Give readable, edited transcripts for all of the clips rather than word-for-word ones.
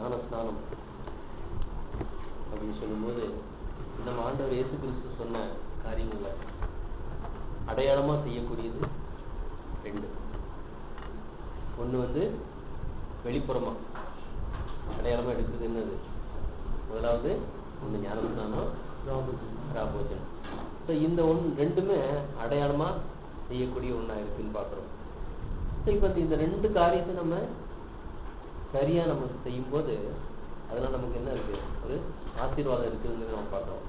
ஞான ஸ்நானம் அப்படின்னு சொல்லும்போது நம்ம ஆண்டவர் இயேசு கிறிஸ்து சொன்ன காரியங்களை அடையாளமா செய்யக்கூடியது ரெண்டு. ஒன்று வெளிப்புறமா அடையாளமா எடுக்கிறது என்னது? முதலாவது ஒன்று ஞான ஸ்நானம், ராபோஜனம். ஸோ இந்த ரெண்டுமே அடையாளமா செய்யக்கூடிய ஒன்றா இருக்குன்னு பார்க்குறோம். ஸோ இப்போ இந்த ரெண்டு காரியத்தை நம்ம சரியா நம்ம செய்யும்போது அதெல்லாம் நமக்கு என்ன இருக்கு? ஒரு ஆசீர்வாதம் இருக்குதுன்னு நம்ம பார்க்குறோம்.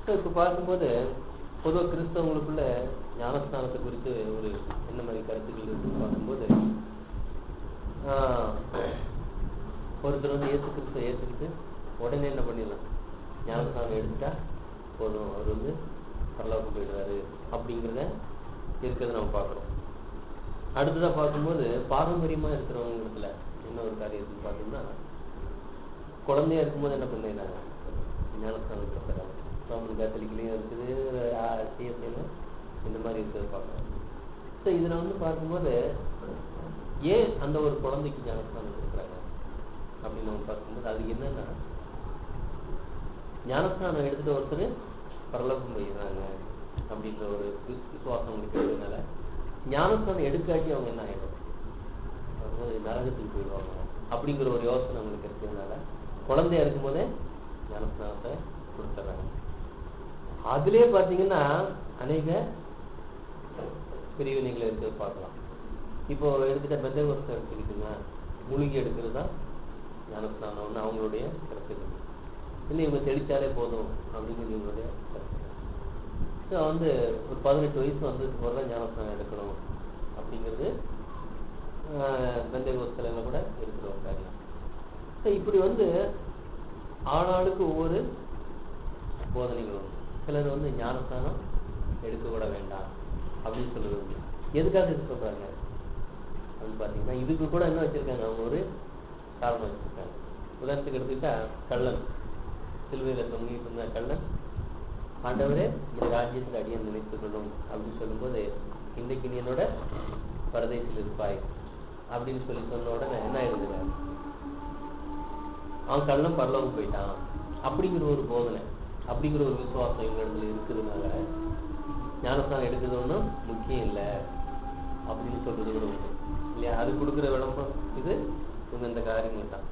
ஸோ இப்போ பார்க்கும்போது பொதுவாக கிறிஸ்தவங்களுக்குள்ள ஞானஸ்தானத்தை குறித்து ஒரு என்ன மாதிரி கருத்துக்கள் இருக்குன்னு பார்க்கும்போது ஒருத்தர் இயேசு கிறிஸ்துவ ஏற்றுக்கிட்டு உடனே என்ன பண்ணிடலாம், ஞானஸ்தானம் எடுத்துட்டா போதும், அவர் பரலோகம் போயிடுவாரு அப்படிங்கிறத இருக்கிறத நம்ம பார்க்குறோம். அடுத்ததாக பார்க்கும்போது பாரம்பரியமாக இருக்கிறவங்களுக்குல என்ன ஒரு காரியத்துக்கு பார்த்தோம்னா குழந்தையா இருக்கும்போது என்ன பண்ணிடுறாங்க, ஞானஸ்தானம் கொடுத்துறாங்க. ரோமன் கேத்தலிக்லையும் இருக்குது, சிஎஸ்ஐல இந்த மாதிரி இருக்கிறது பார்க்குறோம். ஸோ இதில் பார்க்கும்போது ஏன் அந்த ஒரு குழந்தைக்கு ஞானஸ்தானம் கொடுக்குறாங்க அப்படின்னு நம்ம பார்க்கும்போது அது என்னன்னா, ஞானஸ்தானம் எடுத்துட்டு ஒருத்தர் பரலோகம் போயிடுறாங்க அப்படின்ற ஒரு விசுவாசம் இருக்கிறதுனால ஞானஸ்தானம் எடுக்காட்டி அவங்க என்ன ஆகிடும், நரகத்துக்கு போயிடுவாங்க அப்படிங்கிற ஒரு யோசனை அவங்களுக்கு இருக்கிறதுனால குழந்தையா இருக்கும்போதே ஞானஸ்தானத்தை கொடுத்துட்றாங்க. அதுலேயே பார்த்தீங்கன்னா அநேக பிரிவினைகளை இருக்கிறது பார்க்கலாம். இப்போ எடுத்துகிட்ட பெந்தேகோஸ்தை எடுத்துக்கிட்டுங்க, மூலிகை எடுக்கிறது தான் ஞானஸ்தானம்னு அவங்களுடைய கருத்து. இல்லை இவங்க தெளித்தாலே போதும் அப்படின்னு இவங்களுடைய கருத்து. ஸோ ஒரு 18 வயசு வந்ததுக்கு தான் ஞானஸ்தானம் எடுக்கணும் அப்படிங்கிறது பெந்தேகோஸ்தையில கூட இருக்கிற ஒரு காரியம். ஸோ இப்படி ஆளாளுக்கு ஒவ்வொரு போதனைகள் உண்டு. சிலர் ஞானஸ்தானம் எடுக்க கூட வேண்டாம் அப்படின்னு சொல்லுறது. எதுக்காக இது சொல்றாங்க அப்படின்னு பார்த்தீங்கன்னா இதுக்கு கூட என்ன வச்சிருக்காங்க, அவங்க ஒரு காரணம் வச்சிருக்காங்க. உதாரணத்துக்கு எடுத்துக்கிட்டா கள்ளன் சிலுவையில் தொங்கிட்டு இருந்த கள்ளன், ஆண்டவரே இந்த ராஜ்யத்துக்கு அடியன் நினைத்துக் கொள்ளும் அப்படின்னு சொல்லும்போது இன்றைக்கு நீ என்னோட பரதேசில் இருப்பாய் அப்படின்னு சொன்ன உடனே என்ன ஆயிடுதுங்க, அவன் கள்ளன் பரலோகம் போயிட்டான் அப்படிங்கிற ஒரு போதனை, அப்படிங்கிற ஒரு விசுவாசம் இவங்க இருக்கிறதுனால ஞானஸ்தானம் எடுக்கிறது ஒன்றும் முக்கியம் இல்லை அப்படின்னு சொல்றது கூட உண்டு இல்லையா. அது கொடுக்குற விளம்பரம் இது இவங்க இந்த காரியங்கள் தான்.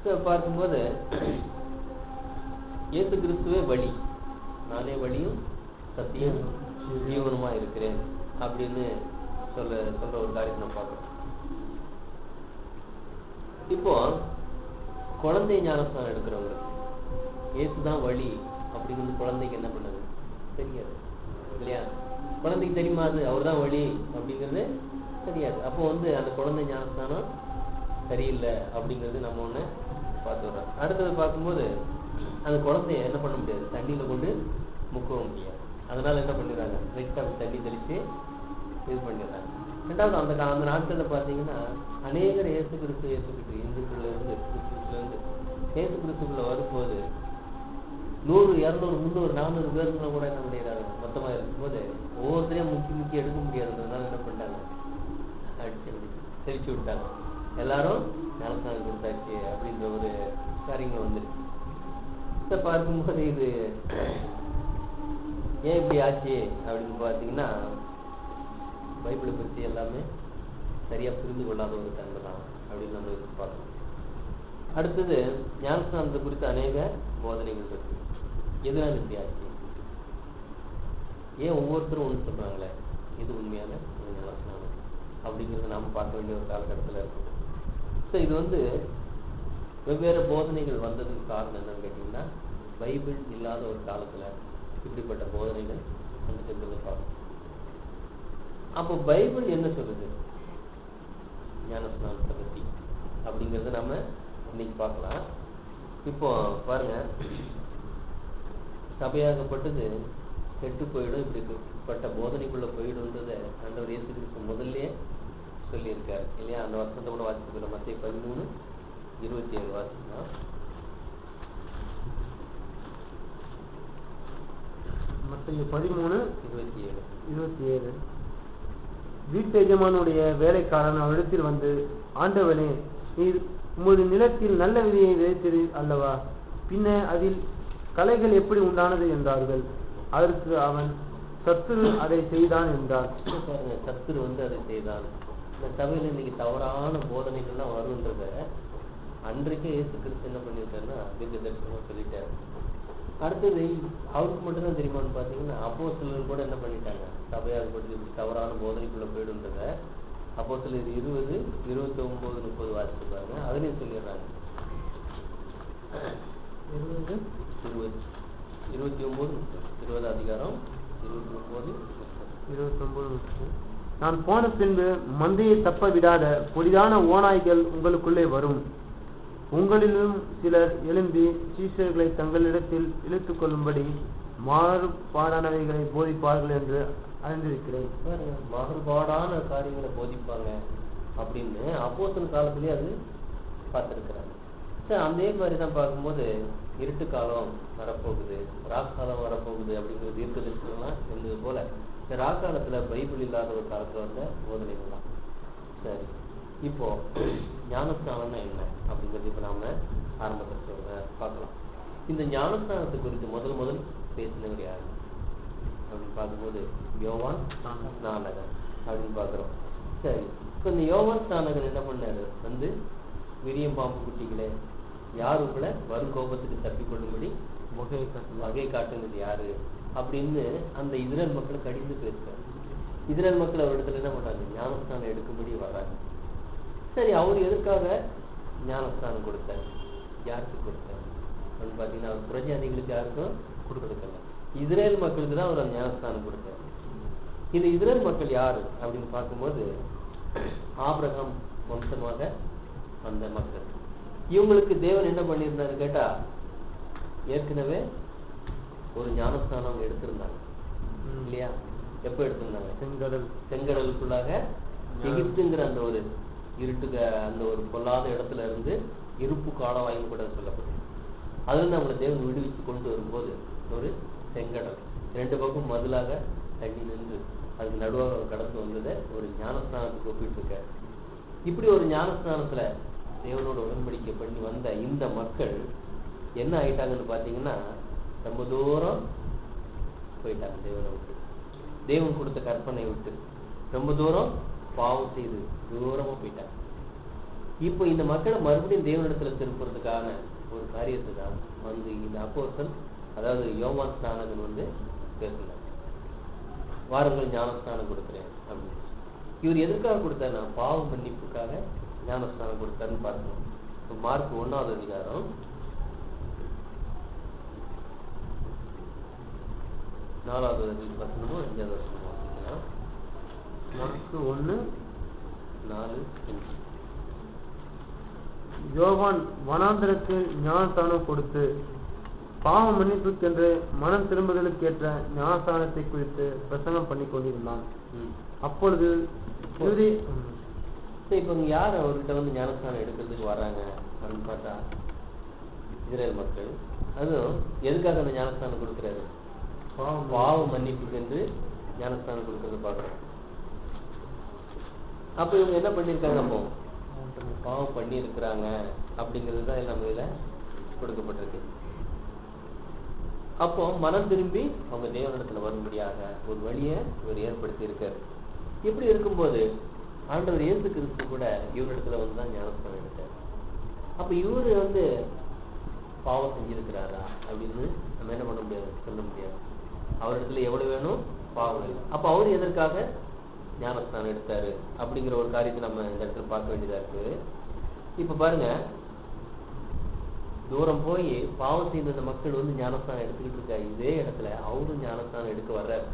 ஸோ பார்க்கும்போது இயேசு கிறிஸ்துவே வழி, நானே வழியும் சத்தியம் ஜீவனுமா இருக்கிறேன் அப்படின்னு சொல்ற ஒரு காரியத்தை நம்ம பார்க்கறோம். இப்போ குழந்தை ஞானஸ்தானம் எடுக்கிறவங்க இயேசுதான் வழி அப்படிங்கிறது குழந்தைக்கு என்ன பண்ணுது தெரியாது இல்லையா. குழந்தைக்கு தெரியுமா அது அவர் தான் வழி அப்படிங்கிறது தெரியாது. அப்போ அந்த குழந்தை ஞானஸ்தானம் சரியில்லை அப்படிங்கிறது நம்ம ஒன்று பார்த்து வர்றோம். அடுத்தது பார்க்கும்போது அந்த குழந்தைய என்ன பண்ண முடியாது, தண்ணியில் கொண்டு முக்கவும் முடியாது. அதனால என்ன பண்ணிடுறாங்க, லைட்டாக தண்ணி தெளித்து இது பண்ணிடுறாங்க. ரெண்டாவது அந்த நாட்களில் பார்த்தீங்கன்னா அநேகர் இயேசு கிறிஸ்து இந்துக்கள்லேருந்து கிறிஸ்துலேருந்து இயேசு கிறிஸ்துக்குள்ள வரும்போது 100, 200, 300, 400 பேருங்களை கூட என்ன பண்ணிடுறாங்க, மொத்தமாக இருக்கும்போது ஒவ்வொருத்தரையும் முக்கி எடுக்க முடியாதுன்றதுனால என்ன பண்ணிட்டாங்க, தெளிச்சு விட்டாங்க. எல்லாரும் ஞானஸ்தானம் கொடுத்தாச்சு அப்படின்ற ஒரு காரியங்கள் வந்துருக்கு. இதை பார்க்கும்போது இது ஏன் இப்படி ஆச்சு அப்படின்னு பார்த்தீங்கன்னா பைபிளை பற்றி எல்லாமே சரியாக புரிந்து கொள்ளாத ஒரு தன்மை தான் அப்படின்னு நம்ம பார்க்கணும். அடுத்தது ஞானஸ்தானத்தை குறித்து அநேக போதனைகள் இருக்கு. எதனால இப்படி ஆச்சு, ஏன் ஒவ்வொருத்தரும் ஒன்று சொல்றாங்களே இது உண்மையான ஒரு ஞானஸ்தானம் அப்படிங்கிறத நாம் பார்க்க வேண்டிய ஒரு காலகட்டத்தில் இருக்கும். ஸோ இது வெவ்வேறு போதனைகள் வந்ததுக்கு காரணம் என்னன்னு கேட்டிங்கன்னா பைபிள் இல்லாத ஒரு காலத்தில் இப்படிப்பட்ட போதனைகள் வந்துட்டு பார்க்கணும். அப்போ பைபிள் என்ன சொல்லுது ஞானஸ்நானத்தை பற்றி அப்படிங்கிறத நம்ம இன்னைக்கு பார்க்கலாம். இப்போ பாருங்க, சபையாகப்பட்டது கெட்டு போயிடும், இப்படிப்பட்ட போதனைக்குள்ள போயிடும்ன்றதை ஆண்டவர் இயேசு கிறிஸ்து முதல்ல சொல்லியிருக்காரு இல்லையா. அந்த வருஷத்தை கூட வாசிச்சுக்கிறோம். மத்திய 13:27 வாசிக்கலாம். மத்திய 13:27 வீட்டு எஜமானுடைய வேலைக்காரன் அவரிடத்தில் வந்து, ஆண்டவனே, நீர் உமது நிலத்தில் நல்ல விதையை விதைத்தீர் அல்லவா, பின்ன அதில் களைகள் எப்படி உண்டானது என்றார்கள். அதற்கு அவன், சத்துரு அதை செய்தான் என்றார். சத்துரு அதை செய்தான். இந்த சபையில் இன்னைக்கு தவறான போதனைகள்லாம் வருன்றத அன்றைக்கே இயேசு கிறிஸ்து என்ன பண்ணியிருக்காருன்னா தீர்க்க தரிசனமா சொல்லிட்டாரு. அடுத்தது அவருக்கு மட்டும்தான் தெரியுமான்னு பார்த்தீங்கன்னா அப்போஸ்தலர்கள் கூட என்ன பண்ணிட்டாங்க, சபையார் பற்றி தவறான போதனைக்குள்ள போயிடுன்றத அப்போஸ்தலர் 20, 29, 30 வாசிச்சுப்பாங்க. அதுலேயும் சொல்லிடுறாங்க. 20 அதிகாரம் 29, 29. நான் போன பின்பு மந்தையை தப்ப விடாத பொடிதான ஓநாய்கள் உங்களுக்குள்ளே வரும். உங்களிலும் சிலர் எழும்பி சீஷர்களை தங்களிடத்தில் இழுத்துக் கொள்ளும்படி மாறுபாடானவைகளை போதிப்பார்கள் என்று அறிந்திருக்கிறேன். மாறுபாடான காரியங்களை போதிப்பாங்க அப்படின்னு அப்போஸ்தலர் காலத்திலேயே அது பார்த்திருக்கிறாங்க. சரி, அதே மாதிரி தான் பார்க்கும்போது இருட்டு காலம் வரப்போகுது, ராக்காலம் வரப்போகுது அப்படிங்கிற தீர்க்க தரிசனம்லாம் இருந்தது போல இந்த ராக்காலத்துல பைபிள் இல்லாத ஒரு காலத்துல வந்த போதனைகள் தான். சரி, இப்போ ஞானஸ்தானம்னா என்ன அப்படிங்கிறது இப்ப நாம ஆரம்பத்தில் பார்க்கலாம். இந்த ஞானஸ்தானத்தை குறித்து முதல் பேசினவர் யாரு அப்படின்னு பார்க்கும்போது யோவான் ஸ்நானகன் அப்படின்னு பார்க்குறோம். சரி, இப்போ இந்த யோவான் ஸ்நானகன் என்ன பண்ணாரு, விரியம் பாம்பு குட்டிகளே, யார் உங்களை வரும் கோபத்துக்கு தப்பிக்கொள்ளும்படி வகை காட்டுங்கிறது யாரு அப்படின்னு அந்த இஸ்ரேல் மக்களை கடிந்து பேசுறாரு. இஸ்ரேல் மக்கள் அவரிடத்துல என்ன பண்றாங்க, ஞானஸ்தானம் எடுக்கும்படி வர்றாங்க. சரி, அவர் எதற்காக ஞானஸ்தானம் கொடுத்தாரு, யாருக்கு கொடுத்தாரு அப்படின்னு பார்த்தீங்கன்னா அவர் புரஜாதிகளுக்கு யாருக்கும் கொடுக்கல, இஸ்ரேல் மக்களுக்கு தான் அவர் ஞானஸ்தானம் கொடுத்தாரு. இது இஸ்ரேல் மக்கள் யாரு அப்படின்னு பார்க்கும்போது ஆபிரகாம் வம்சமாக அந்த மக்கள். இவங்களுக்கு தேவன் என்ன பண்ணியிருந்தாரு கேட்டா, ஏற்கனவே ஒரு ஞானஸ்தானம் எடுத்திருந்தாங்க இல்லையா? எப்ப எடுத்திருந்தாங்க? செங்கடலுக்குள்ளாக எகிப்துங்கிற அந்த ஒரு இருட்டுக அந்த ஒரு பொல்லாத இடத்துல இருந்து இருப்பு காலவாயும் கூட சொல்லப்பட்டது. அதுல இருந்து அவங்களை தேவன் விடுவிச்சு கொண்டு வரும்போது ஒரு செங்கடல், 2 பக்கம் மதிலாக தண்ணி நின்று அதுக்கு நடுவாக கடந்து வந்ததை ஒரு ஞானஸ்தானத்துக்கு ஒப்பிட்டு இருக்காரு. இப்படி ஒரு ஞானஸ்தானத்துல தேவனோட உடன்படிக்கை பண்ணி வந்த இந்த மக்கள் என்ன ஆயிட்டாங்கன்னு பாத்தீங்கன்னா, ரொம்ப தூரம் போயிட்டாங்க தேவனை விட்டு, தேவன் கொடுத்த கற்பனை விட்டு ரொம்ப தூரம் பாவம் செய்து தூரமா போயிட்டாங்க. இப்போ இந்த மக்களை மறுபடியும் தேவனிடத்துல திருப்புறதுக்கான ஒரு காரியத்தை தான் இந்த அப்போஸ்தலன், அதாவது யோவான் ஸ்நானகன் பேசினார். வாருங்கள் ஞானஸ்தானம் கொடுக்குறேன் அப்படின்னு. இவர் எதற்காக கொடுத்தாருன்னா பாவ மன்னிப்புக்காக ஞானஸ்தானம் கொடுத்தாருன்னு பார்க்கணும். மார்க் 1வது அதிகாரம் 4வது வசனமும் 5வது வசனமும் வாசிக்கலாம். மார்க் 1:4. யோவான் வனாந்தரத்தில் ஞானஸ்தானம் கொடுத்து பாவ மன்னிப்புக்கென்று மனம் திரும்புதலுக்கு ஏற்ற ஞானஸ்தானத்தை குறித்து பிரசங்கம் பண்ணி கொண்டிருந்தான். அப்பொழுது இப்ப யார் அவர்கிட்ட ஞானஸ்தானம் எடுக்கிறதுக்கு வர்றாங்க அப்படின்னு பார்த்தா இஸ்ரேல் மக்கள். அதுவும் எதுக்காக அந்த ஞானஸ்தானம் கொடுக்கிறாரு, பாவ மன்னிப்புக்கு என்று ஞானஸ்தானம் கொடுக்கறது பாக்குறோம். அப்ப இவங்க என்ன பண்ணிருக்காங்க, அப்போ பாவம் பண்ணி இருக்கிறாங்க அப்படிங்கிறது தான் நம்ம இதுல கொடுக்கப்பட்டிருக்கு. அப்போ மனம் திரும்பி அவங்க தேவனிடத்துல வரும்படியாக ஒரு வழியை இவர் ஏற்படுத்தி இருக்காரு. இப்படி இருக்கும்போது ஆண்டவர் இயேசு கிறிஸ்து கூட இவரிடத்துல தான் ஞானஸ்தானம் எடுத்தார். அப்ப இவரு பாவம் செஞ்சிருக்கிறாரா அப்படின்னு நம்ம என்ன பண்ண முடியாது, சொல்ல முடியாது. அவரிடத்துல எவ்வளவு வேணும், பாவம் இல்லை. அப்ப அவர் எதற்காக ஞானஸ்தானம் எடுத்தாரு அப்படிங்கிற ஒரு காரியத்தை நம்ம இந்த இடத்துல பார்க்க வேண்டியதா இருக்கு. இப்ப பாருங்க, தூரம் போய் பாவம் செய்த அந்த மக்கள் ஞானஸ்தானம் எடுத்துக்கிட்டு இருக்கா, இதே இடத்துல அவரும் ஞானஸ்தானம் எடுக்க வர்றாரு.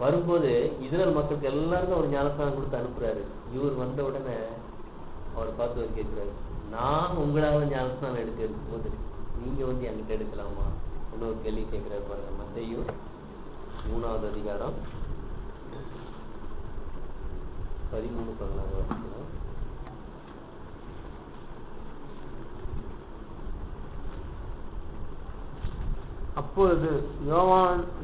வரும்போது இஸ்ரேல் மக்களுக்கு எல்லாருக்கும் அவர் ஞானஸ்தானம் கொடுத்து அனுப்புறாரு. இவர் வந்த உடனே அவரை பார்த்து அவர் கேட்கிறாரு, நான் உங்களால ஞானஸ்தானம் எடுக்க இருக்கும்போது நீங்க என்கிட்ட எடுக்கலாமா? இன்னொரு கேள்வி கேட்கிறாரு பாருங்க. மத்தேயு 3வது அதிகாரம் 13 சொல்லலாம். அப்பொழுது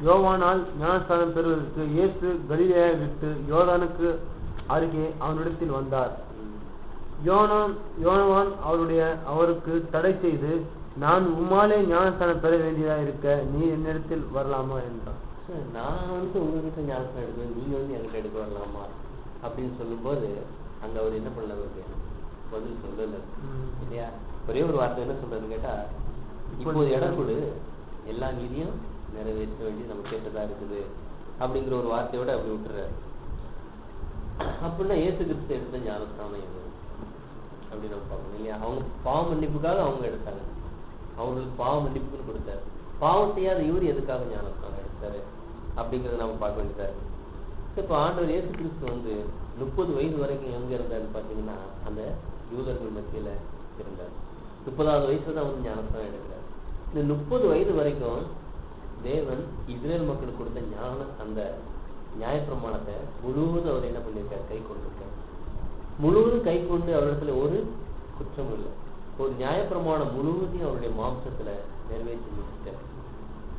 யோவானால் ஞானஸ்தானம் பெறுவதற்கு இயேசு கலிலேயாவை விட்டு யோர்தானுக்கு அருகே அவனிடத்தில் வந்தார். யோவான் அவருக்கு தடை செய்து, நான் உம்மாலே ஞானஸ்தானம் பெற வேண்டியதா இருக்க நீ என்னிடத்தில் வரலாமா என்றான். நான் உங்ககிட்ட ஞானஸ்தானம் எடுக்கிறேன், நீங்க என்கிட்ட எடுக்க வரலாமா அப்படின்னு சொல்லும் போது அங்க அவர் என்ன பண்ணல, பதில் சொல்லல இல்லையா. ஒரே ஒரு வார்த்தை என்ன சொல்றதுன்னு கேட்டா, இப்போது இடம் கொடு, எல்லா நீதியும் நிறைவேற்ற வேண்டி நம்ம கேட்டதா இருக்குது அப்படிங்கிற ஒரு வார்த்தையோட அப்படி விட்டுறாரு. அப்படின்னா இயேசு கிறிஸ்து எடுத்த ஞானஸ்தானம் எது அப்படின்னு நம்ம பார்க்கணும் இல்லையா. அவங்க பாவ மன்னிப்புக்காக அவங்க எடுத்தாங்க, அவங்களுக்கு பாவ மன்னிப்புன்னு கொடுத்தாரு. பாவம் செய்யாத இவர் எதுக்காக ஞானஸ்தானம் எடுத்தாரு அப்படிங்கறத நம்ம பார்க்க வேண்டியதா இருக்கு. இப்போ ஆண்டவர் இயேசு கிறிஸ்து 30 வயது வரைக்கும் எங்க இருந்தாருன்னு பாத்தீங்கன்னா அந்த யூதர்கள் மத்தியில இருந்தார். 30வது வயசுல தான் ஞானஸ்தானம் எடுக்கிறார். இந்த 30 வயது வரைக்கும் தேவன் இஸ்ரேல் மக்களுக்கு கொடுத்த அந்த நியாயப்பிரமாணத்தை முழுவதும் அவர் என்ன பண்ணியிருக்காரு, கை கொண்டிருக்கார். முழுவதும் கை கொண்டு அவரிடத்துல ஒரு குற்றம் இல்லை. ஒரு நியாயப்பிரமாணம் முழுவதையும் அவருடைய மாம்சத்துல நிறைவேற்றி முடிச்சிட்டார்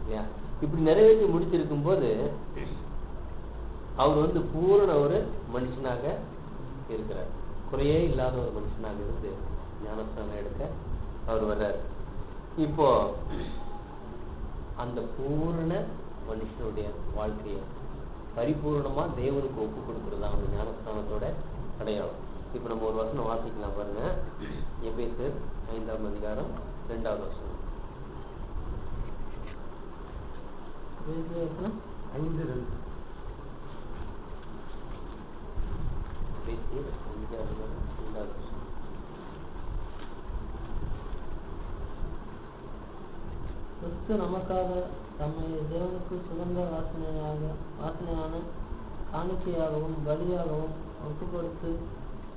இல்லையா. இப்படி நிறைவேற்றி முடிச்சிருக்கும் போது அவர் பூரண ஒரு மனுஷனாக இருக்கிறார். குறையே இல்லாத ஒரு மனுஷனாக இருந்து ஞானஸ்தானம் எடுக்க அவர் வர்றார். இப்போ அந்த பூரண மனுஷனுடைய வாழ்க்கையை பரிபூர்ணமா தேவனுக்கு ஒப்பு கொடுக்கறது தான் அந்த ஞானஸ்தானத்தோட அடையாளம். இப்ப நம்ம ஒரு வசனம் வாசிக்கலாம் பாருங்க. எபேசியர் 5ஆம் அதிகாரம் 2வது வசனம். 5:2. எபேசியர் 5ஆம் அதிகாரம் 2வது வசனம். கிறிஸ்து நமக்காக தம்மை தேவனுக்கு சுகந்த வாசனையான காணிக்கையாகவும் பலியாகவும் ஒப்பு கொடுத்து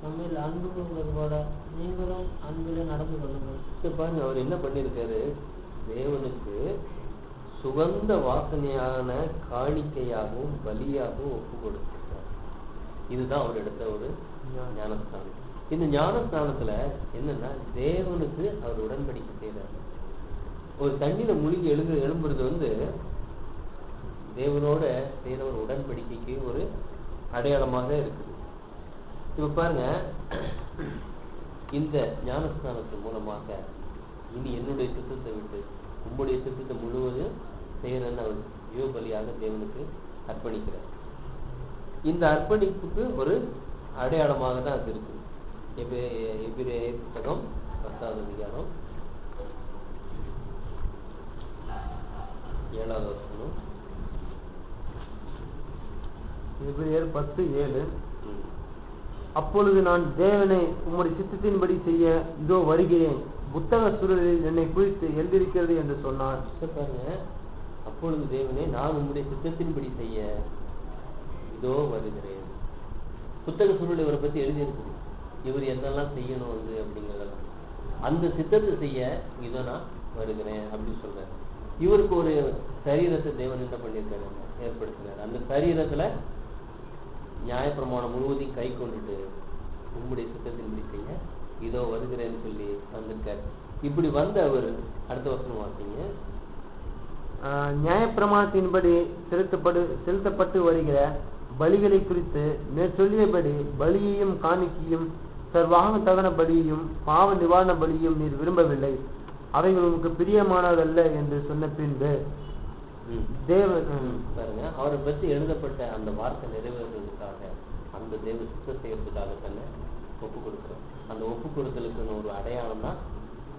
நம்மில் அன்பு கொள்வது போல நீங்களும் அன்பிலே நடந்து கொள்ளுங்கள். பாருங்க, அவர் என்ன பண்ணிருக்காரு, தேவனுக்கு சுகந்த வாசனையான காணிக்கையாகவும் பலியாகவும் ஒப்பு கொடுத்திருக்காரு. இதுதான் அவர் எடுத்த ஒரு ஞானஸ்தானம். இந்த ஞானஸ்தானத்துல என்னன்னா தேவனுக்கு அவர் உடன்படிக்கை செய்யறாரு. ஒரு தண்ணீர மூழ்கி எழும்புறது தேவனோட செய்யற ஒரு உடன்படிக்கைக்கு ஒரு அடையாளமாக இருக்குது. இப்ப பாருங்க, இந்த ஞானஸ்தானத்தின் மூலமாக இனி என்னுடைய சித்தத்தை விட்டு உங்களுடைய சித்தத்தை முழுவதும் செய்யறன்னு அவர் ஜீவபலியாக தேவனுக்கு அர்ப்பணிக்கிறார். இந்த அர்ப்பணிப்புக்கு ஒரு அடையாளமாக தான் அது இருக்கு. எபிரேயர் புத்தகம் 10வது அதிகாரம் 7வது வசனம். எபிரேயர் 10:7. அப்பொழுது நான் தேவனை உம்முடைய சித்தத்தின்படி செய்ய இதோ வருகிறேன், புத்தக சுருளில் என்னை குறித்து எழுதியிருக்கிறது என்று சொன்னார். பாருங்க, அப்பொழுது தேவனே நான் உம்முடைய சித்தத்தின்படி செய்ய இதோ வருகிறேன். புத்தக சுருள் இவரை பத்தி எழுதியிருக்கு, இவர் என்னெல்லாம் செய்யணும் அப்படிங்கிறதெல்லாம். அந்த சித்தத்தை செய்ய இதோ நான் வருகிறேன் அப்படின்னு சொல்றாரு. இவருக்கு ஒரு சரீரத்தை தேவன் என்ன பண்ணியிருக்காரு, ஏற்படுத்தினார். அந்த சரீரத்துல நியாயப்பிரமாணம் முழுவதையும் கை கொண்டுட்டு உங்களுடைய சித்தத்தின்படி செய்ய இதோ வருகிறேன்னு சொல்லி வந்திருக்காரு. இப்படி வந்த அவர் அடுத்த வசனம் வாசிங்க. நியாயப்பிரமாணத்தின்படி செலுத்தப்பட்டு வருகிற பலிகளை குறித்து மேற்சொல்லியபடி பலியையும் காணிக்கையும் சர்வாங்க தகன பலியையும் பாவ நிவாரண பலியையும் நீர் விரும்பவில்லை, அவைகள் உங்களுக்கு பிரியமானதல்ல என்று சொன்ன பின்பு தேவன் பாருங்க, அவரை பற்றி எழுதப்பட்ட அந்த வார்த்தை நிறைவேறுவதற்காக அந்த தேவ சுத்தம் செய்யறதுக்காக தன்னை ஒப்பு கொடுக்குறோம். அந்த ஒப்பு கொடுத்தலுக்கு ஒரு அடையாளம் தான்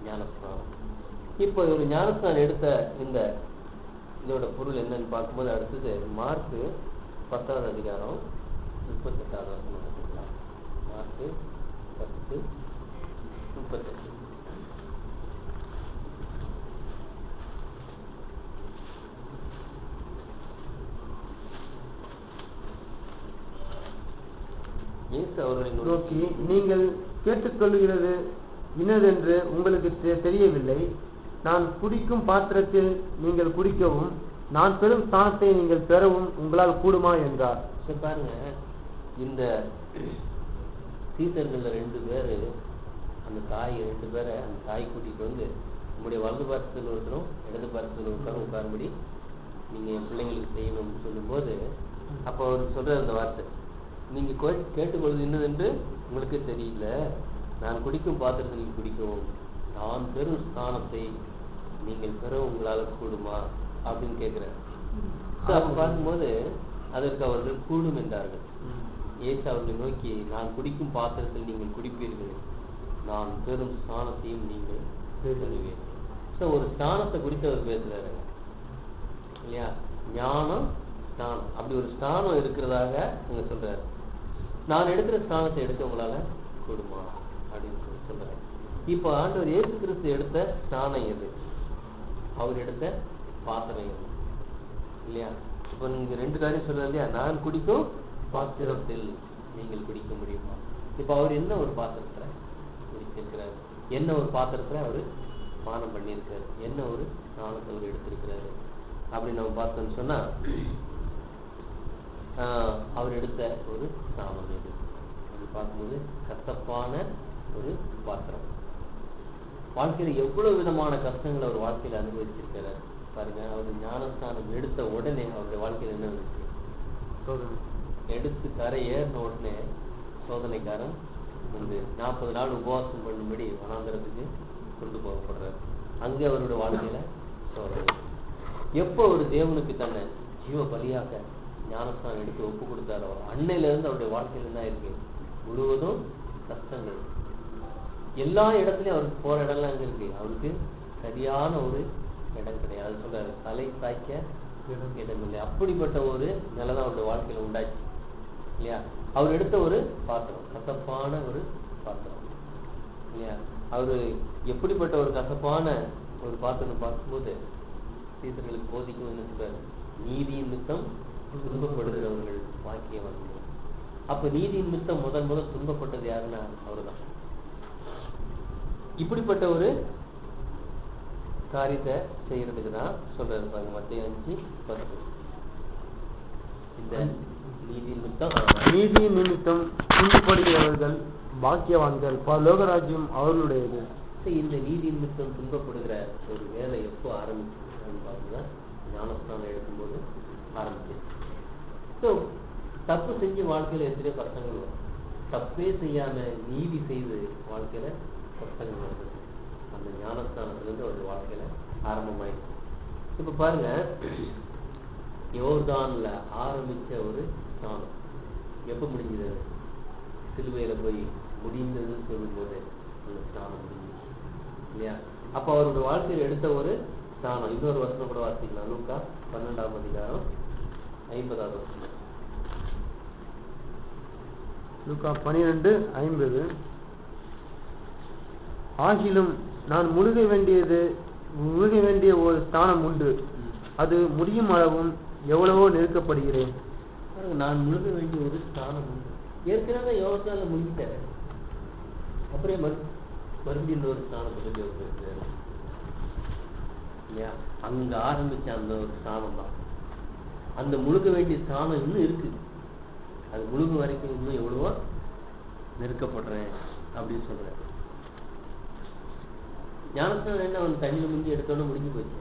ஞானஸ்தானம். இப்போ ஒரு ஞானஸ்தானம் எடுத்த இதோட பொருள் என்னன்னு பார்க்கும்போது அடுத்தது மார்க்கு 10வது அதிகாரம் 38வது வசனம். மார்க்கு 10:38. அவர்களை நோக்கி, நீங்கள் கேட்டுக்கொள்கிறது இன்னதென்று உங்களுக்கு தெரியவில்லை, நான் குடிக்கும் பாத்திரத்தில் நீங்கள் குடிக்கவும் நான் பெறும் ஸ்தானத்தை நீங்கள் பெறவும் உங்களால் கூடுமா என்றார். பாருங்க, இந்த சீசர்கள் 2 பேரு அந்த தாய் 2 பேரை அந்த தாய் கூட்டிட்டு உங்களுடைய வலது பாரத்தில் ஒருத்தரும் இடது பாரத்தில் ஒருத்தரும் உட்காரும்படி நீங்க என் பிள்ளைங்களுக்கு செய்யணும்னு சொல்லும் போது அப்போ அவர் சொல்ற அந்த வார்த்தை, நீங்க கேட்டுக்கொள்வது என்னதென்று உங்களுக்கு தெரியல, நான் குடிக்கும் பாத்திரத்தை நீங்கள் குடிக்கவும், நான் பெறும் ஸ்தானத்தை நீங்கள் பெற உங்களால் கூடுமா அப்படின்னு கேட்கிறார். அப்ப பார்க்கும்போது அதற்கு அவர்கள் கூடும் என்றார்கள். இயேசு அவர்களை நோக்கி, நான் குடிக்கும் பாத்திரத்தில் நீங்கள் குடிப்பீர்கள், நான் பெறும் ஸ்தானத்தையும் நீங்கள் பெறுவீர்கள். ஸோ ஒரு ஸ்தானத்தை குறித்து அவர் பேசுறாரு இல்லையா? ஞானம் ஸ்தானம், அப்படி ஒரு ஸ்தானம் இருக்கிறதாக நீங்க சொல்றாரு. நான் எடுக்கிற ஸ்தானத்தை எடுக்க உங்களால கூடுமா அப்படின்னு சொல்றேன். இப்போ ஆண்டவர் இயேசு கிறிஸ்து எடுத்த ஸ்தானம் எது? அவர் எடுத்த பாத்திரம் எது இல்லையா? இப்போ நீங்க ரெண்டு காரியம் சொல்றது இல்லையா? நான் குடிக்கும் பாத்திரத்தில் நீங்கள் குடிக்க முடியுமா? இப்போ அவர் என்ன ஒரு பாத்திரத்துல குடிச்சிருக்கிறாரு, என்ன ஒரு பாத்திரத்துல அவரு பானம் பண்ணியிருக்காரு, என்ன ஒரு ஸ்நானத்தை அவர் எடுத்திருக்கிறாரு அப்படின்னு நம்ம பார்த்தோம்னு சொன்னா, அவர் எடுத்த ஒரு ஸ்நானம் எது அப்படி பார்க்கும்போது கசப்பான ஒரு பாத்திரம். வாழ்க்கையில எவ்வளவு விதமான கஷ்டங்களை அவர் வாழ்க்கையில அனுபவிச்சிருக்கிறாரு பாருங்க. அவர் ஞானஸ்தானம் எடுத்த உடனே அவருடைய வாழ்க்கையில என்ன இருந்துச்சு? எடுத்து கரை ஏறின உடனே சோதனைக்காரன் வந்து 40 நாள் உபவாசம் பண்ணும்படி வனாந்தரத்துக்கு கொண்டு போகப்படுறாரு. அங்கே அவருடைய வாழ்க்கையில சோதனை. எப்போ ஒரு தேவனுக்கு தன்னை ஜீவ பலியாக ஞானஸ்தானம் எடுத்து ஒப்பு கொடுத்தாரோ அன்னையில இருந்து அவருடைய வாழ்க்கையில என்ன இருக்கு? முழுவதும் கஷ்டங்கள். எல்லா இடத்துலயும் அவருக்கு போற இடம்லாம் அங்க இருக்கு. அவருக்கு சரியான ஒரு இடம் கிடையாது. சொல்றாரு, தலை சாய்க்க இடம் இல்லை. அப்படிப்பட்ட ஒரு நிலைதான் அவருடைய வாழ்க்கையில உண்டாச்சு இல்லையா? அவர் எடுத்த ஒரு பாத்திரம், கசப்பான ஒரு பாத்திரம் இல்லையா? அவரு எப்படிப்பட்ட ஒரு கசப்பான ஒரு பாத்திரம் பார்க்கும்போது சீசர்களுக்கு போதிக்கும் என்ன சொல்றாரு? நீதியின் நிமித்தம் துன்பப்படுகிறவர்கள் வாக்கியவான்கள். அப்ப நீதியின் நிமித்தம் முதல் துன்பப்பட்டது யாருன்னா அவருதான். இப்படிப்பட்ட ஒரு காரியத்தை செய்யறதுக்கு தான் சொல்றாரு பாருங்க, மத்தேயு 5:10. இந்த நீதியின் நிமித்தம் துன்பப்படுகிறவர்கள் பாக்கியவான்கள், பரலோகராஜ்யம் அவர்களுடையது. இந்த நீதி நிமித்தம் துன்பப்படுகிற ஒரு வேலை எப்போ ஆரம்பிச்சுன்னு பார்த்தீங்கன்னா ஞானஸ்தானம் எடுக்கும்போது ஆரம்பிச்சு. ஸோ தப்பு செஞ்சு வாழ்க்கையில எத்தனையோ கஷ்டங்கள் வரும். தப்பே செய்யாம நீதி செய்து வாழ்க்கையில கஷ்டங்கள் வருது. அந்த ஞானஸ்தானத்திலிருந்து ஒரு வாழ்க்கையில ஆரம்பமாயிடுச்சு. இப்ப பாருங்க, யோர்தான்ல ஆரம்பிச்ச ஒரு ஸ்தானம் எப்ப முடிஞ்சது? சிலுவையில போய் முடிந்ததுன்னு சொல்லும் போது அந்த ஸ்தானம் முடிஞ்சது இல்லையா? அப்ப அவருடைய வாழ்க்கையில் எடுத்த ஒரு ஸ்தானம். இன்னொரு வசனம் கூட வாசிக்கலாம். லூக்கா 12ஆம் அதிகாரம் 50வது வசனம். லூக்கா 12:50. ஆகிலும் நான் முழுக வேண்டிய ஒரு ஸ்தானம் உண்டு, அது முடியும் அளவும் எவ்வளவோ நெருக்கப்படுகிறேன். நான் முழுக வேண்டிய ஒரு ஸ்தானம் உண்டு. ஏற்கனவே யோசனால முடிஞ்சிட்டாரு. அப்புறம் மறுபடியும் இன்னொரு ஸ்தானத்தை பற்றி பேசுறாரு இல்லையா? அங்க ஆரம்பிச்ச அந்த ஒரு ஸ்தானம் தான். அந்த முழுக வேண்டிய ஸ்தானம் இன்னும் இருக்கு. அது முழுக வரைக்கும் இன்னும் எவ்வளவோ நெருக்கப்படுறேன் அப்படின்னு சொல்றேன். ஞானஸ்தானம் என்ன, அவன் தண்ணியில் முந்தி எடுத்தோன்னு முடிஞ்சு போச்சு.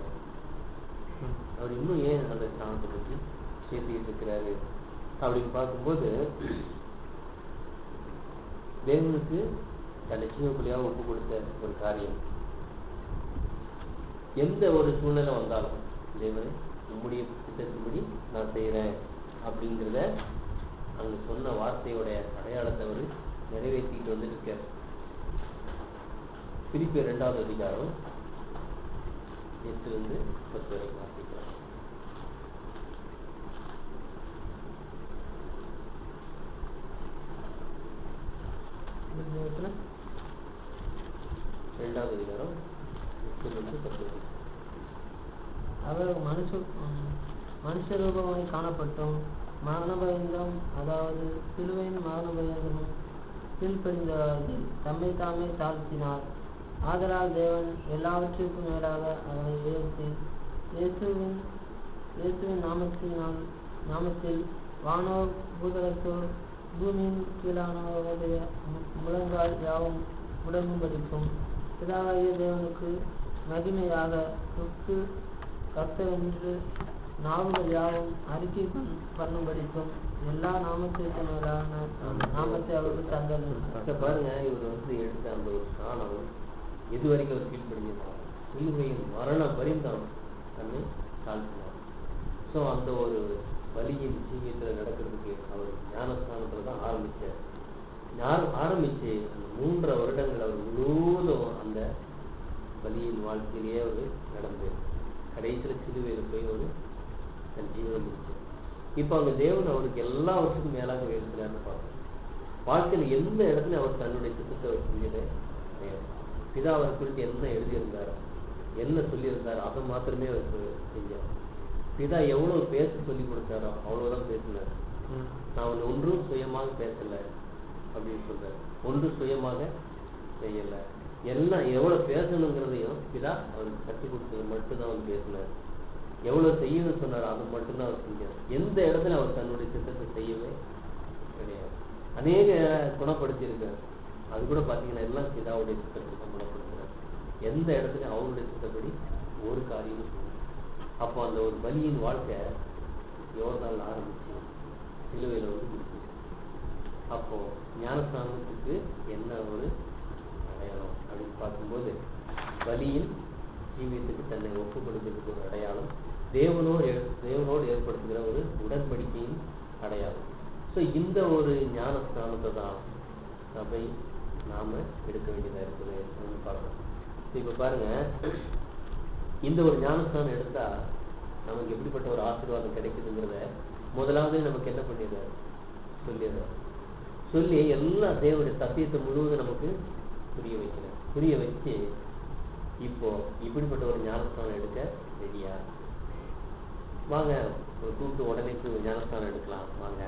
அவர் இன்னும் ஏன் அந்த ஸ்தானத்தை பற்றி பேசிக்கிட்டு இருக்கிறாரு அப்படின்னு பார்க்கும்போது, தேவனுக்கு தன்னை ஜீவபலியாக ஒப்பு கொடுத்த ஒரு காரியம் எந்த ஒரு சூழ்நிலை வந்தாலும் தேவனை நம்முடைய திட்டத்தின்படி நான் செய்யறேன் அப்படிங்கிறத அங்க சொன்ன வார்த்தையோடைய அடையாளத்தை அவர் நிறைவேற்றிட்டு வந்துட்டு இருக்கார். பிலிப்பியர் 2வது அதிகாரம் 8 to 10 வரைக்கும் வாசிக்கலாம். இரண்டாவது அதிகாரம் 8 to 10. அவர் மனுஷ ரூபமாய் காணப்பட்டும் மரணபயந்தம், அதாவது சிலுவையின் மரணபயந்தமும் கீழ்ப்படிந்தவர்கள் தம்மை தாமே தாழ்த்தினார். ஆதலால் தேவன் எல்லாவற்றிற்கும் மேலாக அவரை உயர்த்தி இயேசுவின் நாமத்தில் வானோர் பூதலத்தோர் பூமியின் கீழானவருடைய முழங்கால் யாவும் முடங்கும்படிக்கும் பிதாவாகிய தேவனுக்கு மகிமையாக கர்த்தர் என்று நாவுகள் யாவும் அறிக்கை பண்ணும்படிக்கும் எல்லா நாமத்திற்கு மேலான நாமத்தை அவருக்கு தந்தது. பாருங்க, இவர் எடுத்த அந்த ஒரு ஸ்தானம் எது வரைக்கும் அவர் கீழ்படிஞ்சிருக்காங்க, சிலுவையின் மரண பரிந்தம் தன்னை தாழ்த்தினார். ஸோ அந்த ஒரு பலியின் ஜீவியத்தில் நடக்கிறதுக்கு அவர் ஞானஸ்தானத்தில் தான் ஆரம்பித்தார். ஆரம்பித்து அந்த 3.5 வருடங்கள் அவர் முழுவதும் அந்த பலியின் வாழ்க்கையிலேயே அவர் நடந்து கடைசியில் சிலுவையில் போய் ஒரு தன் ஜீவனை முடிச்சார். இப்போ அந்த தேவன் அவருக்கு எல்லா வருஷத்துக்கும் மேலாக எழுதுகிறார்னு பார்க்கணும். வாழ்க்கையில் எந்த இடத்துல அவர் தன்னுடைய சித்தத்தை அவர் செஞ்சதே கிடையாது. பிதா அவரை குறித்து என்ன எழுதியிருந்தாரோ, என்ன சொல்லியிருந்தாரோ அதை மாத்திரமே அவர் செஞ்சார். பிதா எவ்வளவு பேச சொல்லி கொடுத்தாரோ அவ்வளவுதான் பேசினார். நான் ஒன்றும் சுயமாக பேசலை அப்படின்னு சொல்றாரு. ஒன்றும் சுயமாக செய்யலை. எல்லாம் எவ்வளவு பேசணுங்கிறதையும் பிதா அவருக்கு கற்றுக் கொடுத்தது மட்டும்தான் அவர் பேசினார். எவ்வளவு செய்யணும்னு சொன்னாரோ அது மட்டும்தான் அவர் செஞ்சார். எந்த இடத்துல அவர் தன்னுடைய சித்தத்தை செய்யவே கிடையாது. அநேக குணப்படுத்தியிருக்கார். அது கூட பார்த்தீங்கன்னா எல்லாம் பிதாவுடைய சித்தத்தை தான் குணப்படுத்துறார். எந்த இடத்துல அவருடைய சித்தப்படி ஒரு காரியமும் செய்யணும். அப்போ அந்த ஒரு பலியின் வாழ்க்கை யோர்தான்ல ஆரம்பிச்சு சிலுவையில் முடிச்சு. அப்போ ஞானஸ்தானத்துக்கு என்ன ஒரு அடையாளம் அப்படின்னு பார்க்கும்போது, பலியின் ஜீவியத்துக்கு தன்னை ஒப்பு கொடுக்கிறதுக்கு ஒரு அடையாளம், தேவனோடு ஏற்படுத்துகிற ஒரு உடன்படிக்கையின் அடையாளம். ஸோ இந்த ஒரு ஞானஸ்தானத்தை தான் சபை நாம எடுக்க வேண்டியதாக இருக்குது அப்படின்னு பார்க்கணும். இப்போ பாருங்க, இந்த ஒரு ஞானஸ்தானம் எடுத்தா நமக்கு எப்படிப்பட்ட ஒரு ஆசீர்வாதம் கிடைக்குதுங்கிறத முதலாவது நமக்கு என்ன பண்ணிடுறாரு சொல்லிடுறாரு. சொல்லி எல்லா தேவனுடைய சத்தியத்தை முழுவதும் நமக்கு புரிய வைக்கிறார். புரிய வச்சு இப்போ இப்படிப்பட்ட ஒரு ஞானஸ்தானம் எடுக்க ரெடியா வாங்க, ஒரு கூப்பிட்டு உடனே ஞானஸ்தானம் எடுக்கலாம், வாங்க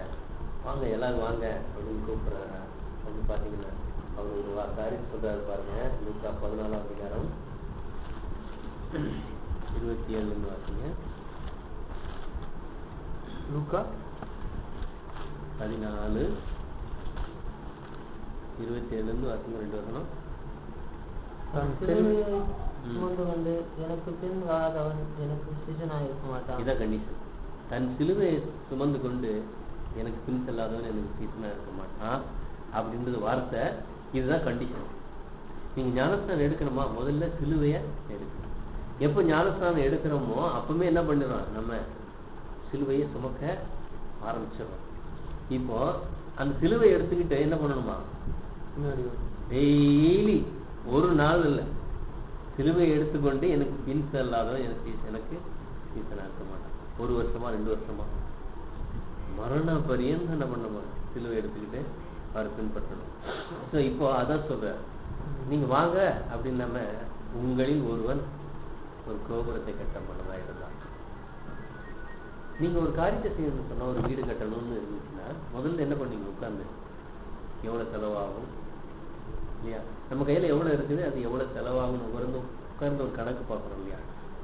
வாங்க எல்லாரும் வாங்க அப்படின்னு கூப்பிடுறாரு. அப்படின்னு பார்த்தீங்கன்னா அவர் ஒரு காரியம் சொல்றாரு பாருங்க. லூக்கா 14ஆம் அதிகாரம் 27 வாசிங்க. லூக்கா 14:27 வாசிங்க. 2 வசனம். சுமந்து வந்து எனக்கு பின் வராதவன் எனக்கு சிஷனாக இருக்க மாட்டான். இதான் கண்டிஷன். தன் சிலுவையை சுமந்து கொண்டு எனக்கு பின் செல்லாதவன் எனக்கு சீசனா இருக்க மாட்டான் அப்படின்றது வார்த்தை. இதுதான் கண்டிஷன். நீங்க ஞானஸ்தானம் எடுக்கணுமா, முதல்ல சிலுவைய எடுக்கணும். எப்போ ஞானஸ்தானம் எடுக்கிறோமோ அப்பவுமே என்ன பண்ணிடுறோம், நம்ம சிலுவையை சுமக்க ஆரம்பிச்சிடறோம். இப்போ அந்த சிலுவையை எடுத்துக்கிட்டு என்ன பண்ணணுமா, டெய்லி ஒரு நாள் இல்லை, சிலுவையை எடுத்துக்கொண்டு எனக்கு பின் செல்லாதவன் எனக்கு சீசனா இருக்க மாட்டான். 1 வருஷமா 2 வருஷமா மரண பரியந்தம் என்ன பண்ணுமா, சிலுவை எடுத்துக்கிட்டு அவர் பின்பற்றணும். ஸோ இப்போ அதான் சொல்ற, நீங்க வாங்க அப்படின்னாம உங்களில் ஒருவன் ஒரு கோபுரத்தை கட்ட மனதா இருந்தான். நீங்க ஒரு காரியத்தை செய்யணும்னு சொன்னா, ஒரு வீடு கட்டணும்னு இருந்துச்சுன்னா முதல்ல என்ன பண்ணீங்க, உட்கார்ந்து எவ்வளவு செலவாகும் இல்லையா, நம்ம கையில எவ்வளவு இருக்குது, அது எவ்வளவு செலவாகும் உட்கார்ந்து ஒரு கணக்கு பார்க்கணும் இல்லையா.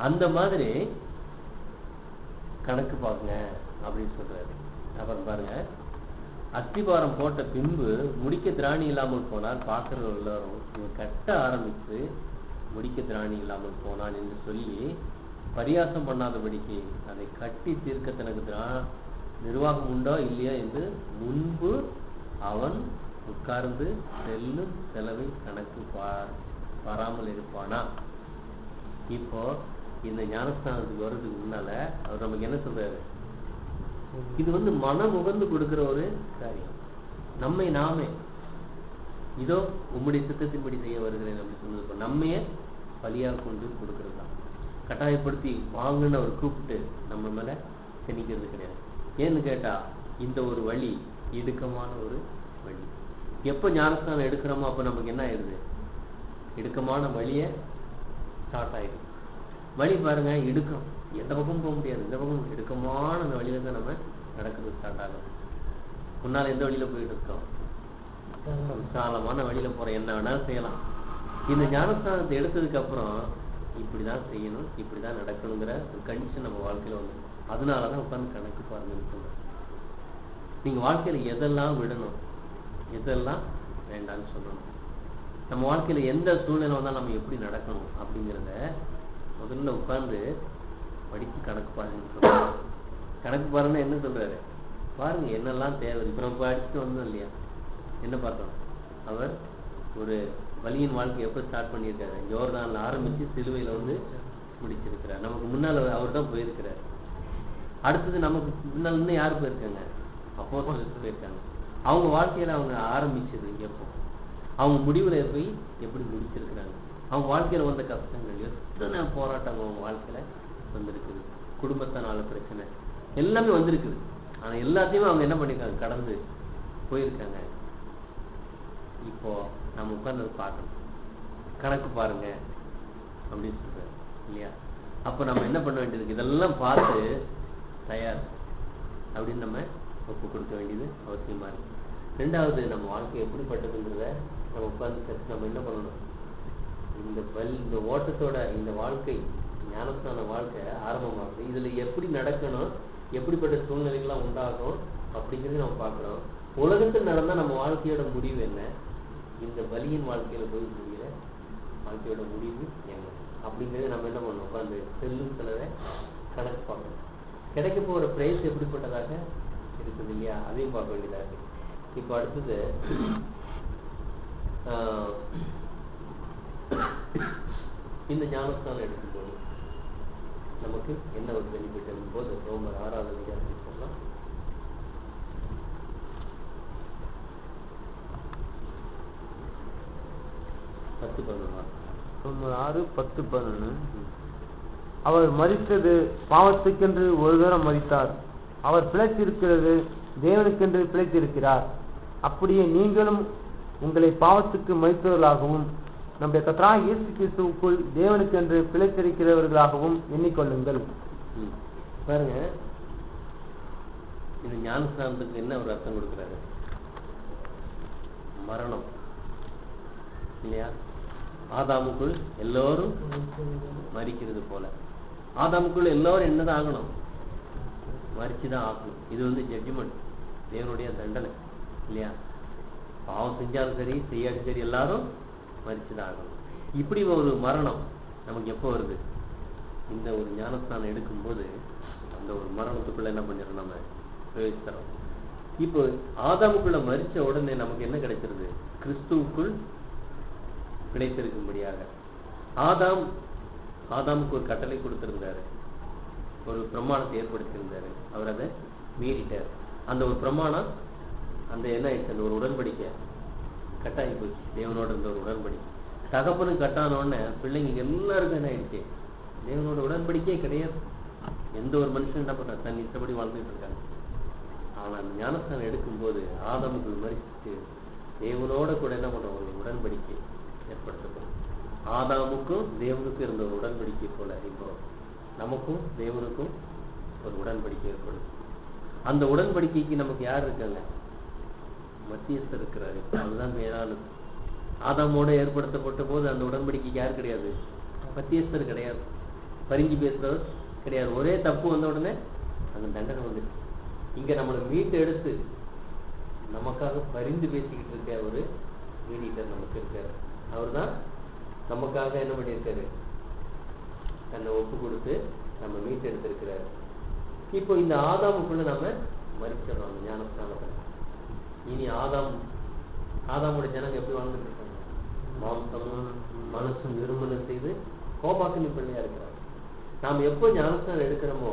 அந்த மாதிரி கணக்கு பாருங்க அப்படின்னு சொல்றாரு. அப்புறம் பாருங்க, அஸ்திபாரம் போட்ட பின்பு முடிக்க திராணி இல்லாமல் போனால் பார்க்கிறவர்கள் எல்லாரும் இவன் கட்ட ஆரம்பித்து முடிக்க திராணி இல்லாமல் போனான் என்று சொல்லி பரியாசம் பண்ணாதபடிக்கு அதை கட்டி தீர்க்க தனக்கு நிர்வாகம் உண்டோ இல்லையா என்று முன்பு அவன் உட்கார்ந்து செல்லும் செலவை கணக்கு பாராமல் இருப்பானா. இப்போ இந்த ஞானஸ்தானத்துக்கு வர்றதுக்கு முன்னால அவர் நமக்கு என்ன சொல்றாரு, இது மனம் உகந்து கொடுக்கிற ஒரு காரியம். நம்மை நாமே இதோ உம்முடைய சித்தத்தின்படி செய்ய வருகிறேன் அப்படின்னு சொன்னது நம்மையே பலியாக கொண்டு கொடுக்கறது தான். கட்டாயப்படுத்தி வாங்கன்னு அவர் கூப்பிட்டு நம்ம மேல திணிக்கிறது கிடையாது. ஏன்னு கேட்டா இந்த ஒரு வழி இடுக்கமான ஒரு வழி. எப்போ ஞானஸ்தானம் எடுக்கிறோமோ அப்போ நமக்கு என்ன ஆயிடுது, இடுக்கமான வழியை ஸ்டார்ட் ஆயிடுது. வழி பாருங்க இடுக்கம், எந்த பக்கமும் போக முடியாது, இந்த பக்கம் இடுக்கமான அந்த வழியில தான் நம்ம நடக்கிறது ஸ்டார்ட் ஆகும். முன்னால் எந்த வழியில போயிட்டு இருக்கோம், விசாலமான வழியில போறோம், என்ன வேணாலும் செய்யலாம். இந்த ஞானஸ்தானத்தை எடுத்ததுக்கு அப்புறம் இப்படிதான் செய்யணும், இப்படிதான் நடக்கணுங்கிற ஒரு கண்டிஷன் நம்ம வாழ்க்கையில வந்து, அதனாலதான் உட்காந்து கணக்கு பாருங்கன்னு சொல்றேன். நீங்க வாழ்க்கையில எதெல்லாம் விடணும், எதெல்லாம் வேண்டாம்னு சொல்லணும், நம்ம வாழ்க்கையில எந்த சூழ்நிலை வந்தாலும் நம்ம எப்படி நடக்கணும் அப்படிங்கிறத முதல்ல உட்கார்ந்து படிச்சு கணக்கு பாருங்கன்னு சொல்றாரு. கணக்கு பாருன்னா என்ன சொல்றாரு, பாருங்க என்னெல்லாம் தேவை. இப்போ நம்ம படிச்சுட்டு வந்தோம் இல்லையா, என்ன பார்த்தோம்? அவர் ஒரு வலியின் வாழ்க்கை எப்போ ஸ்டார்ட் பண்ணியிருக்காரு? யோர்தான்ல ஆரம்பிச்சு சிலுவையில் வந்து முடிச்சிருக்கிறார். நமக்கு முன்னால் அவர் தான் போயிருக்கிறார். அடுத்தது நமக்கு முன்னால் இன்னும் யார் போயிருக்காங்க? அப்போஸ்தலர்கள் போயிருக்காங்க. அவங்க வாழ்க்கையில அவங்க ஆரம்பிச்சது எப்போ, அவங்க முடிவுல போய் எப்படி முடிச்சிருக்கிறாங்க, அவங்க வாழ்க்கையில வந்த கஷ்டங்கள் எத்தனை போராட்டம் அவங்க வாழ்க்கையில வந்திருக்குது, குடும்பத்தினால பிரச்சனை எல்லாமே வந்திருக்குது. ஆனா எல்லாத்தையுமே அவங்க என்ன பண்ணிருக்காங்க? கடந்து போயிருக்காங்க. இப்போ நம்ம உட்கார்ந்து பார்க்கணும், கணக்கு பாருங்க அப்படின்னு சொல்றாரு இல்லையா? அப்ப நம்ம என்ன பண்ண வேண்டியது? இதெல்லாம் பார்த்து தயார் அப்படின்னு நம்ம ஒப்பு கொடுக்க வேண்டியது அவசியமா இருக்கு. ரெண்டாவது, நம்ம வாழ்க்கை எப்படிப்பட்டதுன்றத நம்ம உட்கார்ந்து நம்ம என்ன பண்ணணும்? இந்த ஓட்டத்தோட இந்த வாழ்க்கை ஞானஸ்தான வாழ்க்கை ஆரம்பமாகுது. இதுல எப்படி நடக்கணும், எப்படிப்பட்ட சூழ்நிலைகள்லாம் உண்டாகும் அப்படிங்கிறது நம்ம பார்க்கிறோம். உலகத்தில் நடந்தா நம்ம வாழ்க்கையோட முடிவு என்ன, இந்த பலியின் வாழ்க்கையில போய் முடிகிற வாழ்க்கையோட முடிவு என்ன அப்படிங்கிறது நம்ம என்ன பண்ணணும்? உட்காந்து செல்லும் சிலரை கணக்கு பார்க்கணும். கிடைக்க போகிற பிரைஸ் எப்படிப்பட்டதாக இருக்குது இல்லையா, அதையும் பார்க்க வேண்டியதாக இருக்கு. இப்போ அடுத்தது இந்த ஞானஸ்தானம் எடுக்கும்போது நமக்கு என்ன ஒரு பெனிஃபிட் இருக்கும்போது ரோமர் 6வது அதிகாரத்துக்கு போகலாம். ரோமர் 6:10-11. அவர் மரித்தது பாவத்துக்கென்று ஒரு தரம் மரித்தார், அவர் பிழைத்திருக்கிறது தேவனுக்கென்று பிழைத்திருக்கிறார். அப்படியே நீங்களும் உங்களை பாவத்துக்கு மரித்தவர்களாகவும் நம்முடைய கர்த்தராகிய இயேசு கிறிஸ்துவுக்குள் தேவனுக்கென்று பிழைத்திருக்கிறவர்களாகவும் எண்ணிக்கொள்ளுங்கள். பாருங்க, இந்த ஞானஸ்தானத்துக்கு என்ன ஒரு அர்த்தம் கொடுக்கிறாரு? மரணம் இல்லையா? ஆதாமுக்குள் எல்லோரும் மரிக்கிறது போல, ஆதாமுக்குள் எல்லாரும் என்னதான் ஆகணும்? மரிச்சுதான் ஆகணும். இது வந்து ஜட்ஜ்மெண்ட், தேவனுடைய தண்டனை இல்லையா? பாவம் செஞ்சாலும் சரி செய்யாலும் சரி எல்லாரும் மரிச்சுதான் ஆகணும். இப்படி ஒரு மரணம் நமக்கு எப்போ வருது? இந்த ஒரு ஞானஸ்தானம் எடுக்கும்போது அந்த ஒரு மரணத்துக்குள்ள என்ன பண்ணிடுறோம்? நம்ம பிரவேசிக்கிறோம். இப்போ ஆதாமுக்குள்ள மரிச்ச உடனே நமக்கு என்ன கிடைச்சிருது? கிறிஸ்துவுக்குள் கிடைத்திருக்கும்படியாக ஆதாமுக்கு ஒரு கட்டளை கொடுத்திருந்தாரு, ஒரு பிரமாணத்தை ஏற்படுத்தியிருந்தாரு. அவர் அதை மீறிட்டார். அந்த ஒரு பிரமாணம் அந்த என்ன ஆயிடுச்சு? அந்த ஒரு உடன்படிக்கை கட்டாயி போச்சு. தேவனோட இருந்த ஒரு உடன்படிக்கை தகப்பனும் கட்டானோடனே பிள்ளைங்க எல்லாருக்கும் என்ன ஆயிடுச்சு? தேவனோட உடன்படிக்கையே கிடையாது. எந்த ஒரு மனுஷன் என்ன பண்றாரு? தன் இஷ்டப்படி வாழ்ந்துட்டு இருக்காங்க. ஆனா அந்த ஞானஸ்தானம் எடுக்கும்போது ஆதாமுக்குள் மரிச்சு தேவனோட கூட என்ன பண்றோம்? ஒரு உடன்படிக்கை ஏற்படுத்தப்படும். ஆதாமுக்கும் தேவனுக்கும் இருந்த ஒரு உடன்படிக்கை போல இப்போ நமக்கும் தேவனுக்கும் ஒரு உடன்படிக்கை ஏற்படும். அந்த உடன்படிக்கைக்கு நமக்கு யார் இருக்காங்க? மத்தியஸ்தர் இருக்கிறாரு. அதுதான் மேலானது. ஆதாமோட ஏற்படுத்தப்பட்ட போது அந்த உடன்படிக்கைக்கு யார் கிடையாது? மத்தியஸ்தர் கிடையாது, பரிஞ்சு பேசுறவர் கிடையாது. ஒரே தப்பு வந்த உடனே அந்த தண்டனை வந்துடுச்சு. இங்க நம்மளை மீட்டு எடுத்து நமக்காக பரிந்து பேசிக்கிட்டு இருக்க ஒரு மீடியேட்டர் நமக்கு இருக்காரு. அவர் தான் நமக்காக என்ன பண்ணியிருக்காரு? தன்னை ஒப்பு கொடுத்து நம்ம மீட்டு எடுத்திருக்கிறாரு. இப்போ இந்த ஆதாமுக்குள்ள நம்ம மரிச்சிடறோம் அந்த ஞானஸ்தானத்தை. இனி ஆதாமோட ஜனங்க எப்படி வாழ்ந்துட்டு இருக்காங்க? மாம்சமும் மனசும் விரும்புதல் செய்து கோபாக்கினி பிள்ளையா இருக்கிறாங்க. நாம் எப்போ ஞானஸ்தானம் எடுக்கிறோமோ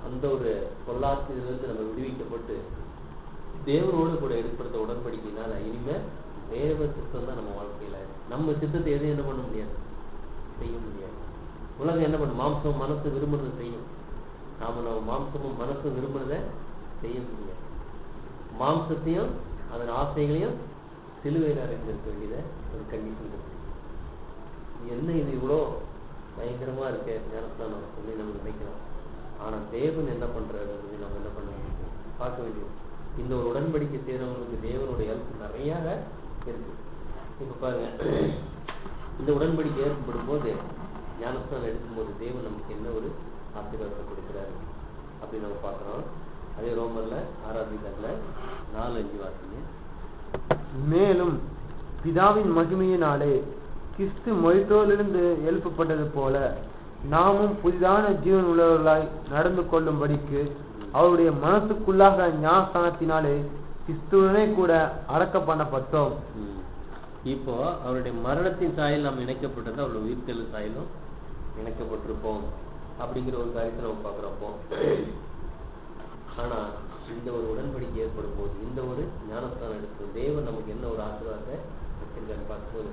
அந்த ஒரு பொல்லாத்திலிருந்து நம்ம விடுவிக்கப்பட்டு தேவனோடு கூட ஏற்படுத்த உடன்படிக்கையினால இனிமே தேவ சித்தம் தான் நம்ம வாழ்க்கையில. நம்ம சித்தத்தை எதையும் என்ன பண்ண முடியாது? செய்ய முடியாது. உலகம் என்ன பண்ணும்? மாம்சம் மனசு விரும்புறதை செய்யும். நம்ம மாம்சமும் மனசும் விரும்புறதை செய்ய முடியாது. மாம்சத்தையும் அதன் ஆசைகளையும் சிலுவையில் அறைந்திருக்க வேண்டியத ஒரு கண்டிஷன் இருக்கு. என்ன இது இவ்வளோ பயங்கரமா இருக்கு ஞானஸ்தானம் அப்படின்னு நம்ம நினைக்கிறோம். ஆனா தேவன் என்ன பண்றாரு நம்ம என்ன பண்ண வேண்டியது? பார்க்க வேண்டியது. இந்த ஒரு உடன்படிக்கை செய்யறவங்களுக்கு தேவனுடைய ஹெல்ப் நிறைய இருக்கு. இப்ப பாருங்க, இந்த உடன்படிக்கை ஏற்படும் போது ஞானஸ்தானம் எடுக்கும்போது தேவன் நமக்கு என்ன ஒரு ஆசீர்வாதத்தை கொடுக்கிறாரு அப்படின்னு நம்ம பார்க்கிறோம். அதே ரோமர்ல 6வது அதிகாரத்துல 4-5 வாசிங்க. மேலும் பிதாவின் மகிமையினாலே கிறிஸ்து மரித்தோரிலிருந்து எழுப்பப்பட்டது போல நாமும் புதிதான ஜீவன் உள்ளவர்களாய் நடந்து கொள்ளும்படிக்கு அவருடைய மனசுக்குள்ளாக ஞானஸ்தானத்தினாலே கிறிஸ்துவனே கூட அடக்கம் பண்ணப்பட்டோம். இப்போ அவருடைய மரணத்தின் சாயல் நாம் இணைக்கப்பட்டது, அவருடைய உயிர்த்தெழு சாயலும் இணைக்கப்பட்டிருப்போம் அப்படிங்கிற ஒரு காரியத்தை நம்ம பார்க்குறப்போ, ஆனா இந்த ஒரு உடன்படிக்கை ஏற்படும் போது, இந்த ஒரு ஞானஸ்தானம் எடுக்கும் தேவன் நமக்கு என்ன ஒரு ஆசீர்வாதத்தை வச்சிருக்காருன்னு பார்க்கும்போது,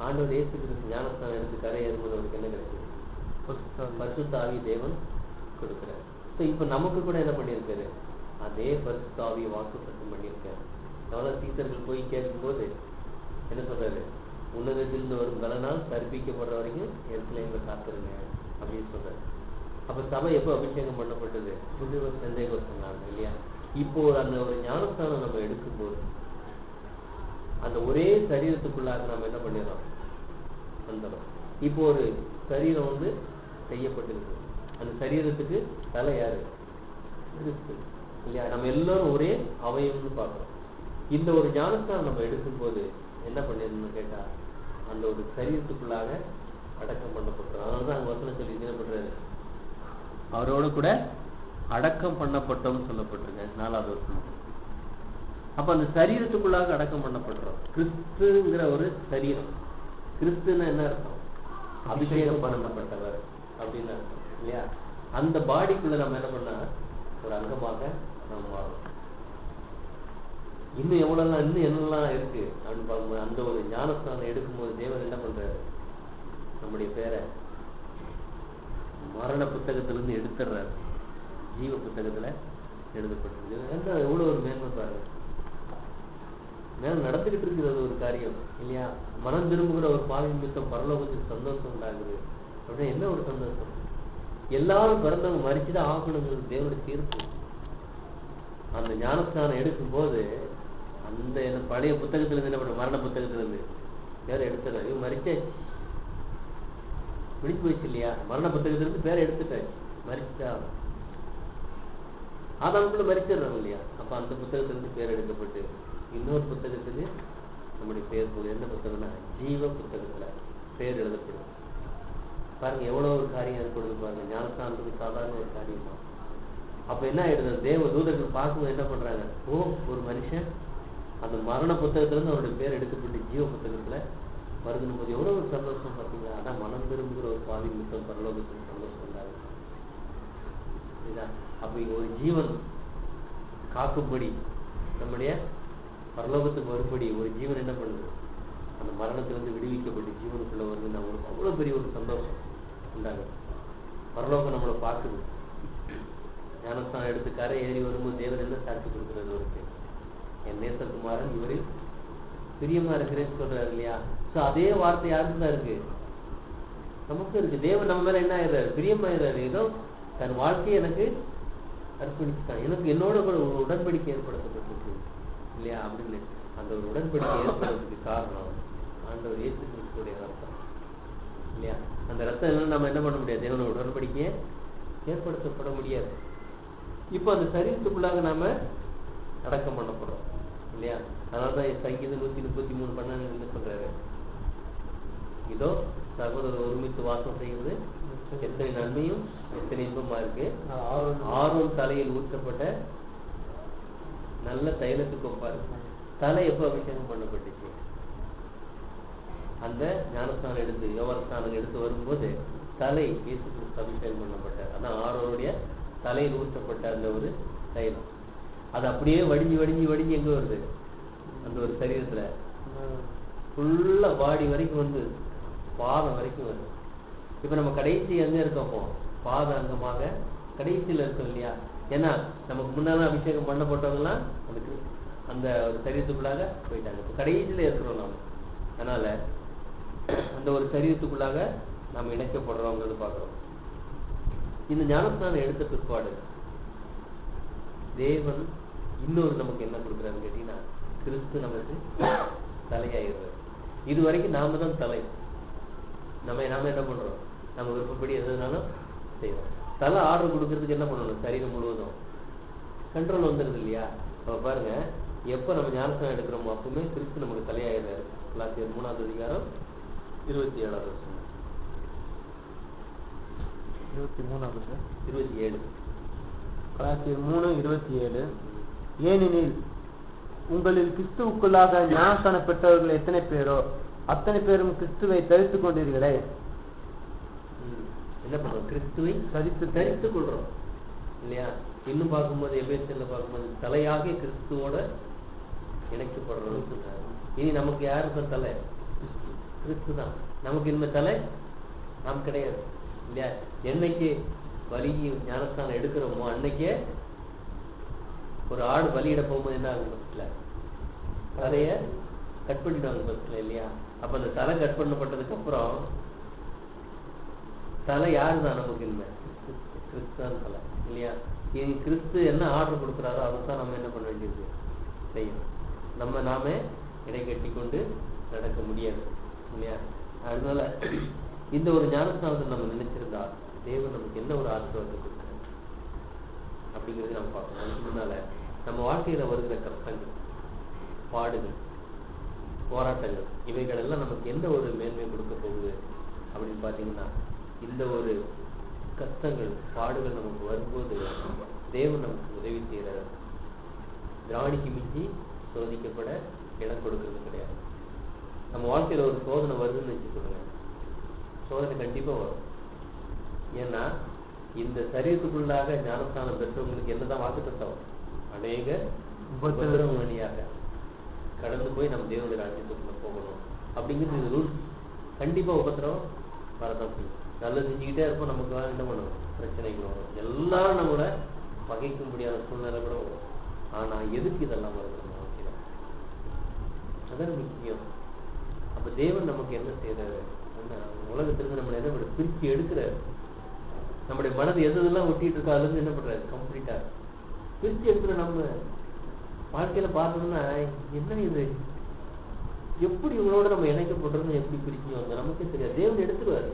ஆண்டவர் இயேசு கிறிஸ்து ஞானஸ்தானம் எடுத்து கரை ஏறும்போது அவருக்கு என்ன கிடைக்குது? பரிசுத்த ஆவி தேவன் கொடுக்குறாரு. ஸோ இப்போ நமக்கு கூட என்ன பண்ணியிருக்காரு? அதே பரிசுத்த ஆவியை வாக்குத்தத்தம் பண்ணியிருக்காரு. அதனால சீசர்கள் போய் கேட்கும்போது என்ன சொல்றாரு? உன்னதத்திலிருந்து வரும் பலனால் கற்பிக்கப்படுற வரைக்கும் எருசலேம்ல காத்திருங்க அப்படின்னு சொல்றாரு. அப்ப சபை எப்போ அபிஷேகம் பண்ணப்பட்டது? பெந்தேகோஸ்து நாள் இல்லையா? இப்போ அந்த ஒரு ஞானஸ்தானம் நம்ம எடுக்கும்போது அந்த ஒரே சரீரத்துக்குள்ளாக நம்ம என்ன பண்ணிடுறோம்? வந்துடும். இப்போ ஒரு சரீரம் வந்து செய்யப்பட்டிருக்கு. அந்த சரீரத்துக்கு தலை யாரு? கிறிஸ்து இல்லையா? நம்ம எல்லாரும் ஒரே அவயம்னு பார்க்கிறோம். இந்த ஒரு ஞானஸ்தானம் நம்ம எடுக்கும்போது என்ன பண்ணிடணும்னு கேட்டா, அந்த ஒரு சரீரத்துக்குள்ளாக அடக்கம் பண்ணப்பட்டோம். அதனாலதான் அங்க வசனம் சொல்லி என்ன பண்றாரு? அவரோட கூட அடக்கம் பண்ணப்பட்டோம்னு சொல்லப்பட்டிருக்க 4வது வருஷம். அப்ப அந்த சரீரத்துக்குள்ளாக அடக்கம் பண்ணப்படுறோம். கிறிஸ்துங்கிற ஒரு சரீரம். கிறிஸ்துன்னு என்ன அர்த்தம்? அபிஷேகம் பண்ணப்பட்டவர் அப்படின்னு அர்த்தம் இல்லையா? அந்த பாடிக்குள்ள நம்ம என்ன பண்ணா ஒரு அங்கமாக நம்ம மாறணும். இன்னும் எவ்வளவுலாம் இன்னும் என்னெல்லாம் இருக்கு அப்படின்னு பார்க்கும்போது, அந்த ஒரு ஞானஸ்தானம் எடுக்கும்போது தேவன் என்ன பண்றாரு? நம்முடைய பேரை மரண புத்தகத்திலிருந்து எடுத்துடுறாரு, ஜீவ புத்தகத்துல எழுதப்பட்டிருக்கு. என்ன எவ்வளவு ஒரு மேன்மை பாருங்க. மேல நடந்துகிட்டு இருக்கிறது ஒரு காரியம் இல்லையா? மனம் திரும்புகிற ஒரு பாவி நிமித்தம் பரலோகத்துக்கு சந்தோஷம் உண்டாகுது அப்படின்னா என்ன ஒரு சந்தோஷம்? எல்லாரும் பிறந்தவங்க மறிச்சுதான் ஆகணுங்கிறது தேவனுடைய தீர்ப்பு. அந்த ஞானஸ்தானம் எடுக்கும் போது அந்த பழைய புத்தகத்துல இருந்து என்ன பண்ண, மரண புத்தகத்துல இருந்து பேரை எடுத்துறாரு. மறிச்சாச்சு, முடிச்சு போயிடுச்சு இல்லையா? மரண புத்தகத்துல இருந்து பேரை எடுத்துட்டாச்சு, மறிச்சுட்டா ஆதாமுக்குள்ள மறிச்சிடுறாங்க இல்லையா? அப்ப அந்த புத்தகத்துல இருந்து பேர் எடுக்கப்பட்டு இன்னொரு புத்தகத்துக்கு நம்முடைய பேர் போகுது. என்ன புத்தகம்னா ஜீவ புத்தகத்துல பேர் எழுதப்படும். பாருங்க எவ்வளவு ஒரு காரியம் ஏற்படுது பாருங்க. ஞானஸ்தானத்துக்கு சாதாரண ஒரு காரியம் தான். அப்ப என்ன ஆயிடுது? தேவ தூதர்கள் பார்க்கும்போது என்ன பண்றாங்க? ஓ, ஒரு மனுஷன் அந்த மரண புத்தகத்துல இருந்து அவருடைய பேர் எடுக்கப்பட்டு ஜீவ புத்தகத்துல வருதுன்னு போது எவ்வளவு ஒரு சந்தோஷம் பார்த்தீங்களா? அதான் மனம் திரும்புகிற ஒரு பாவி மித்தம் பரலோகத்துக்கு சந்தோஷம் உண்டாகும். அப்ப இங்க ஒரு ஜீவன் காக்கும்படி, நம்முடைய பரலோகத்துக்கு வரும்படி ஒரு ஜீவன் என்ன பண்ணுது? அந்த மரணத்திலிருந்து விடுவிக்கப்பட்டு ஜீவனுக்குள்ள வருது. நம்மளுக்கு அவ்வளவு பெரிய ஒரு சந்தோஷம் உண்டாகுது. பரலோகம் நம்மளை பார்க்குது. ஞானஸ்தானம் எடுத்து கரை ஏறி வரும்போது தேவன் என்ன சாட்சி கொடுக்கிறது? இருக்கு, என் நேசகுமாரன் இவரில் பிரியமா இருக்கிறேன்னு சொல்றாரு இல்லையா? சோ அதே வார்த்தை யாருக்கு தான் இருக்கு? நமக்கு இருக்கு. தேவன் நம்ம மேல என்ன ஆயிடுறாரு? பிரியமாயிடுறாரு. ஏதோ தன் வாழ்க்கையை எனக்கு அர்ப்பணிச்சுட்டான், எனக்கு என்னோட கூட ஒரு உடன்படிக்கை ஏற்படுத்தப்பட்டிருக்கு இல்லையா? அப்படின்னு அந்த ஒரு உடன்படிக்கை ஏற்படுறதுக்கு காரணம் ஆண்டவர் இயேசு கிறிஸ்துவுடைய ரத்தம் இல்லையா? அந்த ரத்தம் இல்லைன்னா நம்ம என்ன பண்ண முடியாது? தேவனோட உடன்படிக்கையை ஏற்படுத்தப்பட முடியாது. இப்போ அந்த சரீரத்துக்குள்ளாக நாம அடக்கம் பண்ணப்படுறோம் இல்லையா? அதனாலதான் சங்கீதம் 133:12 என்ன சொல்றாரு? இதோ சகோதரர் ஒருமித்து வாசம் செய்வது எத்தனை நன்மையும் எத்தனை இன்பமா இருக்கு. ஆரோன் தலையில் ஊற்றப்பட்ட நல்ல தைலத்துக்கு ஒப்பாரு. தலை எப்ப அபிஷேகம் பண்ணப்பட்டுச்சு? அந்த ஞானஸ்தானம் எடுத்து யோகஸ்தானம் எடுத்து வரும்போது தலை இயேசு கிறிஸ்து அபிஷேகம் பண்ணப்பட்டார். அதான் ஆரோனுடைய தலையில் ஊற்றப்பட்ட அந்த ஒரு தைலம். அது அப்படியே வடிஞ்சு வடிஞ்சு வடிஞ்சு எங்க வருது? அந்த ஒரு சரீரத்துல ஃபுல்லா பாடி வரைக்கும் வந்து பாதம் வரைக்கும் வருது. இப்ப நம்ம கடைசி எங்க இருக்கோம்? பாத அங்கமாக கடைசியில இருக்கோம் இல்லையா? ஏன்னா நமக்கு முன்னால அபிஷேகம் பண்ணப்பட்டவங்கலாம் அதுக்கு அந்த ஒரு சரீரத்துக்குள்ளாக போயிட்டாங்க. இப்ப கடைசியில இருக்கிறோம் நாம. அதனால அந்த ஒரு சரீரத்துக்குள்ளாக நாம் இணைக்கப்படுறோங்கிறது பார்க்கிறோம். இந்த ஞானஸ்தானம் எடுத்த பிற்பாடு தேவன் இன்னொரு நமக்கு என்ன கொடுக்குறாருன்னு கேட்டீங்கன்னா, கிறிஸ்து நமக்கு தலையாயிடுறாரு. இது வரைக்கும் நாம தான் தலை. நாம என்ன பண்றோம்? நம்ம விருப்பப்படி எதுனாலும் செய்யறோம். தலை ஆர்டர் கொடுக்கறதுக்கு என்ன பண்ணணும்? சரீரம் முழுவதும் கண்ட்ரோல் வந்துடுது இல்லையா? அப்ப பாருங்க, எப்ப நம்ம ஞானஸ்தானம் எடுக்கிறோமோ அப்பவுமே கிறிஸ்து நமக்கு தலையாயிடுறாரு. கலாத்தியர் 3வது அதிகாரம் 27வது வருஷம் 23வது 27 கலாத்தியர் 3:27. ஏனெனில் உங்களில் கிறிஸ்துவுக்குள்ளாக ஞானஸ்தானம் பெற்றவர்கள் எத்தனை பேரோ அத்தனை பேரும் கிறிஸ்துவை தரித்துக் கொண்டீர்களே. என்ன பண்றோம்? கிறிஸ்துவை தரித்துக் கொள்றோம் இல்லையா? இன்னும் பார்க்கும்போது எபேசியர்ல பார்க்கும்போது தலையாகிய கிறிஸ்துவோட இணைக்கப்படுறோம். இனி நமக்கு யாருக்கு தலை? கிறிஸ்து தான். நமக்கு இனிமே தலை நாம் கிடையாது இல்லையா? என்னைக்கு பலி ஞானஸ்தானம் எடுக்கிறோமோ அன்னைக்கே ஒரு ஆடு பலியிட போகும்போது என்ன ஆகும்? பஸ்ல தலைய கட் பண்ணிடுவாங்க பஸ்ல இல்லையா? அப்ப அந்த தலை கட் பண்ணப்பட்டதுக்கு அப்புறம் தலை யாருதான் நமக்கு இனிமே? கிறிஸ்து தான் தலை இல்லையா? இனி கிறிஸ்து என்ன ஆர்டர் கொடுக்குறாரோ அதுதான் நம்ம என்ன பண்ண வேண்டியது? செய்யணும். நாமே இடை கட்டி கொண்டு நடக்க முடியாது இல்லையா? அதனால இந்த ஒரு ஞானஸ்தானத்தை நம்ம நினைச்சிருந்தா தேவன் நமக்கு என்ன ஒரு ஆசீர்வாதத்தை கொடுக்குறாரு அப்படிங்கிறது நம்ம பார்க்கணும். அதுக்கு முன்னால நம்ம வாழ்க்கையில வருகிற கஷ்டங்கள், பாடுகள், போராட்டங்கள் இவைகள் எல்லாம் நமக்கு எந்த ஒரு மேன்மை கொடுக்க போகுது அப்படின்னு பாத்தீங்கன்னா, இந்த ஒரு கஷ்டங்கள் பாடுகள் நமக்கு வரும்போது தேவன் நமக்கு உதவி செய்யறாரு. திராணிக்கு மிஞ்சி சோதிக்கப்பட இடம் கொடுக்கறது கிடையாது. நம்ம வாழ்க்கையில ஒரு சோதனை வருதுன்னு வச்சுக்கோங்க, சோதனை கண்டிப்பா வரும். ஏன்னா இந்த சரீரத்துக்குள்ளாக ஞானஸ்தானம் பெற்றவங்களுக்கு என்னதான் வாக்குத்தத்தம்? அநேக உபத்திரவம் வழியாக கடந்து போய் நம்ம தேவனுடைய ராஜ்யத்துக்குள்ள போகணும் அப்படிங்கிறது ரூல்ஸ். கண்டிப்பா உபத்திரவம் வரதான் செய்யும். நல்லது செஞ்சுக்கிட்டே இருப்போம், நமக்கு என்ன பண்ணுவோம்? பிரச்சனைகள் வரும். எல்லாரும் நம்மளோட பகைக்க முடியாத சூழ்நிலை கூட வரும். ஆனா எதுக்கு இதெல்லாம் வருது? அதான் முக்கியம். அப்ப தேவன் நமக்கு என்ன செய்யறாரு? உலகத்திலிருந்து நம்மளை என்ன பண்ண பிரிச்சு எடுக்கிறாரு. நம்முடைய மனது எதெல்லாம் ஒட்டிட்டு இருக்கோ அதுல இருந்து என்ன பண்றாரு? கம்ப்ளீட்டா பிரிச்சு எடுக்கிற நம்ம வாழ்க்கையில பார்த்தோம்னா என்ன இது, எப்படி இவங்களோட நம்ம இணைக்கப்படுறோம்னு எப்படி பிரிச்சு வந்தோம் நமக்கே தெரியாது. தேவன் எடுத்துருவாரு.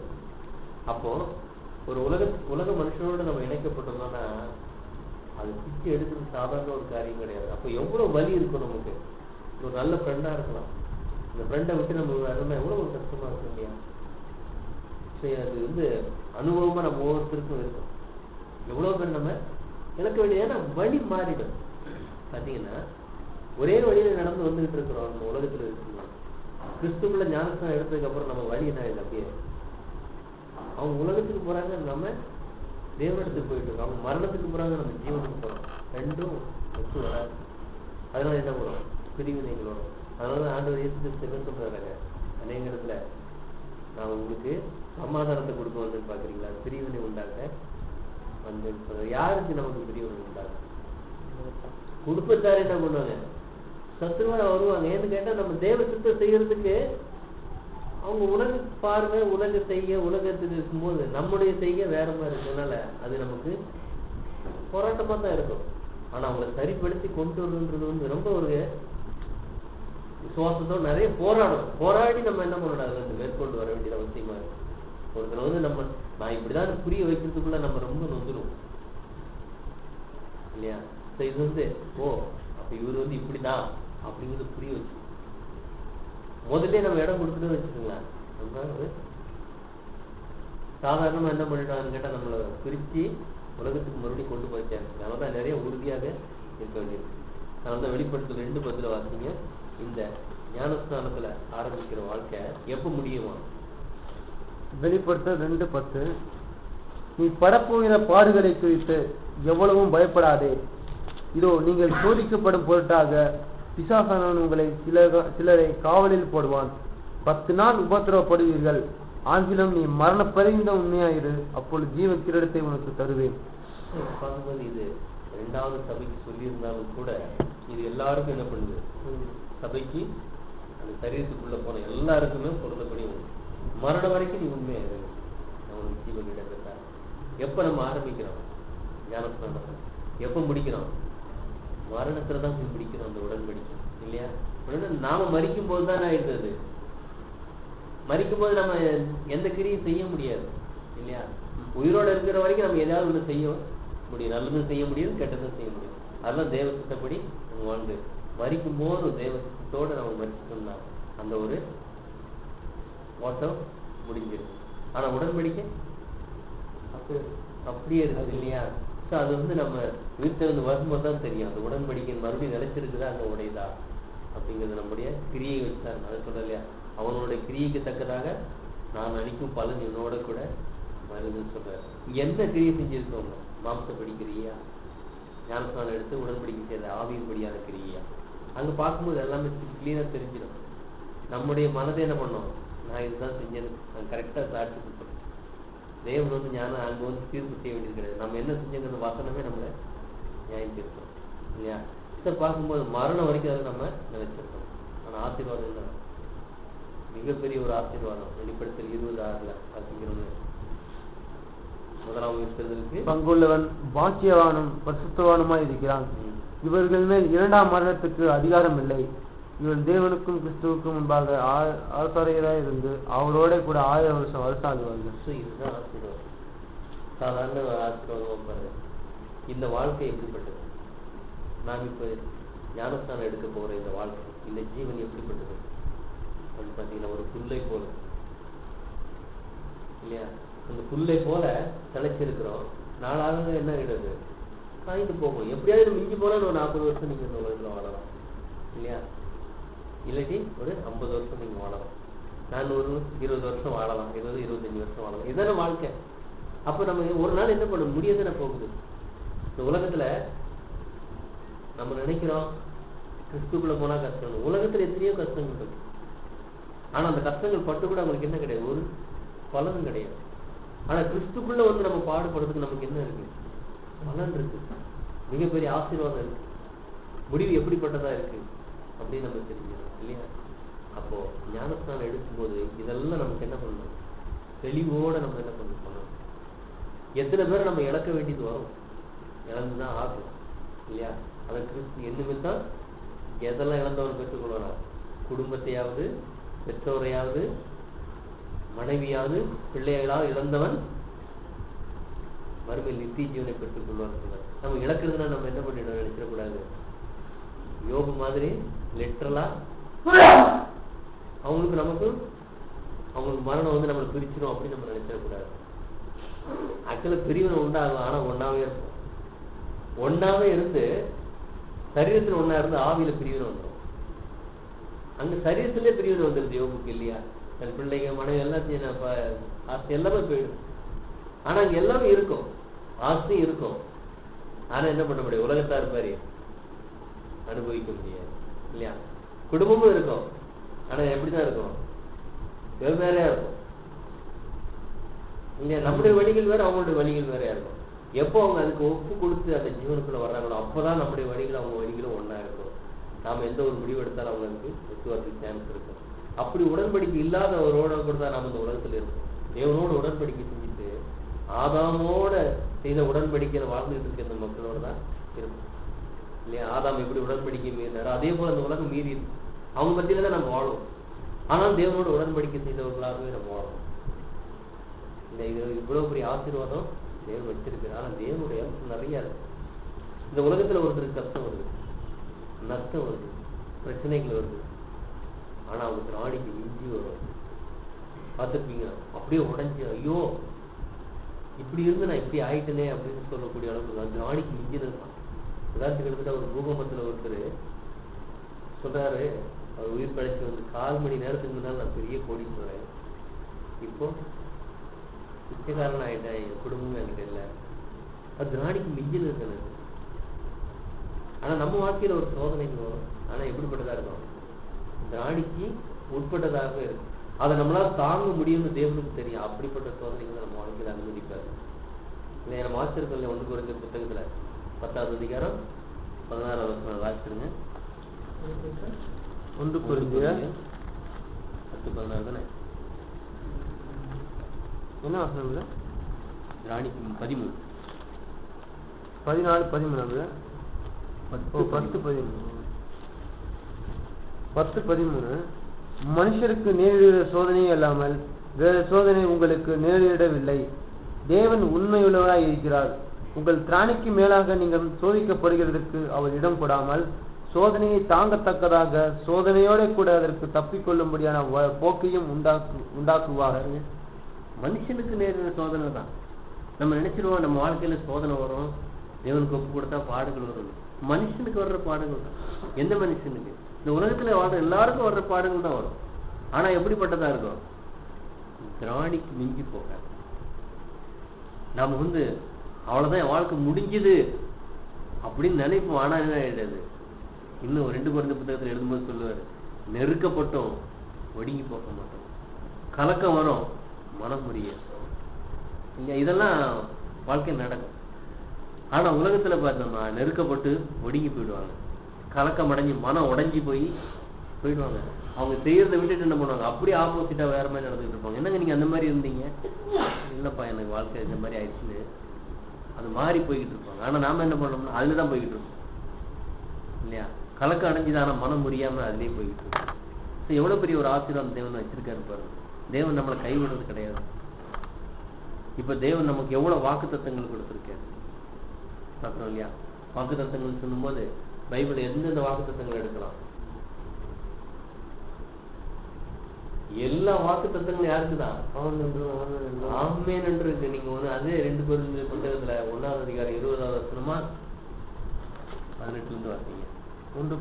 அப்போ ஒரு உலக மனுஷனோட நம்ம இணைக்கப்பட்டோம்னா அது பிரிச்சு எடுக்கிறது சாதாரண ஒரு காரியம் கிடையாது. அப்போ எவ்வளவு வலி இருக்கும் நமக்கு. ஒரு நல்ல ஃப்ரெண்டா இருக்கலாம், இந்த ஃப்ரெண்டை விட்டு நம்ம வரணும் எவ்வளவு ஒரு கஷ்டமா இருக்கும் இல்லையா? சரி, அது அனுபவமா நம்ம ஒவ்வொருத்தருக்கும் இருக்கும். எவ்வளவு பேர் நம்ம இழக்க வேண்டிய, ஏன்னா வழி மாறிடும். பாத்தீங்கன்னா ஒரே வழியில நடந்து வந்துகிட்டு இருக்கிறோம் நம்ம உலகத்துல இருக்கோம். கிறிஸ்துக்குள்ள ஞானஸ்தானம் எடுத்ததுக்கு அப்புறம் நம்ம வழி என்ன ஆயிடுது? அப்படியே அவங்க உலகத்துக்கு போறாங்க, நம்ம தேவனிடத்துக்கு போயிட்டு இருக்கோம். அவங்க மரணத்துக்கு போறாங்க, நம்ம ஜீவனுக்கு போறோம். ரெண்டும் ஒத்து வராது. அதனால என்ன பண்ணுறோம்? பிரிவினைகளோட. அதனால ஆண்டவர் இயேசு கிறிஸ்து என்ன சொல்றாங்க? அநேக இடத்துல நான் உங்களுக்கு சமாதானத்தை கொடுக்க வந்து பாக்குறீங்களா, பிரிவினை உண்டாக்க வந்து. யாருக்கு நமக்கு பிரிவினை உண்டாகும்? குடும்பத்தார் என்ன பண்ணுவாங்க? சத்துருவான வருவாங்க. ஏன்னு கேட்டா நம்ம தேவ சித்தம் செய்யறதுக்கு அவங்க உலக பார்வை, உலக செய்ய, உலகத்துக்கு இருக்கும்போது நம்முடைய செய்ய வேற மாதிரி இருக்கனால அது நமக்கு போராட்டமா தான் இருக்கும். ஆனா அவங்களை சரிப்படுத்தி கொண்டு வரணுன்றது ரொம்ப ஒரு விசுவாசத்தோட நிறைய போராடி நம்ம என்ன பண்ணணும்? அதை மேற்கொண்டு வர வேண்டியது அவசியமா இருக்கு. ஒருத்தர் நம்ம நான் இப்படிதான் புரிய வைக்கிறதுக்குள்ள நம்ம ரொம்ப நொந்துரும் இல்லையா? இது ஓ அப்ப இவர் இப்படிதான் அப்படிங்கிறது புரிய வச்சு முதல்ல நம்ம இடம் கொடுத்துட்டு வச்சுக்கோங்களேன். சாதாரணமா என்ன பண்ணிட்டாங்கன்னு கேட்டா நம்மளை பிரிச்சு உலகத்துக்கு மறுபடியும் கொண்டு போயிட்டாங்க. அதனாலதான் நிறைய உறுதியாக இருக்க வேண்டியது. அதனாலதான் வெளிப்படுத்தல் 2:10 வாசிங்க. இந்த ஞானஸ்தானத்துல ஆரம்பிக்கிற வாழ்க்கை எப்ப முடியுமா? வெளிப்படுத்தல் 2:10. நீ படப்போகிற பாடுகளை குறித்து எவ்வளவும் பயப்படாதே. இதோ நீங்கள் சோதிக்கப்படும் பொருட்டாக பிசாசானவன் உங்களை சிலரை காவலில் போடுவான். 10 நாள் உபத்திரவப்படுவீர்கள். ஆங்கிலம் நீ மரண பரிந்த உண்மையாயிரு, அப்பொழுது ஜீவ கிரீடத்தை உனக்கு தருவேன். பார்க்கும்போது இது 2வது சபைக்கு சொல்லியிருந்தாலும் கூட இது எல்லாருக்கும் என்ன பண்ணுது? சபைக்கு அந்த சரீரத்துக்குள்ள போன எல்லாருக்குமே பொருந்தப்படி மரணம் வரைக்கும் நீ உண்மையாயிரு, அவனுக்கு ஜீவ கிரீடத்தை தர. எப்ப நம்ம ஆரம்பிக்கிறோம் ஞானஸ்தானம்? எப்ப முடிக்கிறோம்? மரணத்துல தான் போய் முடிக்கிறோம் அந்த உடன்படிக்கை இல்லையா? நாம மரிக்கும் போது தான் ஆயிடுது. மரிக்கும் போது நம்ம எந்த கிரியும் செய்ய முடியாது இல்லையா? உயிரோட இருக்கிற வரைக்கும் நம்ம ஏதாவது ஒண்ணு செய்ய முடியும். நல்லதும் செய்ய முடியும், கெட்டதும் செய்ய முடியும். அதெல்லாம் தேவ சித்தப்படி நம்ம வாழ்ந்து மரிக்கும் போது தேவ சித்தத்தோட நம்ம மரிச்சோம்னா அந்த ஒரு ஓட்டம் முடிஞ்சிடும். ஆனா உடன்படிக்கை அப்படியே இருக்குது இல்லையா? ஸோ அது வந்து நம்ம உயிர்த்தெழுந்து வரும்போது தான் தெரியும் அந்த உடன்படிக்கை மறுபடியும் நிலைச்சிருக்குதா அங்கே உடையதா அப்படிங்கிறது நம்முடைய கிரியை வச்சுதான். அதை சொல்ல இல்லையா, அவனுடைய கிரியைக்கு தக்கதாக நான் அளிக்கும் பலன் என்னோட கூட வருதுன்னு சொல்றாரு. என்ன கிரியை செஞ்சிருக்கோங்க? மாம்சப்படி கிரியா, ஞானஸ்நானம் எடுத்து உடன்படிக்கை செய்த ஆவியின்படியான கிரியா? அங்க பார்க்கும்போது எல்லாமே கிளியரா தெரிஞ்சிடும். நம்முடைய மனதை என்ன பண்ணோம், நான் இதுதான் செஞ்சேன்னு நான் கரெக்டா சாட்சி கொடுப்பேன். தேவன் வந்து ஞானம் அங்க வந்து தீர்ப்பு செய்ய வேண்டியது கிடையாது. நம்ம என்ன செஞ்சோங்கிற வசனமே நம்மளை நியாயம் தீர்க்கணும் இல்லையா? இதை பார்க்கும்போது மரணம் வரைக்கும் அதை நம்ம நினைச்சிருக்கோம். ஆனா ஆசீர்வாதம் தான் மிகப்பெரிய ஒரு ஆசீர்வாதம். வெளிப்படுத்தல் 26 வாசிக்கிறோம். முதலாம் உயிர்த்தெழுதலுக்கு பங்குள்ளவன் பாக்கியவானும் பரிசுத்தவானுமாய் இருக்கிறான். இவர்கள் மேல் இரண்டாம் மரணத்துக்கு அதிகாரம் இல்லை. இவன் தேவனுக்கும் கிறிஸ்துவுக்கும் முன்பாக ஆசாரியராய் இருந்து அவரோட கூட 1000 வருஷம் அரசாடுவார்கள். இதுதான் ஆசீர்வாதம். சாதாரண ஆசீர்வாதம் பாருங்க. இந்த வாழ்க்கை எப்படிப்பட்டது? நாம் இப்ப ஞானஸ்தானம் எடுக்க போற இந்த வாழ்க்கை, இந்த ஜீவன் எப்படிப்பட்டது அப்படின்னு பாத்தீங்கன்னா ஒரு புல்லை போல இல்லையா? அந்த புல்லை போல தலைச்சிருக்கிறோம். நாளாக என்ன ஆகிடுது, காய்ந்து போகும். எப்படியாவது மிஞ்சி போனா ஒரு 40 வருஷம் நீங்க இந்த உலகத்துல வாழலாம் இல்லையா? இல்லாட்டி ஒரு 50 வருஷம் நீங்க வாழலாம். நான் ஒரு 20 வருஷம் வாழலாம், 20-25 வருஷம் வாழலாம். இதான வாழ்க்கை. அப்ப நம்ம ஒரு நாள் என்ன பண்ண முடியாதுன்னு போகுது. இந்த உலகத்துல நம்ம நினைக்கிறோம் கிறிஸ்துக்குள்ள போனா கஷ்டம். உலகத்துல எத்தனையோ கஷ்டங்கள் இருக்கு. ஆனா அந்த கஷ்டங்கள் பட்டு கூட அவங்களுக்கு என்ன கிடையாது, ஒரு பலனும் கிடையாது. ஆனா கிறிஸ்துக்குள்ள வந்து நம்ம பாடுபடுறதுக்கு நமக்கு என்ன இருக்கு, பலன் இருக்கு, மிகப்பெரிய ஆசீர்வாதம் இருக்கு. முடிவு எப்படிப்பட்டதா இருக்கு அப்படின்னு நம்ம தெரிஞ்சுக்கணும் இல்லையா? அப்போ ஞானஸ்நானம் எடுக்கும்போது இதெல்லாம் நமக்கு என்ன பண்ணணும், தெளிவோட நம்ம என்ன பண்ணணும். எத்தனை பேர் நம்ம இழக்க வேண்டியது வரும், இழந்துதான் ஆகும் இல்லையா? அதை கிறிஸ்து என்னமே தான் எதெல்லாம் இழந்தவன் பெற்றுக்கொள்ளலாம், குடும்பத்தையாவது பெற்றோரையாவது மனைவியாவது பிள்ளைகளாவது இழந்தவன் மறுமையில் நித்திய ஜீவனை பெற்றுக் கொள்வான்னு சொல்றாரு. நம்ம இழக்கிறதுனா நம்ம என்ன பண்ணிடணும் நினைச்சிடக்கூடாது. யோபு மாதிரி லிட்டரலா அவங்களுக்கு நமக்கு அவங்களுக்கு மரணம் வந்து நம்மளை பிரிச்சிடும் அப்படின்னு நம்ம நினைச்சிடக்கூடாது. ஆக்சுவலா பிரிவினை உண்டாகும், ஆனா ஒன்னாவே இருக்கும். ஒன்னாவே இருந்து சரீரத்துல ஒன்னா இருந்து ஆவியில பிரிவினை வந்துடும். அங்க சரீரத்திலே பிரிவினை வந்துருது யோபுக்கு இல்லையா? தன் பிள்ளைங்க மனைவி எல்லாத்தையும் ஆஸ்தி எல்லாமே போயிடும். ஆனா அங்க எல்லாமே இருக்கும், ஆஸ்தி இருக்கும். ஆனா என்ன பண்ண முடியும், உலகத்தா இருப்பாரு அனுபவிக்க முடியாது இல்லையா? குடும்பமும் இருக்கும், ஆனா எப்படிதான் இருக்கும், வெவ்வேறையா இருக்கும் இல்லையா? நம்முடைய வழிகள் வேற, அவங்களுடைய வழிகள் வேறையா இருக்கும். எப்போ அவங்க அதுக்கு ஒப்பு கொடுத்து அந்த ஜீவனுக்குள்ள வர்றாங்களோ அப்பதான் நம்முடைய வழிகள் அவங்க வழிகளும் ஒன்னா இருக்கும். நாம எந்த ஒரு முடிவு எடுத்தாலும் அவங்களுக்கு ஒத்துவரத்துக்கு சான்ஸ் இருக்கும். அப்படி உடன்படிக்கை இல்லாதவரோட கூட தான் நாம இந்த உலகத்துல இருக்கும். தேவனோட உடன்படிக்கை செஞ்சுட்டு ஆதாமோட செய்த உடன்படிக்கையில வாழ்ந்துட்டு இருக்க இந்த மக்களோட தான் இருக்கும் இல்லையா? ஆதாம் எப்படி உடன்படிக்கை மீறினாரோ அதே போல அந்த உலகம் மீறி இருக்கு. அவங்க மத்தியில தான் நம்ம வாழும். ஆனால் தேவனோட உடன்படிக்கை செய்தவர்களாகவே நம்ம வாழும். இந்த இது இவ்வளவு பெரிய ஆசீர்வாதம் தேவன் வச்சிருக்கு. ஆனா தேவனுடைய நிறைய இருக்கு. இந்த உலகத்துல ஒருத்தருக்கு கஷ்டம் வருது, நஷ்டம் வருது, பிரச்சனைகள் வருது. ஆனா அவங்க ராணிக்கு மிஞ்சி வரும். பார்த்துருப்பீங்க, அப்படியே உடஞ்சி ஐயோ இப்படி இருந்து நான் இப்படி ஆயிட்டனே அப்படின்னு சொல்லக்கூடிய அளவுக்கு அந்த ராணிக்கு மிஞ்சினதுதான். உதாரணத்துக்கு எடுத்துட்டா ஒரு பூகம்பத்துல ஒருத்தர் சொல்றாரு, அவர் உயிர் படைச்சு வந்து 4 மணி நேரத்துக்கு முன்னால் நான் பெரிய கோடீஸ்வரன், இப்போ பிச்சைக்காரன் ஆயிட்டேன், என் குடும்பமும் என்கிட்ட இல்லை. அது ராணிக்கு மிஞ்சினது எனக்கு. ஆனா நம்ம வாழ்க்கையில ஒரு சோதனைகள் வரும். ஆனா எப்படிப்பட்டதா இருக்கும், ராணிக்கு உட்பட்டதாக இருக்கும். அதை நம்மளால தாங்க முடியும்னு தேவனுக்கு தெரியும். அப்படிப்பட்ட சோதனைகளை நம்ம வாழ்க்கையில அனுமதிப்பாரு இல்லை? நம்ம ஆசிரியர்கள் 1 Corinthians புத்தகத்துல 10வது அதிகாரம் 16வது வசனம் வாசிச்சிருங்க. 1 Corinthians 10:16 தானே? என்ன வசனம் இல்லை? ராணிக்கு 13 14 13 10:13 மனுஷருக்கு நேரிட சோதனையே அல்லாமல் வேறு சோதனை உங்களுக்கு நேரிடவில்லை. தேவன் உண்மையுள்ளவராய் இருக்கிறார். உங்கள் திராணிக்கு மேலாக நீங்கள் சோதிக்கப்படுகிறதுக்கு அவர் இடம் கொடாமல் சோதனையை தாங்கத்தக்கதாக சோதனையோட கூட அதற்கு தப்பிக்கொள்ளும்படியான போக்கையும் உண்டாக்குவார். மனுஷனுக்கு நேரிட சோதனை தான். நம்ம நினைச்சிருவோம் நம்ம வாழ்க்கையில சோதனை வரும், தேவனுக்கு ஒப்பு கொடுத்தா பாடுகள் வரும். மனுஷனுக்கு வர்ற பாடுகள் தான். எந்த மனுஷனுக்கு? இந்த உலகத்துல வாழ்ற எல்லாருக்கும் வர்ற பாடுகள் தான் வரும். ஆனா எப்படிப்பட்டதா இருக்கும்? திராணிக்கு மிஞ்சி போக நாம அவ்வளவுதான் என் வாழ்க்கை முடிஞ்சுது அப்படின்னு நினைப்போம். ஆனா என்ன ஆயிடுது? இன்னும் 2 Corinthians புத்தகத்துல எழுதும்போது சொல்லுவாரு, நெருக்கப்பட்டோம் ஒடுங்கி போக மாட்டோம், கலக்கம் வரும் மனம் முடியாது. இதெல்லாம் வாழ்க்கை நடக்கும். ஆனா உலகத்துல பார்த்தோம்னா நெருக்கப்பட்டு ஒடுங்கி போயிடுவாங்க, கலக்கம் அடைஞ்சு மனம் உடைஞ்சி போயிடுவாங்க. அவங்க செய்யறதை விட்டுட்டு என்ன பண்ணுவாங்க? அப்படியே ஆப்போசிட்டா வேற மாதிரி நடந்துட்டு இருப்பாங்க. என்னங்க நீங்க அந்த மாதிரி இருந்தீங்க? இல்லப்பா எனக்கு வாழ்க்கை இந்த மாதிரி ஆயிடுச்சுன்னு அது மாதிரி போய்கிட்டு இருப்பாங்க. ஆனா நாம என்ன பண்ணோம்னா அதுலதான் போய்கிட்டு இருக்கோம் இல்லையா? கலக்கம் அடைஞ்சுதான், ஆனா மனம் முடியாம அதுலயே போய்கிட்டு இருக்கோம். எவ்வளவு பெரிய ஒரு ஆசீர்வாதம் தேவன் வச்சிருக்காரு பாருங்க. தேவன் நம்மளை கைவிடுறது கிடையாது. இப்ப தேவன் நமக்கு எவ்வளவு வாக்கு தத்தங்கள் கொடுத்திருக்காரு பார்க்கிறோம் இல்லையா? வாக்கு தத்தங்கள் சொல்லும் போது பைபிள் எந்தெந்த வாக்கு தத்தங்கள் எடுக்கலாம்? எல்லா வாக்கு தத்தங்களும் யாருக்குதான்? ஆமென் என்று இருக்கு. நீங்க அதே 2 Corinthians புத்தகத்துல 1வது அதிகாரம் 20வது வசனமா 18 இருந்து வாசிங்க. 2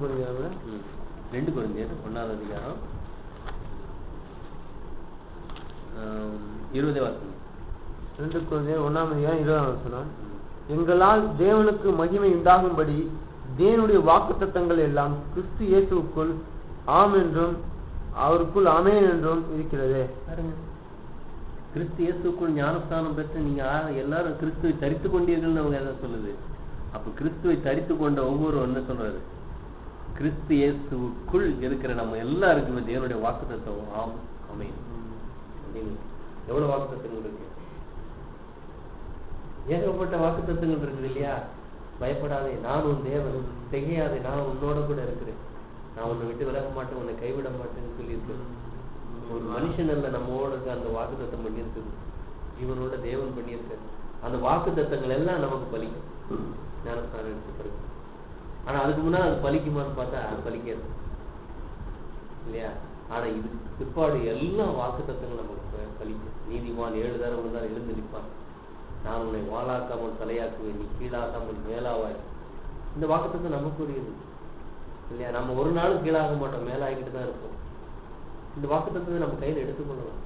Corinthians 1வது அதிகாரம் 20 வாசிங்க. 2 Corinthians 1ஆம் அதிகாரம் 20ஆம் வசனம். எங்களால் தேவனுக்கு மகிமை உண்டாகும்படி தேவனுடைய வாக்குத்தத்தங்கள் எல்லாம் கிறிஸ்து இயேசுவுக்குள் ஆம் என்றும் அவருக்குள் ஆமென் என்றும் இருக்கிறது. கிறிஸ்து இயேசுக்குள் ஞானஸ்தானம் பெற்று நீங்க எல்லாரும் கிறிஸ்துவை தரித்து கொண்டீர்கள் அவங்க எதை சொல்லுது? அப்ப கிறிஸ்துவை தரித்து கொண்ட ஒவ்வொரு என்ன சொல்றாரு? கிறிஸ்து இயேசுக்குள் இருக்கிற நம்ம எல்லாருக்குமே தேவனுடைய வாக்குத்தத்தம் ஆம் ஆமென் அப்படின்னு. எவ்வளவு வாக்குத்தத்தங்கள் இருக்கு? ஏகப்பட்ட வாக்குத்தத்தங்கள் இருக்குது இல்லையா? பயப்படாதே, நான் உன் தேவன், திகையாதே, நான் உன்னோட கூட இருக்கிறேன், நான் உன்னை விட்டு விலக மாட்டேன், உன்னை கைவிட மாட்டேன்னு சொல்லியிருக்கு. ஒரு மனுஷன் அல்ல நம்மோட அந்த வாக்குத்தத்தம் பண்ணியிருக்குது, இவனோட தேவன் பண்ணியிருக்காரு. அந்த வாக்குத்தத்தங்கள் எல்லாம் நமக்கு பலிக்கும் ஞானஸ்தானம் எடுத்து பிறகு. ஆனா அதுக்கு முன்னாடி அது பலிக்குமான்னு பார்த்தா அது பலிக்காது இல்லையா? ஆனா இது பிற்பாடு எல்லா வாக்குத்தத்தங்களும் நமக்கு பலிக்கும். நீதிமான் 7 தடவை தான் எழுந்து நிற்பான். நான் உன்னை வாளாக்காமல் தலையாக்குவேன், நீ கீழாக்காமல் மேலாவாய். இந்த வாக்குத்தத்தம் நமக்குரியது இல்லையா? நம்ம ஒரு நாளும் கீழாக மாட்டோம், மேலாகிட்டு தான் இருப்போம். இந்த வாக்குத்தத்தத்தை நம்ம கையில் எடுத்துக்கொள்ளலாம்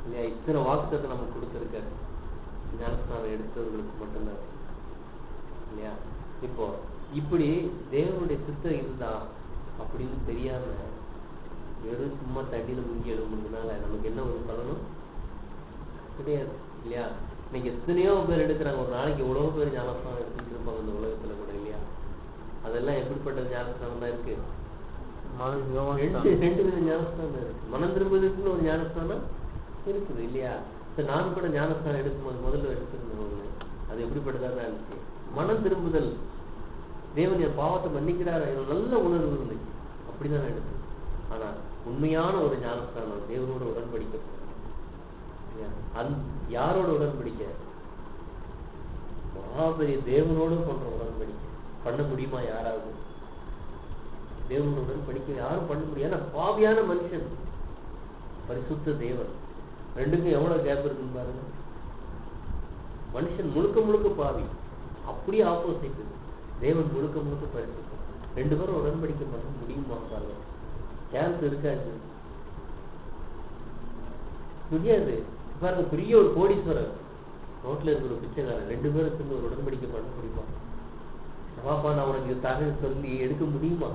இல்லையா? இத்தனை வாக்குத்தத்தை நமக்கு கொடுத்துருக்காரு. ஞானஸ்தானம் எடுத்தவர்களுக்கு மட்டும்தான் இல்லையா? இப்போ இப்படி தேவனுடைய சித்தம் இதுதான் அப்படின்னு தெரியாம வெறும் சும்மா தண்ணியில முங்கி எழுதுனால நமக்கு என்ன ஒரு பலனும் கிடையாது இல்லையா? இன்னைக்கு எத்தனையோ பேர் எடுக்கிறாங்க. ஒரு நாளைக்கு எவ்வளவு பேர் ஞானஸ்தானம் எடுத்துட்டு இருப்பாங்க இந்த உலகத்துல கூட இல்லையா? அதெல்லாம் எப்படிப்பட்ட ஞானஸ்தானம் தான் இருக்கு? 2 வித ஞானஸ்தானம் இருக்கு. மனம் திரும்புவதற்குன்னு ஒரு ஞானஸ்தானம் இருக்குது இல்லையா? நான் கூட ஞானஸ்தானம் எடுக்கும்போது முதல்ல எடுத்துருந்தேன். அது எப்படிப்பட்டதா தான் இருந்துச்சு? மனம் திரும்புதல், தேவன் என் பாவத்தை மன்னிக்கிறார், எனக்கு நல்ல உணர்வு இருந்துச்சு, அப்படிதான் எடுத்தேன். ஆனா உண்மையான ஒரு ஞானஸ்தானம் தேவனோட உடன்படிக்கை. யாரோட உடன்படிக்கை? மகாபெரிய தேவனோடு பண்ற உடன்படிக்கை. பண்ண முடியுமா யாராவது? தேவனோட உடன்படிக்கை யாரும் பண்ண முடியாது. ஏன்னா பாவியான மனுஷன், பரிசுத்த தேவன், ரெண்டுக்கும் எவ்வளவு கேப் இருக்குன்னு பாருங்க. மனுஷன் முழுக்க முழுக்க பாவி, அப்படியே ஆப்போசிட். தேவன் முழுக்க முழுக்க பரிசுத்தம். 2 பேரும் உடன்படிக்கை பண்ண முடியுமா பாருங்க? சான்ஸ் இருக்காது, முடியாது. பாருங்க, பெரிய ஒரு கோடீஸ்வரர், ரோட்ல இருக்கிற ஒரு பிச்சைக்காரன், 2 பேரும் சேர்ந்து ஒரு உடன்படிக்கை பண்ண முடியுமா? பாப்பா நான் உனக்கு தகவல் சொல்லி எடுக்க முடியுமா?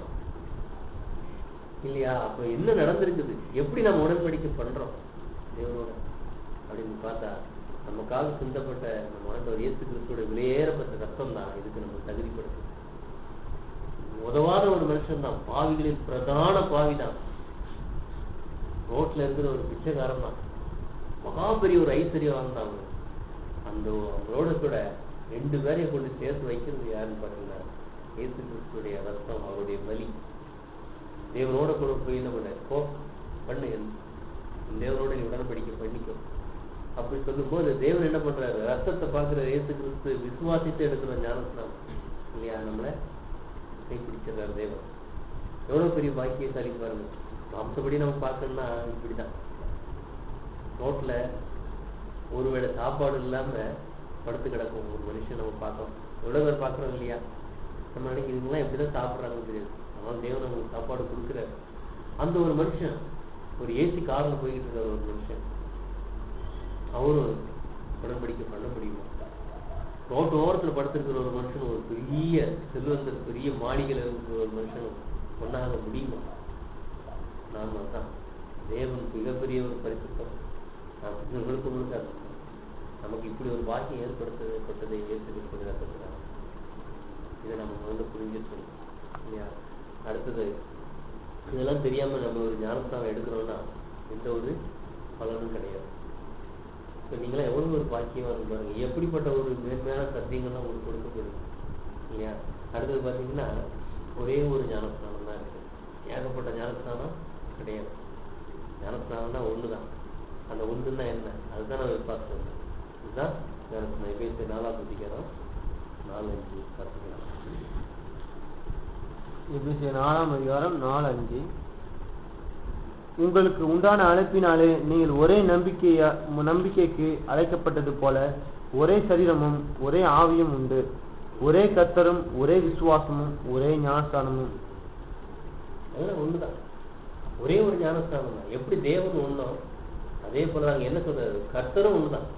இல்லையா? அப்ப என்ன நடந்திருக்குது? எப்படி நம்ம உடன்படிக்கை பண்றோம் தேவனோட அப்படின்னு பார்த்தா, நமக்காக சிந்தப்பட்ட நம்ம ஆண்டவர் இயேசு கிறிஸ்துவோட விலையேறப்பட்ட ரத்தம் தான் இதுக்கு நம்ம தகுதிப்படுத்து. உதவாத ஒரு மனுஷன் தான், பாவிகளில் பிரதான பாவி தான், ரோட்ல இருக்கிற ஒரு பிச்சைக்காரன் தான், மகாபெரிய ஒரு ஐஸ்வர்யவான் தான். அந்த அவரோட கூட 2 பேரையும் கொண்டு சேர்த்து வைக்கிறது யாருன்னு பாத்தீங்கன்னா இயேசு கிறிஸ்துடைய ரத்தம், அவருடைய பலி. தேவனோட கூட போய் என்ன பண்ண போ பண்ணு, தேவனோட நீ உடன்படிக்கை பண்ணிக்கோ அப்படி சொல்லும் போது தேவன் என்ன பண்றாரு? ரத்தத்தை பார்க்கிற இயேசு கிறிஸ்து விசுவாசித்து எடுக்கிற ஞானஸ்தானம் இல்லையா? நம்மள கைப்பிடிச்சிடறாரு தேவன். எவ்வளவு பெரிய பாக்கியசாலி பாருங்க. மாம்சப்படி நம்ம பார்க்கணும்னா இப்படிதான், ரோட்ல ஒருவேளை சாப்பாடு இல்லாம படுத்து கிடக்கும் ஒரு மனுஷன் நம்ம பார்த்தோம், உலகர் பார்க்குறோம் இல்லையா, நம்ம நினைக்கிறீங்களா எப்படிதான் சாப்பிட்றாங்கன்னு தெரியாது. ஆனால் தேவன் அவங்களுக்கு சாப்பாடு கொடுக்குறாரு. அந்த ஒரு மனுஷன், ஒரு ஏசி காரில் போய்கிட்டு இருக்கார் ஒரு மனுஷன், அவரும் உடன்படிக்கை பண்ண முடியுமா? ரோட்டு ஓரத்தில் படுத்திருக்கிற ஒரு மனுஷன், ஒரு பெரிய செல்வந்தர், பெரிய மாளிகையில் இருக்கிற ஒரு மனுஷனும் ஒன்றாக முடியுமா? நாம தான் தேவன் மிகப்பெரிய ஒரு பரிசுத்தம். நாம் உங்களுக்கு முழுக்க நமக்கு இப்படி ஒரு பாக்கியம் ஏற்படுத்தப்பட்டதை ஏற்றுக்கிறாங்க. இதை நம்ம முதல்ல புரிஞ்சிருக்கணும் இல்லையா? அடுத்தது, இதெல்லாம் தெரியாம நம்ம ஒரு ஞானஸ்தானம் எடுக்கிறோம்னா எந்த ஒரு பலனும் கிடையாது. இப்போ நீங்களாம் எவ்வளவு ஒரு பாக்கியமா இருக்கு பாருங்க, எப்படிப்பட்ட ஒரு மேன்மையான சத்தியங்கள்லாம் உங்களுக்கு கொடுக்கப்படுது இல்லையா? அடுத்தது பார்த்தீங்கன்னா ஒரே ஒரு ஞானஸ்தானம் தான் இருக்கு, ஏகப்பட்ட ஞானஸ்தானம் கிடையாது. ஞானஸ்தானம்னா ஒன்று தான். அந்த ஒன்றுன்னா என்ன, அதுதான் நம்ம பார்த்து இதுதான் ஞானஸ்தானம். இப்போ 4ஆம் அதிகாரம் 4-5 பார்த்துக்கலாம். எபேசியர் 4ஆம் அதிகாரம் 4-5. உங்களுக்கு உண்டான அழைப்பினாலே நீங்கள் ஒரே நம்பிக்கைக்கு அழைக்கப்பட்டது போல ஒரே சரீரமும் ஒரே ஆவியும் உண்டு, ஒரே கர்த்தரும் ஒரே விசுவாசமும் ஒரே ஞானஸ்தானமும். அதெல்லாம் ஒண்ணுதான், ஒரே ஒரு ஞானஸ்தானம் தான். எப்படி தேவன் ஒண்ணோ அதே போல நாங்க என்ன சொல்றது, கர்த்தரும் ஒண்ணுதான்.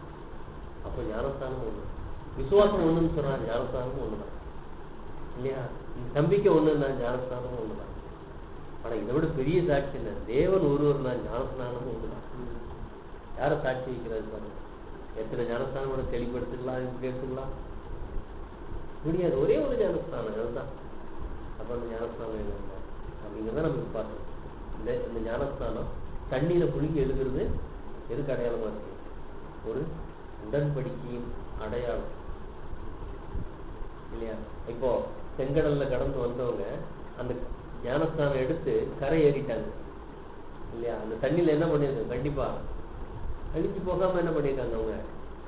அப்போ ஞானஸ்தானம் ஒண்ணு, விசுவாசம் ஒண்ணுன்னு சொன்னா ஞானஸ்தானமும் ஒண்ணுதான் இல்லையா? நம்பிக்கை ஒண்ணுன்னா ஞானஸ்தானமும் ஒண்ணுதான். ஆனா இதை விட பெரிய சாட்சி என்ன, தேவன் ஒருவர்னா ஞானஸ்தானமும் ஒண்ணுதான். யாரை சாட்சி வைக்கிறது பாருங்க. எத்தனை ஞானஸ்தானோட தெளிப்படுத்திக்கலாம், இப்படி எடுத்துக்கலாம் முடியாது. ஒரே ஒரு ஞானஸ்தானம், அதுதான். அப்ப அந்த ஞானஸ்தானம் என்ன அப்படிங்கிறத நம்ம பார்த்தோம். இந்த ஞானஸ்தானம் தண்ணீரை புளிக்க எழுதுறது எதுக்கு அடையாளமா இருக்கு? ஒரு உடன்படிக்கையின் அடையாளம் இல்லையா? இப்போ செங்கடல்ல கடந்து வந்தவங்க அந்த ஞானஸ்தானம் எடுத்து கரை ஏறிட்டாங்க இல்லையா? அந்த தண்ணியில என்ன பண்ணிருக்காங்க, கண்டிப்பா அழிச்சு போகாம என்ன பண்ணிருக்காங்க, அவங்க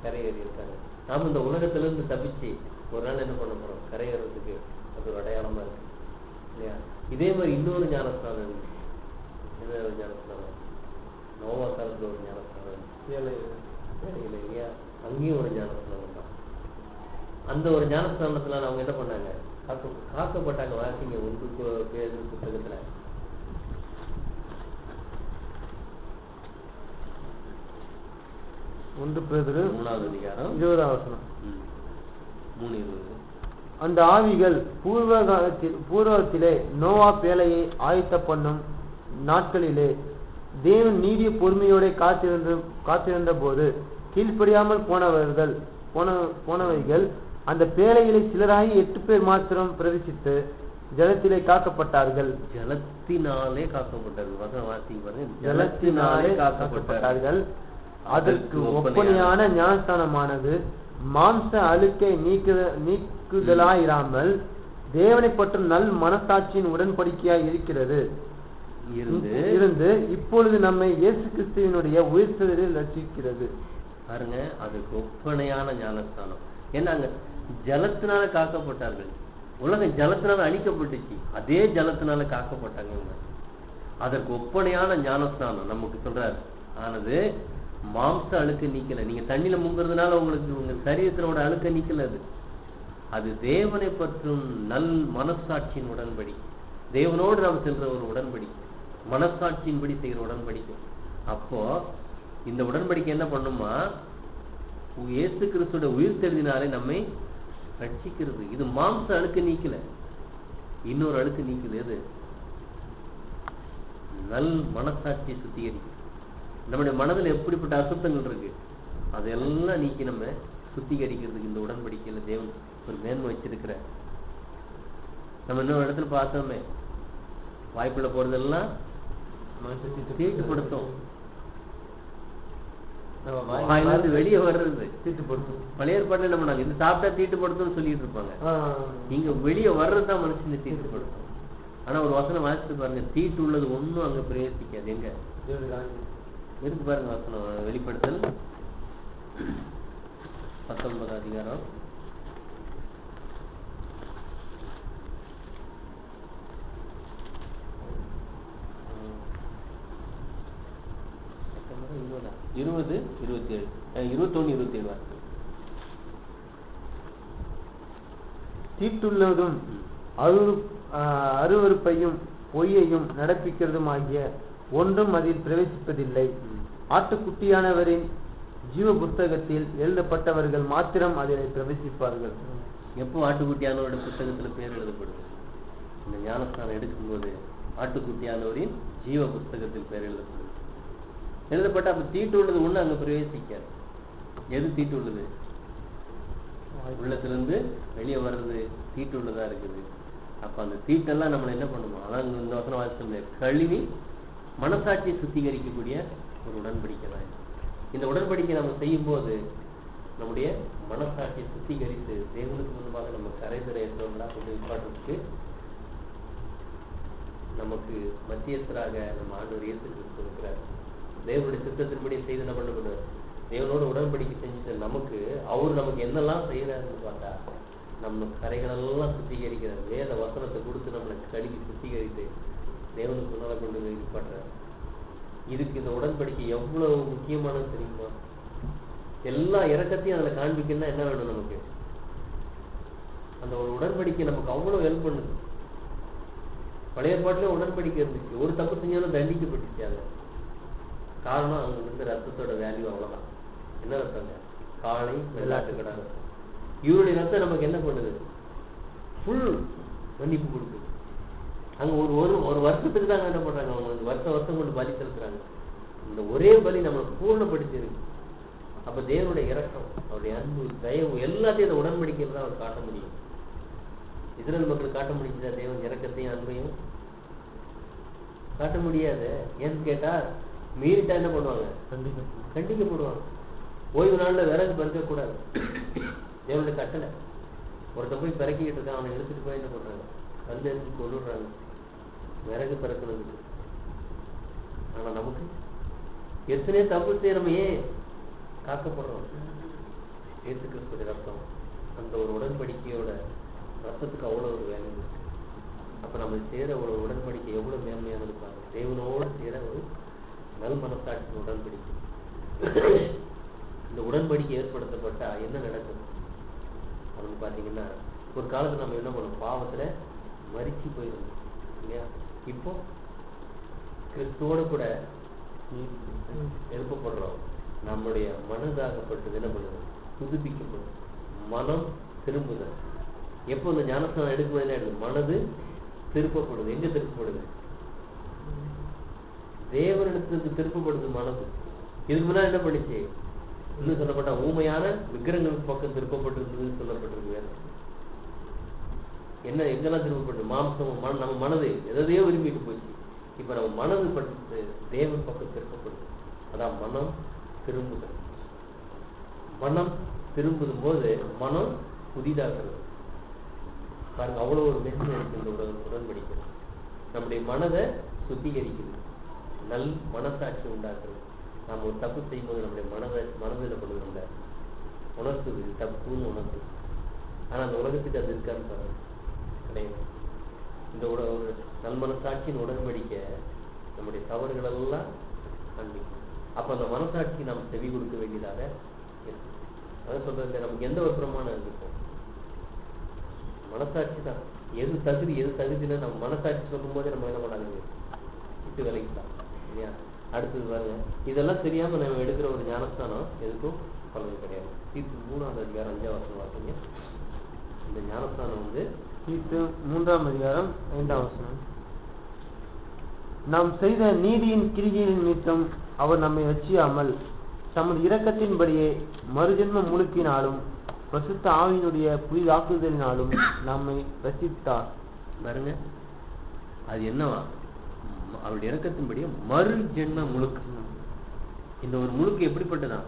கரை ஏறி இருக்காங்க. நாம இந்த உலகத்துல இருந்து தப்பிச்சு ஒரு நாள் என்ன பண்ண போறோம், கரை ஏறதுக்கு அது ஒரு அடையாளமா இருக்கு இல்லையா? இதே மாதிரி இன்னொரு ஞானஸ்தானம் இருக்கு. என்ன ஒரு ஞானஸ்தானம், நோவா காலத்துல ஒரு ஞானஸ்தானம் இல்லையா? அங்கேயும் ஒரு ஞானஸ்தானம் தான். அந்த ஒரு ஞானஸ்தானத்துல அவங்க என்ன பண்ணாங்க, காக்கப்பட்டாங்க. வாசிங்க 1 பேதுரு புத்தகத்துல 1 பேதுரு 3ஆம் அதிகாரம் 20ஆம் வசனம். 3:20. அந்த ஆவிகள் பூர்வத்திலே நோவா பேழையை ஆயத்த பண்ணும் நாட்களிலே தேவன் நீடிய பொறுமையோட காத்திருந்த போது கீழ்ப்படியாமல் போனவைகள் அந்த பேழைகளை சிலராகி 8 பேர் மாத்திரம் பிரவேசித்து ஜலத்திலே காக்கப்பட்டார்கள். ஜலத்தினாலே காக்கப்பட்டார்கள். ஜலத்தினாலே காக்கப்பட்டார்கள். அதற்கு ஒப்பனையான ஞானஸ்தானமானது மாம்ச அழுக்கை நீக்குதலாயிராமல் தேவனை பற்றும் நல் மனசாட்சியின் உடன்படிக்கையாய் இருக்கிறது இருந்து இப்பொழுது நம்மை இயேசு கிறிஸ்துவினுடைய உயிர்த்தெழுதலில் ரட்சிக்கிறது. பாருங்க, அதுக்கு ஒப்பனையான ஞானஸ்தானம். ஏன்னா அங்க ஜலத்தினால காக்கப்பட்டார்கள். உலகம் ஜலத்தினால அழிக்கப்பட்டுச்சு, அதே ஜலத்தினால காக்கப்பட்டாங்க. அதற்கு ஒப்பனையான ஞானஸ்தானம் நமக்கு சொல்றாரு ஆனது மாம்ச அழுக்க நீக்கல. நீங்க தண்ணியில முங்குறதுனால உங்களுக்கு உங்க சரீரத்தினோட அழுக்க நீக்கல. அது தேவனை பற்றும் நல் மனசாட்சியின் உடன்படிக்கை. தேவனோடு நாம் செல்ற ஒரு உடன்படிக்கை, மனசாட்சியின்படி செய்கிற உடன்படிக்கை. அப்போ இந்த உடன்படிக்கை என்ன பண்ணுமா, இயேசு கிறிஸ்துவோட உயிர் தெளிவினாலே நம்மை ரட்சிக்கிறது. இது மாம்ச அழுக்க நீக்கல, இன்னொரு அழுக்கு நீக்குது. எது? நல் மனசாட்சியை சுத்திகரிக்கும். நம்முடைய மனதில் எப்படிப்பட்ட அசுத்தங்கள் இருக்கு அதெல்லாம் நீக்கி நம்ம சுத்திகரிக்கிறதுக்கு இந்த உடன்படிக்கையில தேவன் ஒரு மேன்மை வச்சிருக்கிற. நம்ம இன்னொரு இடத்துல பார்த்தோமே, வாய்ப்புள்ள போறதெல்லாம் தீட்டுப்படுத்தும், வெளியே வர்றது தீட்டுப்படுத்தும். பழைய ஏற்பாடுல நம்ம நாங்க இது சாப்பிட்டா தீட்டுப்படுத்தும் சொல்லிட்டு இருப்பாங்க. நீங்க வெளியே வர்றதுதான் மனுஷனை தீட்டுப்படுத்தும். ஆனா ஒரு வசனம் வாசித்து பாருங்க, தீட்டு உள்ளது ஒன்னும் அங்க பிரயோசிக்காது. எங்க இருக்கு பாருங்க வசனம், வெளிப்படுத்தல் 19ஆம் அதிகாரம் 21-27 21-27. தீட்டுள்ளதும் அருவருப்பையும் பொய்யையும் நடப்பிக்கிறதும் ஆகிய ஒன்றும் அதில் பிரவேசிப்பதில்லை. ஆட்டுக்குட்டியானவரின் ஜீவ புஸ்தகத்தில் எழுதப்பட்டவர்கள் மாத்திரம் அதில் பிரவேசிப்பார்கள். எப்போ ஆட்டுக்குட்டியானவருடைய புத்தகத்துல பேர் எழுதப்படுது? இந்த ஞானஸ்தானம் எடுக்கும்போது ஆட்டுக்குட்டியானவரின் ஜீவ புஸ்தகத்தில் பேர் எழுதப்படுது. எழுதப்பட்ட அப்ப தீட்டு உள்ளது ஒண்ணு அங்க பிரவேசிக்காது. எது தீட்டு உள்ளது? உள்ளத்திலிருந்து வெளியே வர்றது தீட்டு உள்ளதா இருக்குது. அப்ப அந்த தீட்டெல்லாம் நம்மளை என்ன பண்ணுவோம்? அதான் இந்த வசனம் வாசிச்சோம்ல, கழுவி மனசாட்சியை சுத்திகரிக்கக்கூடிய ஒரு உடன்படிக்கை தான். இந்த உடன்படிக்கை நம்ம செய்யும் போது நம்முடைய மனசாட்சியை சுத்திகரித்து தேவனுக்கு முன்பாக நம்ம கரைதுரையற்றவங்களா கொண்டு விப்பாட்டுக்கு நமக்கு மத்தியஸ்தராக நம்ம ஆண்டவர் இயேசு கிறிஸ்து இருக்கிறார். தேவனுடைய சித்தத்தின்படி செய்து என்ன பண்ணப்படுவார்? தேவனோட உடன்படிக்கை செஞ்சுட்டு நமக்கு நமக்கு என்னெல்லாம் செய்யறாருன்னு பார்த்தா நம்ம கரைகளெல்லாம் சுத்திகரிக்கிறார். வேத வசனத்தை கொடுத்து நம்மளை கழுவி சுத்திகரித்து தேவனுக்கு முன்னால கொண்டு போய் நிப்பாட்டுறாரு. இதுக்கு இந்த உடன்படிக்கை எவ்வளவு முக்கியமானது தெரியுமா? எல்லா இறக்கத்தையும் அதுல காண்பிக்கணும்னா என்ன வேணும் நமக்கு? அந்த ஒரு உடன்படிக்கை நமக்கு அவ்வளவு ஹெல்ப் பண்ணுது. பழைய பாட்டுல உடன்படிக்கை இருந்துச்சு, ஒரு தப்பு செஞ்சாலும் தண்டிக்கப்பட்டுச்சு. அது காரணம் அங்க இருந்த ரத்தத்தோட வேல்யூ அவ்வளவுதான். என்ன ரத்தங்க? காளை வெள்ளாட்டு கடை ரத்தம். இவருடைய ரத்தம் நமக்கு என்ன பண்ணுது? ஃபுல் மன்னிப்பு கொடுக்குது. அங்க ஒரு வருஷத்துக்கு தான் என்ன பண்றாங்க, அவங்க வருஷம் கொண்டு பலி செலுத்துறாங்க. இந்த ஒரே பலி நம்மளை பூர்ணப்படுத்திருக்கு. அப்ப தேவனுடைய இரக்கம், அவருடைய அன்பு, தயவு எல்லாத்தையும் இந்த உடன்படிக்கையில் தான் அவர் காட்ட முடியும். இஸ்ரேல் மக்கள் காட்ட முடிஞ்சதா தேவன் இரக்கத்தையும் அன்பையும்? காட்ட முடியாது. ஏன்னு கேட்டா மீறிட்டா என்ன பண்ணுவாங்க? கண்டிக்கப்படுவாங்க. ஓய்வு நாள்ல விறகு பறிக்க கூடாது, தேவனுடைய கட்டளை. ஒருத்தன் போய் பிறக்கிட்டு இருக்கான், அவனை எடுத்துட்டு போய் என்ன பண்றாங்க? கல் எடுத்து கொண்டுடுறாங்க விறகு பிறக்கிறதுக்கு. ஆனா நமக்கு எத்தனையோ தப்பு செய்யறோம், ஏன் காக்கப்படுறோம்? இயேசு கிறிஸ்துவின் ரத்தம், அந்த ஒரு உடன்படிக்கையோட ரத்தத்துக்கு அவ்வளவு ஒரு வேலை இருக்கு. அப்ப நம்ம சேர ஒரு உடன்படிக்கை எவ்வளவு மேன்மையானது பாருங்க. தேவனோட சேர ஒரு நல் மனசாட்சி உடன்படிக்கை. இந்த உடன்படிக்கை ஏற்படுத்தப்பட்டா என்ன நடக்கும் அப்படின்னு பாத்தீங்கன்னா, ஒரு காலத்துல நம்ம என்ன பண்ணோம்? பாவத்துல மரிச்சு போயிருந்தோம் இல்லையா? இப்போ கிறிஸ்துவோட கூட எழுப்பப்படுறோம். நம்முடைய மனதாகப்பட்டது என்ன பண்ணுது? புதுப்பிக்கப்படும். மனம் திரும்புதல். எப்போ இந்த ஞானஸ்தானம் எடுக்கும்போது என்ன ஆயிடுது? மனது திருப்பப்படுது. எங்க திருப்பப்படுது? தேவனிடத்துக்கு திருப்பப்படுது மனது. இதுக்கு முன்னாடி என்ன பண்ணிச்சு? இன்னும் சொல்லப்பட்ட ஊமையான விக்கிரங்களுக்கு பக்கம் திருப்பப்பட்டிருந்ததுன்னு சொல்லப்பட்டிருக்கு. வேற என்ன எங்கெல்லாம் திருப்பப்பட்டது? மாம்சம், நம்ம மனது எதையோ விரும்பிட்டு போச்சு. இப்ப நம்ம மனது பட்டு தேவன் பக்கம் திருப்பப்படுது. அதான் மனம் திரும்புதல். மனம் திரும்பும் போது மனம் புதிதாகிறது பாருங்க. அவ்வளவு ஒரு மென்மை இருக்கு இந்த உடன்படிக்கை. நம்முடைய மனதை சுத்திகரிக்குது, நல் மனசாட்சி உண்டாக்குறது. நாம் ஒரு தப்பு செய்யும் போது நம்முடைய மனதில் கொண்டு நம்மளை உணர்த்துது, தப்புன்னு உணர்த்துது. ஆனா அந்த உலகத்துக்கு அது இருக்கான்னு பாருங்க, கிடையாது. இந்த ஒரு நல் மனசாட்சியின் உடன்படிக்கை நம்முடைய தவறுகள் எல்லாம் காண்பிக்கும். அப்ப அந்த மனசாட்சி நாம் செவி கொடுக்க வேண்டியதாக இருக்கு. அதான் சொல்றது, நமக்கு எந்த ஒரு பிரமாணம் இருக்கும்? மனசாட்சி தான். எது தகுதினா நம்ம மனசாட்சி சொல்லும் போதே நம்ம என்ன பண்ணாதுங்க, விட்டு விலைக்கலாம் இல்லையா? அடுத்தது பாருங்க, இதெல்லாம் தெரியாம நம்ம எடுக்கிற ஒரு ஞானஸ்தானம் எதுக்கும் பலது கிடையாது. தீர்ப்பு 3ஆம் அதிகாரம் 5ஆம் வசனம் வாசிங்க. இந்த ஞானஸ்தானம் தீர்ப்பு 3ஆம் அதிகாரம் 5ஆம் வசனம். நாம் செய்த நீதியின் கிரிகையின் நிமித்தம் அவர் நம்மை ரட்சியாமல் தமது இரக்கத்தின்படியே மறுஜென்ம முழுக்கினாலும் பரிசுத்த ஆவியினுடைய புதிதாக்குதலினாலும் நம்மை ரட்சித்தார். பாருங்க, அது என்னவா? அவருடைய இரக்கத்தின்படியே மறு ஜென்ம முழுக்கு. இந்த ஒரு முழுக்கு எப்படிப்பட்டதான்?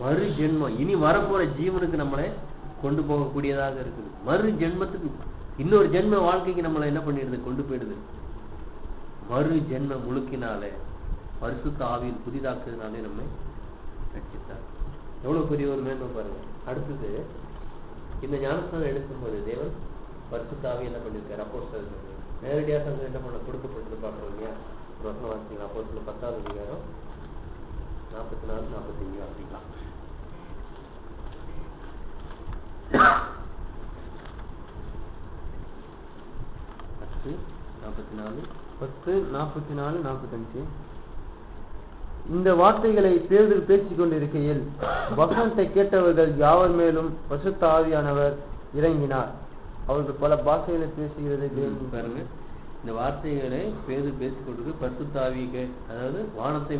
மறு ஜென்மம், இனி வரப்போற ஜீவனுக்கு நம்மளை கொண்டு போகக்கூடியதாக இருக்குது. மறு ஜென்மத்துக்கு, இன்னொரு ஜென்ம வாழ்க்கைக்கு நம்மளை என்ன பண்ணிடுது? கொண்டு போயிடுது. மறு ஜென்ம முழுக்கினாலே, பரிசுத்த ஆவியில் புதிதாக்குறதுனாலே நம்மை ரட்சித்தார். எவ்வளவு பெரிய ஒரு மேன்மை பாருங்க. அடுத்தது, இந்த ஞானஸ்தானம் எடுக்கும்போது தேவன் பரிசுத்த ஆவி என்ன பண்ணிருக்காரு? அப்போஸ்தலர்களுக்கு நேரடியாக அங்க என்ன பண்ண கொடுக்கப்பட்டது பார்க்கிறோம் இல்லையா? ஒரு வசனம் வாசிக்கலாம். அப்போஸ்தலர் 10ஆம் அதிகாரம் 44-45 வாசிக்கலாம். 10:44. 10:44-45. இந்த வார்த்தைகளை பேதுரு பேசிக் கொண்டிருக்கையில் வசனத்தை கேட்டவர்கள் யாவர் மேலும் பரிசுத்த ஆவியானவர் இறங்கினார். அவர்கள் பல பாஷைகளை பேசுகிறது பாருங்க, இந்த வார்த்தைகளை பேதுரு பேசிக் கொண்டிருக்கு. பரிசுத்த ஆவி அதாவது வானத்தை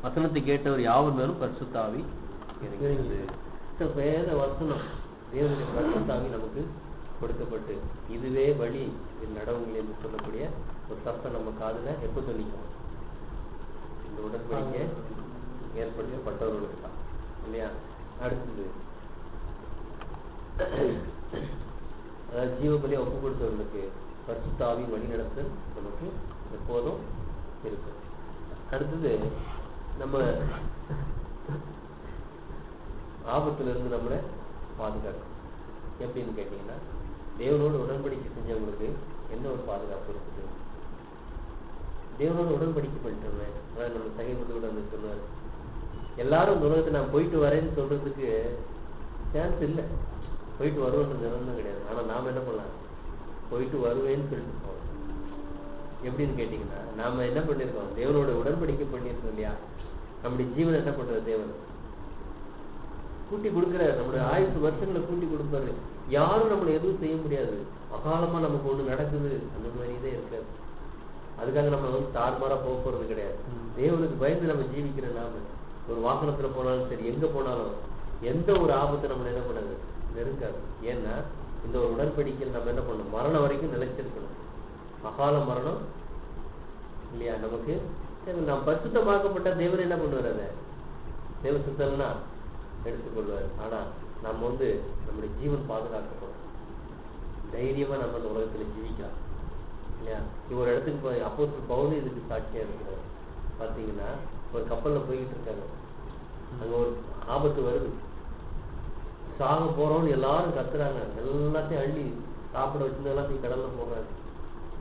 வசனத்தை கேட்டவர் யாவர் மேலும் பரிசுத்த ஆவி இறங்கினது. வேத வசனம் தேவனுடைய பரிசுத்த ஆவி நமக்கு கொடுக்கப்பட்டு இதுவே வழி இது நடவுங்கள் என்று சொல்லக்கூடிய ஒரு சத்தம் நம்ம காதுல எப்ப சொல்லிக்கணும்? இந்த உடன்படிக்கை ஏற்படுத்தப்பட்டவர்களுக்கு தான் இல்லையா? அடுத்தது அதாவது ஜீவபலியை ஒப்பு கொடுத்தவர்களுக்கு பரிசுத்த ஆவி வழி நடத்தல் நமக்கு எப்போதும் இருக்கும். அடுத்தது நம்ம ஆபத்துல இருந்து நம்மளை பாதுகாக்கும். எப்படின்னு கேட்டீங்கன்னா, தேவனோடு உடன்படிக்கை செஞ்சவங்களுக்கு என்ன ஒரு பாதுகாப்பு இருக்குது? தேவனோட உடன்படிக்கை பண்ணிட்டோமே. அதான் நம்ம சகைப்பட்டு வந்து சொன்னார், எல்லாரும் இந்த உலகத்தை நான் போயிட்டு வரேன்னு சொல்றதுக்கு சான்ஸ் இல்லை. போயிட்டு வருவேன்ற நிரந்தரம் கிடையாது. ஆனா நாம என்ன பண்ணலாம்? போயிட்டு வருவேன்னு சொல்லிட்டு போவோம். எப்படின்னு கேட்டீங்கன்னா, நாம என்ன பண்ணிருக்கோம்? தேவனோட உடன்படிக்கை பண்ணிருக்கோம் இல்லையா? நம்முடைய ஜீவன் என்ன பண்றது? தேவன் கூட்டி கொடுக்கிறார். நம்முடைய ஆயுசு வருஷங்களை கூட்டி கொடுப்பாரு. யாரும் நம்மளை எதுவும் செய்ய முடியாது. அகாலமா நமக்கு ஒண்ணு நடக்குது அந்த மாதிரிதான் இருக்காது. அதுக்காக நம்ம வந்து தார்மாரா போக போறது கிடையாது. தேவனுக்கு பயந்து நம்ம ஜீவிக்கிற நாம ஒரு வாகனத்துல போனாலும் சரி, எங்க போனாலும் எந்த ஒரு ஆபத்தை நம்மள என்ன பண்ணாது, நெருங்காது. ஏன்னா இந்த ஒரு உடன்படிக்கையில் நம்ம என்ன பண்ணணும்? மரணம் வரைக்கும் நிலைச்சிருக்கணும். அகால மரணம் இல்லையா நமக்கு? நாம் பரிசுத்தமாக்கப்பட்ட தேவன் என்ன பண்ணுவார்? அதை தேவ சுத்தம்னா எடுத்துக்கொள்வார். ஆனா நம்ம வந்து நம்முடைய ஜீவன் பாதுகாக்கப்படும். தைரியமா நம்ம அந்த உலகத்துல ஜீவிக்கலாம் இல்லையா? ஒரு இடத்துக்கு போய் அப்போஸ்தலர் பவுல் இதுக்கு சாட்சியா இருக்கிறார். பாத்தீங்கன்னா ஒரு கப்பல்ல போய்கிட்டு இருக்காங்க. அங்க ஒரு ஆபத்து வருது. சாக போறோம்னு எல்லாரும் கத்துறாங்க. எல்லாத்தையும் அள்ளி சாப்பிட வச்சு எல்லாத்தையும் கடல்ல போடுறாரு.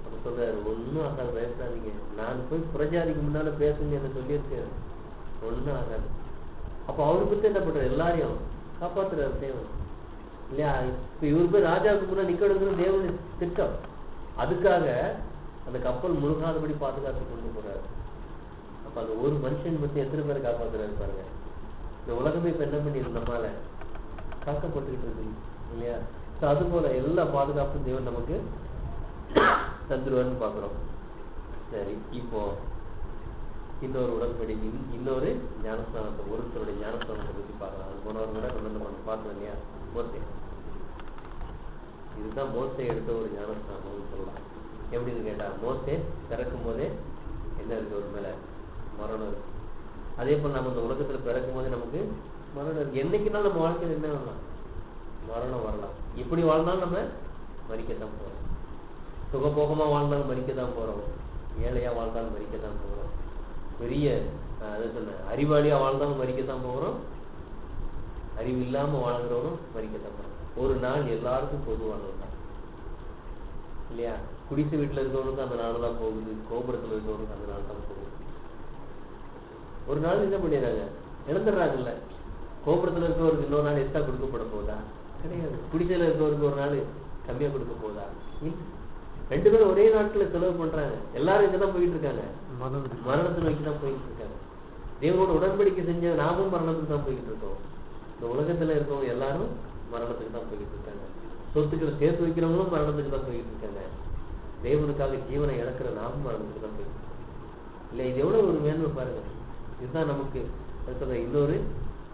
அப்ப சொல்றாரு, ஒன்னும் ஆகாது, பேசாதீங்க. நான் போய் புரஜாதிக்கு முன்னால பேசுங்க என்ன சொல்லியிருக்கேன். ஒன்னும் ஆகாது. அப்ப அவரு பத்தி என்ன பண்றாரு? எல்லாரையும் காப்பாத்துறாரு தேவன் இல்லையா? இப்ப இவரு போய் ராஜாவுக்கு முன்னாடி நிக்கணுங்கிற தேவனுடைய திட்டம். அதுக்காக அந்த கப்பல் முழுகாதபடி பாதுகாத்து கொண்டு போறாரு. அப்ப அந்த ஒரு மனுஷன் பத்தி எத்தனை பேரை காப்பாத்துறாரு பாருங்க. இந்த உலகமே இப்ப என்ன பண்ணிருக்கு? நம்மால காக்கப்பட்டுக்கிட்டு இருக்கு இல்லையா? அது போல எல்லா பாதுகாப்பும் தேவன் நமக்கு தந்துருவான்னு பாக்குறோம். சரி, இப்போ இன்னொரு உடன்படிக்கை, இன்னொரு ஞானஸ்தானத்தை, ஒருத்தருடைய ஞானஸ்தானத்தை பத்தி பார்க்கலாம். அது போனவங்க கூட கொண்டு வந்து பார்த்தோம் இல்லையா? மோசே, இதுதான் மோசே எடுத்த ஒரு ஞானஸ்தானம் சொல்லலாம். எப்படின்னு கேட்டா, மோசே பிறக்கும் போதே என்ன இருக்கு? ஒரு மேல மரணம் இருக்கு. அதே போல நம்ம இந்த உலகத்துல பிறக்கும் போதே நமக்கு மரணம் இருக்கு. என்னைக்குனாலும் நம்ம வாழ்க்கையில் என்ன வரலாம்? மரணம் வரலாம். எப்படி வாழ்ந்தாலும் நம்ம மரிக்கத்தான் போறோம். சுகபோகமா வாழ்ந்தாலும் மரிக்கத்தான் போறோம். ஏழையா வாழ்ந்தாலும் மரிக்கத்தான் போறோம். பெரிய அதை சொன்ன அறிவாளியா வாழ்ந்தாலும் மரிக்கத்தான் போகிறோம். அறிவு இல்லாம வாழ்கிறவரும் மரிக்கத்தான் போறோம். ஒரு நாள் எல்லாருக்கும் பொதுவானது தான் இல்லையா? குடிசை வீட்டுல இருக்கவனுக்கு அந்த நாள் தான் போகுது. கோபுரத்துல இருக்கவனுக்கு அந்த நாள் தான் போகுது. ஒரு நாள் என்ன பண்ணிடுறாங்க? இழந்துடுறாங்கல்ல. கோபுரத்துல இருக்கவருக்கு இன்னொரு நாள் எக்ஸ்ட்ரா கொடுக்கப்பட போதா? கிடையாது. குடிசையில இருக்கவருக்கு ஒரு நாள் கம்மியா கொடுக்க போதா? ரெண்டு பேரும் ஒரே நாட்களை செலவு பண்றாங்க. எல்லாரும் இங்கதான் போயிட்டு இருக்காங்க. மரணத்தை நோக்கி தான் போயிட்டு இருக்காங்க. தேவனோட உடன்படிக்கை செஞ்ச நாமும் மரணத்துக்கு தான் போயிட்டு இருக்கோம். இந்த உலகத்துல இருக்கவங்க எல்லாரும் மரணத்துக்கு தான் போயிட்டு இருக்காங்க. சொத்துக்களை சேர்த்து வைக்கிறவங்களும் மரணத்துக்கு தான் போயிட்டு இருக்காங்க. தேவனுக்காக ஜீவனை இழக்கிற நாமும் மரணத்துக்கு தான் போயிட்டு இருக்கோம் இல்ல? இது எவ்வளவு ஒரு மேன்மை பாருங்க. இதுதான் நமக்கு இன்னொரு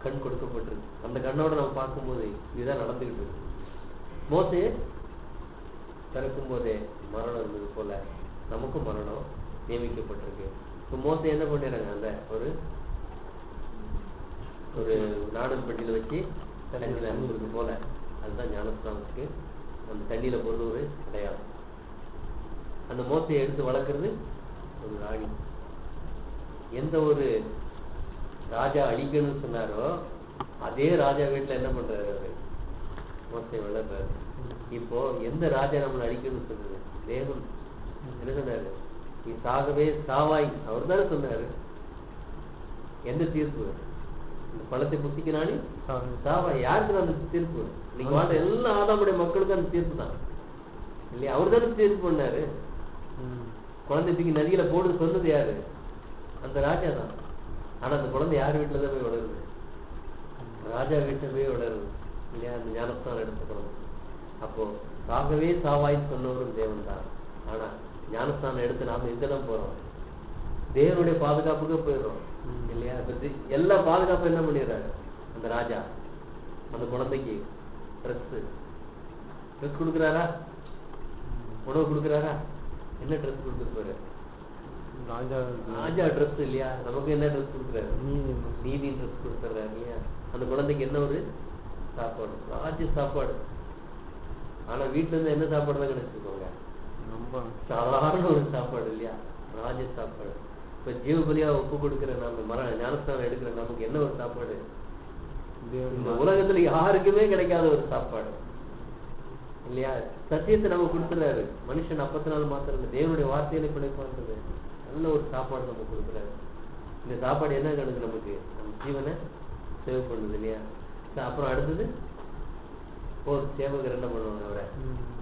கண் கொடுக்கப்பட்டிருக்கு. அந்த கண்ணோட நம்ம பார்க்கும்போது இதுதான் நடந்துகிட்டு இருக்கு. மோசே பிறக்கும் போதே மரணம் இருந்தது போல நமக்கும் மரணம் நியமிக்கப்பட்டிருக்கு. இப்ப மோசே என்ன பண்ணிடுறாங்க? அந்த ஒரு நாடன் பெட்டியில வச்சு தண்ணியில அனுப்புறது போல. அதுதான் ஞானஸ்தானத்துக்கு அந்த தண்ணியில போறது ஒரு அடையாளம். அந்த மோசையை எடுத்து வளர்க்கறது ஒரு ராணி. எந்த ஒரு ராஜா அழிக்கணும்னு சொன்னாரோ அதே ராஜா வீட்டுல என்ன பண்றாரு? அவரு மோசையை வளர்றாரு. இப்போ எந்த ராஜா நம்மளை அழிக்கணும்னு சொன்னது? தேவன் என்ன சொன்னாரு? நீ சாகவே சாவாய். அவர் தானே சொன்னாரு. எந்த தீர்ப்பு? இந்த பழத்தை புத்திக்கிறானே சாவாய். யாருக்கு அந்த தீர்ப்பு? இன்னைக்கு வாழ்ற எல்லா ஆதாமுடைய மக்களுக்கும் அந்த தீர்ப்பு தான் இல்லையா? அவர் தானே தீர்ப்பு பண்ணாரு. குழந்தை தூக்கி நதியில போடு சொன்னது யாரு? அந்த ராஜா தான். ஆனா அந்த குழந்தை யார் வீட்டுல தான் போய் வளருது? ராஜா வீட்டுல போய் வளருது இல்லையா? அந்த ஞானஸ்தானம் எடுத்த குழந்தை. அப்போ சாகவே சாவாயின்னு சொன்னவரும் தேவன் தான். ஆனா ஞானஸ்தானம் எடுத்து நாம எங்கதான் போறோம்? தேவனுடைய பாதுகாப்புக்கு போயிடுறோம் இல்லையா? எல்லா பாதுகாப்பும் என்ன பண்ணிடுறாரு அந்த ராஜா? அந்த குழந்தைக்கு ட்ரெஸ் கொடுக்குறாரா? உணவு கொடுக்குறாரா? என்ன ட்ரெஸ் கொடுத்துருப்பாரு? ராஜா ட்ரெஸ் இல்லையா? நமக்கு என்ன ட்ரெஸ் கொடுக்குறாரு? நீதி ட்ரெஸ் கொடுத்துறாரு இல்லையா? அந்த குழந்தைக்கு என்ன ஒரு சாப்பாடு? ராஜ சாப்பாடு. ஆனா வீட்டுல இருந்து என்ன சாப்பாடு தான் கிடைச்சிருக்கோங்க? ரொம்ப சாதாரண ஒரு சாப்பாடு இல்லையா? ராஜ சாப்பாடு. இப்ப ஜீவபலியா ஒப்பு கொடுக்கிற நம்ம ஞானஸ்தானம் எடுக்கிற நமக்கு என்ன ஒரு சாப்பாடு? இந்த உலகத்துல யாருக்குமே கிடைக்காத ஒரு சாப்பாடு இல்லையா? சத்தியத்தை நம்ம கொடுத்துறாரு. மனுஷன் அப்பத்தினால மாத்திரம் இல்லை, தேவனுடைய வார்த்தையில பிழைப்பான்றது நல்ல ஒரு சாப்பாடு நம்ம கொடுக்குறாரு. இந்த சாப்பாடு என்ன கணக்கு? நமக்கு நம்ம ஜீவனை சேவ் பண்ணுது இல்லையா? அப்புறம் அடுத்தது ஒரு சேவகர் என்ன பண்ணுவாங்க? அவரை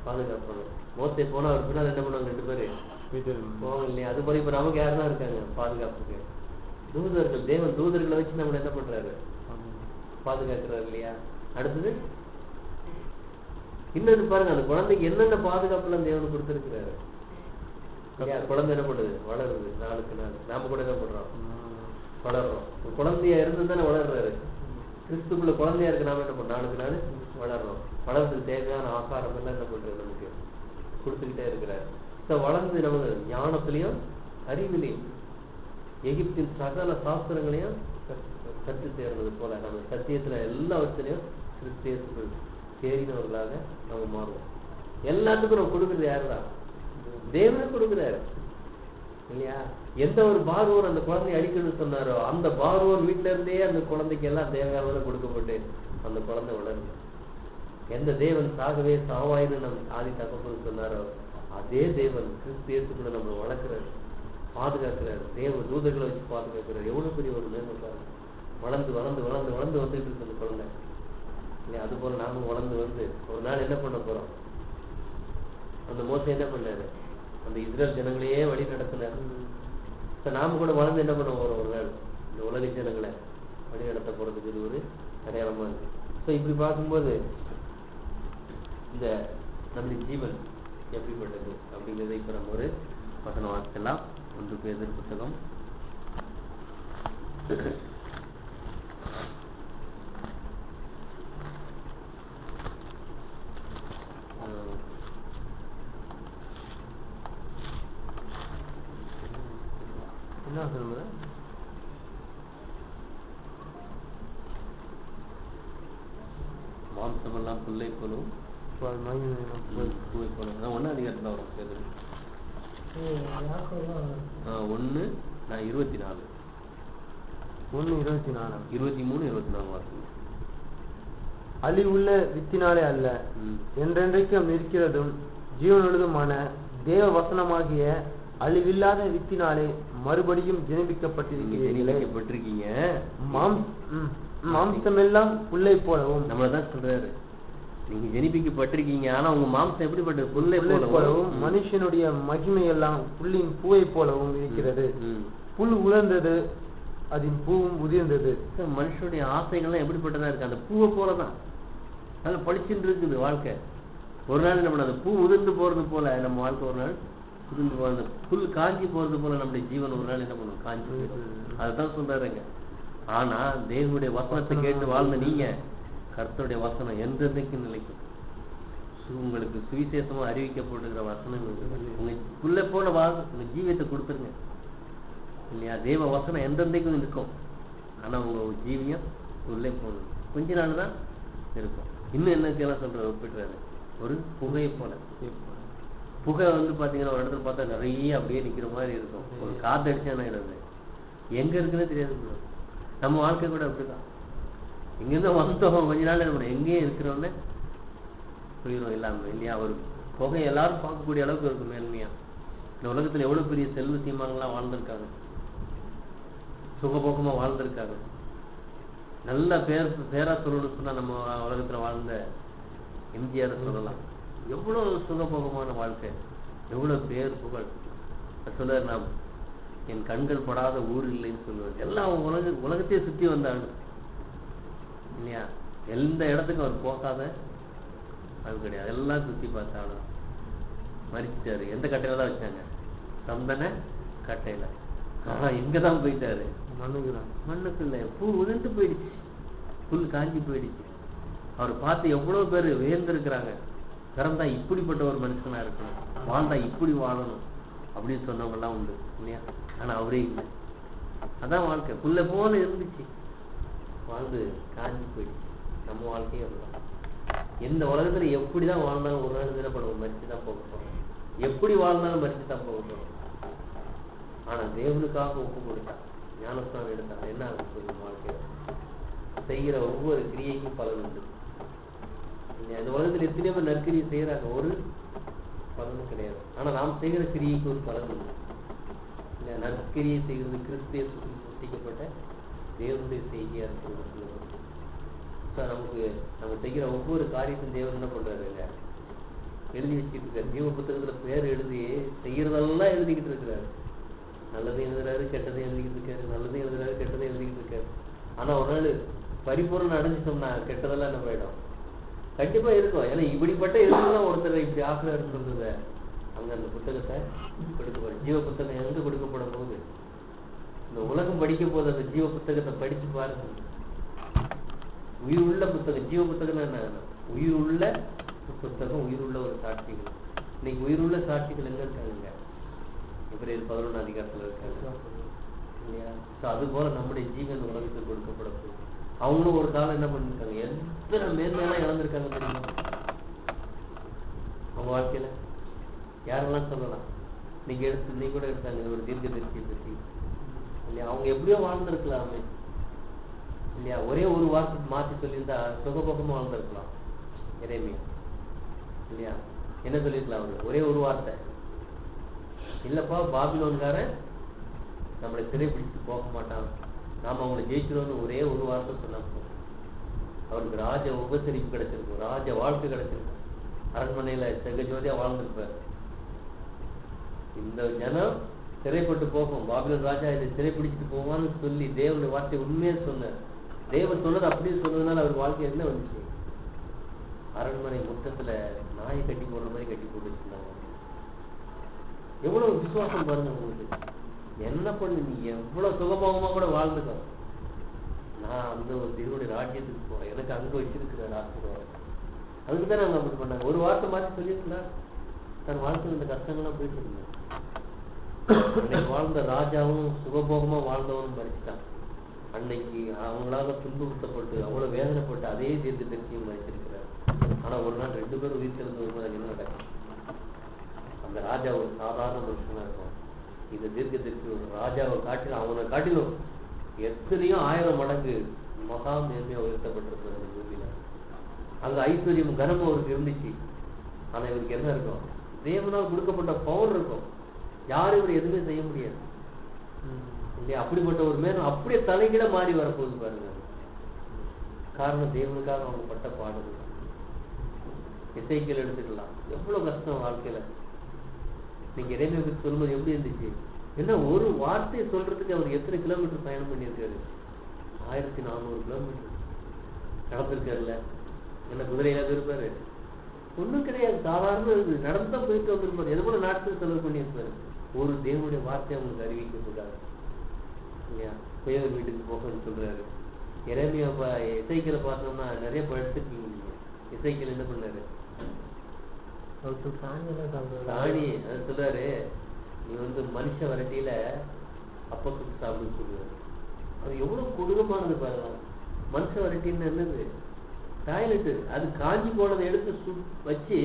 பாதுகாப்பாங்க. மோசே போனா அவர் பின்னால் என்ன பண்ணுவாங்க? 2 பேரு போவாங்க இல்லையா? அது போல இப்ப நமக்கு யாருதான் இருக்காங்க பாதுகாப்புக்கு? தூதர்கள். தேவன் தூதர்களை வச்சு நம்ம என்ன பண்றாரு? பாதுகாக்கிறாரு இல்லையா? அடுத்தது இன்னொரு பாருங்க, அந்த குழந்தைக்கு என்னென்ன பாதுகாப்பு எல்லாம் தேவன் கொடுத்திருக்கிறாரு. குழந்தை என்ன பண்ணுது? வளருது நாளுக்கு நாள். நாம கூட என்ன பண்றோம்? வளர்றோம். குழந்தையா இருந்து தானே வளர்றாரு. கிறிஸ்துக்குள்ள குழந்தையா இருக்கு. நாம என்ன பண்றோம்? நாளுக்கு நாள் வளர்றோம். வளர்றதுக்கு தேவையான ஆகாரம் எல்லாம் என்ன பண்றது? நமக்கு கொடுத்துக்கிட்டே இருக்கிறாரு. வளர்ந்து நமக்கு ஞானத்திலையும் அறிவிலையும் எகிப்தின் சகல சாஸ்திரங்களையும் கற்று சேர்ந்தது போல நம்ம சத்தியத்துல எல்லாவற்றிலையும் கிறிஸ்தியத்துக்குள் தேறினவர்களாக நம்ம மாறுவோம். எல்லாத்துக்கும் நம்ம கொடுக்கறது யாருதான்? தேவனே கொடுக்குறாரு இல்லையா? எந்த ஒரு பார்வோர் அந்த குழந்தைய அடிக்கணும்னு சொன்னாரோ அந்த பார்வோர் வீட்டுல இருந்தே அந்த குழந்தைக்கு எல்லாம் தேவையானதை கொடுக்கப்பட்டு அந்த குழந்தை வளருது. எந்த தேவன் சாகவே சாவாயின்னு நம்ம ஆதி தகப்பன்னு சொன்னாரோ அதே தேவன் கிறிஸ்தியத்துக்குள்ள நம்ம வளர்க்கிறாரு, பாதுகாக்கிறாரு. தேவ தூதர்களை வச்சு பாதுகாக்கிறாரு. எவ்வளவு பெரிய ஒரு மேன்மை பாருங்க. வளர்ந்து வளர்ந்து வளர்ந்து வளர்ந்து வந்துட்டு இருக்கு அந்த குழந்தை இல்லையா? அது போல நாமும் வளர்ந்து வந்து ஒரு நாள் என்ன பண்ண போறோம்? அந்த மோசே என்ன பண்ணாரு? அந்த இஸ்ரேல் ஜனங்களையே வழி நடத்தினார். நாம கூட வளர்ந்து என்ன பண்ண போறோம்? ஒரு நாள் இந்த உலக ஜனங்களை வழி நடத்த போறதுக்கு இது ஒரு அடையாளமா இருக்கு. ஸோ இப்படி பார்க்கும்போது இந்த நம்முடைய ஜீவன் எப்படிப்பட்டது அப்படிங்கிறத இப்ப நம்ம ஒரு வசனம் வாசிக்கலாம். 1 பேதுரு புத்தகம் 1 மாம்சமெல்லாம் புல்லை போலும் பூவை போலும். 1 அதிகாரத்துல வரும் பேதுரு. 1:24 23, 24 வாசிங்க. அழிவுள்ள வித்தினாலே அல்ல, என்றென்றைக்கும் இருக்கிறதும் ஜீவனுள்ளதுமான தேவ வசனமாகிய அழிவில்லாத வித்தினாலே மறுபடியும் ஜெனிப்பிக்கப்பட்டிருக்கீங்க. மாம்சமெல்லாம் புல்லை போலவும், நம்மளதான் சொல்றாரு, நீங்க ஜெனிப்பிக்கப்பட்டிருக்கீங்க. ஆனா உங்க மாம்சம் எப்படிப்பட்டது? புல்லை போலவும். மனுஷனுடைய மகிமை எல்லாம் புல்லின் பூவை போலவும் இருக்கிறது. புல் உலர்ந்தது, அதன் பூவும் உதிர்ந்தது. மனுஷனுடைய ஆசைகள்லாம் எப்படிப்பட்டதா இருக்கு? அந்த பூவை போலதான் நல்லா பளிச்சுட்டு இருக்குது வாழ்க்கை. ஒரு நாள் நம்ம அந்த பூ உதிர்ந்து போறது போல நம்ம வாழ்க்கை ஒரு நாள் உதிர்ந்து போறது, புல் காஞ்சி போறது போல நம்முடைய ஜீவன் ஒரு நாள் என்ன பண்ணும்? காஞ்சி. அதுதான் சொல்றாருங்க. ஆனா தேவனுடைய வசனத்தை கேட்டு வாழ்ந்த நீங்க கர்த்தருடைய வசனம் என்றென்றைக்கு நிலைக்கும். உங்களுக்கு சுவிசேஷமா அறிவிக்கப்பட்டிருக்கிற வசனங்கள் உங்க புல்லை போல உங்க ஜீவியத்தை கொடுத்துருங்க இல்லையா? தேவ வசனம் என்றென்றைக்கும் இருக்கும். ஆனா உங்க ஜீவியம் உள்ளே போகணும். கொஞ்ச நாள் தான் இருக்கும். இன்னும் என்னக்கெல்லாம் சொல்றாரு? ஒப்பிடுறாரு ஒரு புகையை போல. புகை பாத்தீங்கன்னா ஒரு இடத்துல பார்த்தா நிறைய அப்படியே நிக்கிற மாதிரி இருக்கும். ஒரு காத்து அடிச்சா என்ன ஆயிடுது? எங்க இருக்குன்னு தெரியாது. நம்ம வாழ்க்கை கூட அப்படிதான். இங்கிருந்து வந்தோம் கொஞ்ச நாள் என்ன பண்ணும்? எங்கேயும் இருக்கிறவொன்னே போயிடும் இல்லாம இல்லையா? ஒரு புகை எல்லாரும் பார்க்கக்கூடிய அளவுக்கு இருக்கும் மேன்மையா. இந்த உலகத்துல எவ்வளவு பெரிய செல்வ சீமான்லாம் வாழ்ந்திருக்காங்க, சுகபோகமா வாழ்ந்திருக்காங்க. நல்ல பேரா சொல்லணும்னு சொன்னா நம்ம உலகத்துல வாழ்ந்த எம்ஜிஆர் சொல்லலாம். எவ்வளவு சுகபோகமான வாழ்க்கை, எவ்வளவு பேர் புகழ். சொல்லுவார், நான் என் கண்கள் படாத ஊர் இல்லைன்னு சொல்லுவார். எல்லாம் உலகத்தையே சுற்றி வந்தாள் இல்லையா? எந்த இடத்துக்கும் அவர் போகாத அது கிடையாது, எல்லாம் சுற்றி பார்த்தாலும். மறிச்சிட்டாரு. எந்த கட்டையில தான் வச்சாங்க? சந்தன கட்டையில. ஆனா இங்கதான் போயிட்டாரு, மண்ணுக்குள்ள. பூ உதிர்ந்து போயிடுச்சு, புல் காஞ்சி போயிடுச்சு. அவர் பார்த்து எவ்வளவு பேர் வியந்திருக்கிறாங்க. பிறந்தா இப்படிப்பட்ட ஒரு மனுஷனா இருக்கணும், வாழ்ந்தா இப்படி வாழணும் அப்படின்னு சொன்னவங்க எல்லாம் உண்டு இல்லையா? ஆனா அவரே இல்லை. அதான் வாழ்க்கை. புல்ல போல இருந்துச்சு, வாழ்ந்து காஞ்சி போயிடுச்சு. நம்ம வாழ்க்கையே அதுதான். எந்த உலகத்துல எப்படிதான் வாழ்ந்தாலும் ஒரு நாள் தினப்படுவோம், மறிச்சுதான் போக போறோம். எப்படி வாழ்ந்தாலும் மறிச்சுதான் போக போறோம். ஆனா தேவனுக்காக ஒப்பு கொடுத்தா, ஞானஸ்தானம் எடுத்தா என்ன ஆகும் சொல்லுங்க? வாழ்க்கையில செய்கிற ஒவ்வொரு கிரியைக்கும் பலன் உண்டு. இந்த உலகத்துல எத்தனையோ பேர் நற்கிரியை செய்யறாங்க, ஒரு பலனும் கிடையாது. ஆனா நாம் செய்கிற கிரியைக்கு ஒரு பலன் உண்டு. நற்கிரியை செய்கிறது கிறிஸ்துவை சிருஷ்டிக்கப்பட்ட தேவனுடைய செய்தியா இருக்கு. நமக்கு நம்ம செய்கிற ஒவ்வொரு காரியத்தையும் தேவன் என்ன பண்றாரு? எழுதி வச்சுட்டு இருக்காரு. ஜீவ புத்தகத்துல பேர் எழுதி செய்யறதெல்லாம் எழுதிக்கிட்டு இருக்கிறாரு. நல்லதையும் எழுதுறாரு, கெட்டதையும் எழுதிக்கிட்டு இருக்காரு. நல்லதையும் எழுதுறாரு, கெட்டதையும் எழுதிக்கிட்டு இருக்காரு. ஆனா ஒரு நாள் பரிபூர்ணம் அடைஞ்சிட்டோம்னா கெட்டதெல்லாம் என்ன போயிடும்? கண்டிப்பா இருக்கும். ஏன்னா இப்படிப்பட்ட எழுதுதான் ஒருத்தர் இப்படி ஆக்குறாருன்னு சொல்றத அங்க அந்த புத்தகத்தை கொடுக்கப்படும். ஜீவ புத்தகம் எங்க கொடுக்கப்படும் போது இந்த உலகம் படிக்க போது அந்த ஜீவ புத்தகத்தை படிச்சு பாருங்க. உயிர் உள்ள புத்தகம். ஜீவ புத்தகம் என்ன? உயிர் உள்ள புத்தகம், உயிர் உள்ள ஒரு சாட்சிகள். இன்னைக்கு உயிர் உள்ள சாட்சிகள் எங்க இருக்காங்க? எபிரேயர் 11 அதிகாரத்துல இருக்காங்க இல்லையா? அது போல நம்முடைய ஜீவன் உலகத்துக்கு கொடுக்கப்பட போகுது. அவங்களும் ஒரு காலம் என்ன பண்ணிருக்காங்க, எத்தனை மேன்மையெல்லாம் இழந்திருக்காங்க தெரியுமா? அவங்க வாழ்க்கையில யாரெல்லாம் சொல்லலாம். நீங்க கூட எடுத்தாங்க ஒரு தீர்க்க தரிசியை பற்றி இல்லையா? அவங்க எப்படியோ வாழ்ந்திருக்கலாமே இல்லையா? ஒரே ஒரு வார்த்தை மாற்றி சொல்லியிருந்தா சுகபோகமா வாழ்ந்திருக்கலாம். எரேமியா இல்லையா? என்ன சொல்லிருக்கலாம் அவரு? ஒரே ஒரு வார்த்தை, இல்லப்பா பாபிலோன்காரன் நம்மளை சிறைப்பிடிச்சு போக மாட்டான், நாம அவங்களை ஜெயிச்சிருவோம்னு ஒரே ஒரு வார்த்தை சொன்னா அவருக்கு ராஜ உபசரிப்பு கிடைச்சிருக்கும், ராஜ வாழ்க்கை கிடைச்சிருக்கும், அரண்மனையில செகஜோதியா வாழ்ந்திருப்பார். இந்த ஜனம் சிறைப்பட்டு போகும், பாபிலோன் ராஜா இதை சிறைப்பிடிச்சிட்டு போவான்னு சொல்லி தேவனுடைய வார்த்தை உண்மையா சொன்னார். தேவன் சொன்னது அப்படியே சொன்னதுனால அவர் வாழ்க்கை என்ன வந்துச்சு? அரண்மனை முற்றத்துல நாயை கட்டி போடுற மாதிரி கட்டி போட்டு வச்சிருந்தாங்க. எவ்வளவு விசுவாசம் பாருங்க உங்களுக்கு. என்ன பண்ணு, நீ எவ்வளவு சுகபோகமா கூட வாழ்ந்துக்கோ, நான் அந்த ஒரு தேவனுடைய ராஜ்யத்துக்கு போறேன், எனக்கு அங்க வச்சிருக்கிற ஆசீர்வாதம். அதுக்குதான் நாங்க அப்படி பண்ணாங்க. ஒரு வார்த்தை மாற்றி சொல்லியிருக்கலாம், தன் வாழ்க்கையில் இந்த கஷ்டங்கள்லாம் போயிட்டு இருந்தாங்க. வாழ்ந்த ராஜாவும் சுகபோகமா வாழ்ந்தவனும் மறிச்சிட்டான். அன்னைக்கு அவங்களால துன்புறுத்தப்பட்டு அவ்வளவு வேதனைப்பட்டு அதே தீர்க்க தரிசியும் மறிச்சிருக்கிறார். ஆனா ஒரு நாள் 2 பேரும் உயிர் திறந்து வரும்போது என்ன நடக்கும்? அந்த ராஜா ஒரு சாதாரண மனுஷனா இருக்கும். இந்த தீர்க்க தரிசி ஒரு ராஜாவை காட்டிலும் அவனை காட்டிலும் எத்தனையோ 1000 மடங்கு மகா மேன்மையா உயர்த்தப்பட்டிருக்கிறார் அந்த பூமியில. அங்க ஐஸ்வர்யம் கனமும் அவருக்கு இருந்துச்சு. ஆனா இவருக்கு என்ன இருக்கும்? தேவனால் கொடுக்கப்பட்ட பவர் இருக்கும். யாரும் இவர் எதுவுமே செய்ய முடியாது இல்லையா? அப்படிப்பட்ட ஒரு மேலும் அப்படியே தலைகீழ மாறி வரப்போகுது பாருங்க. காரணம் தேவனுக்காக அவங்க பட்ட பாடுகள். எசேக்கியேல் எடுத்துக்கலாம், எவ்வளவு கஷ்டம் வாழ்க்கையில. நீங்க எரேமியா பத்தி சொல்லும்போது எப்படி இருந்துச்சு? என்ன ஒரு வார்த்தையை சொல்றதுக்கு அவர் எத்தனை கிலோமீட்டர் பயணம் பண்ணியிருக்காரு? 1400 கிலோமீட்டர் நடந்திருக்காருல்ல. என்ன குதிரையில இருப்பாரு? ஒண்ணும் கிடையாது, சாதாரண நடந்துதான் போயிட்டு வந்திருப்பாரு. எது போல நாட்கள் செலவு பண்ணியிருப்பாரு ஒரு தேவனுடைய வார்த்தை அவங்களுக்கு அறிவிக்கிறதுக்காக இல்லையா? புயல் வீட்டுக்கு போகணும்னு சொல்றாரு. எரேமியா எசேக்கியேலை பார்த்தோம்னா நிறைய படிச்சிருக்கீங்க. எசேக்கியேல் என்ன பண்ணாரு? சாணி அது சொல்றாரு, நீ மனுஷ வரட்டியில அப்பத்துக்கு சாப்பிடுன்னு சொல்லுவாரு. அது எவ்வளவு கொடூரமானது பாருங்க. மனுஷ வரட்டின்னு என்னது? டாய்லெட்டு. அது காஞ்சி போனதை எடுத்து வச்சு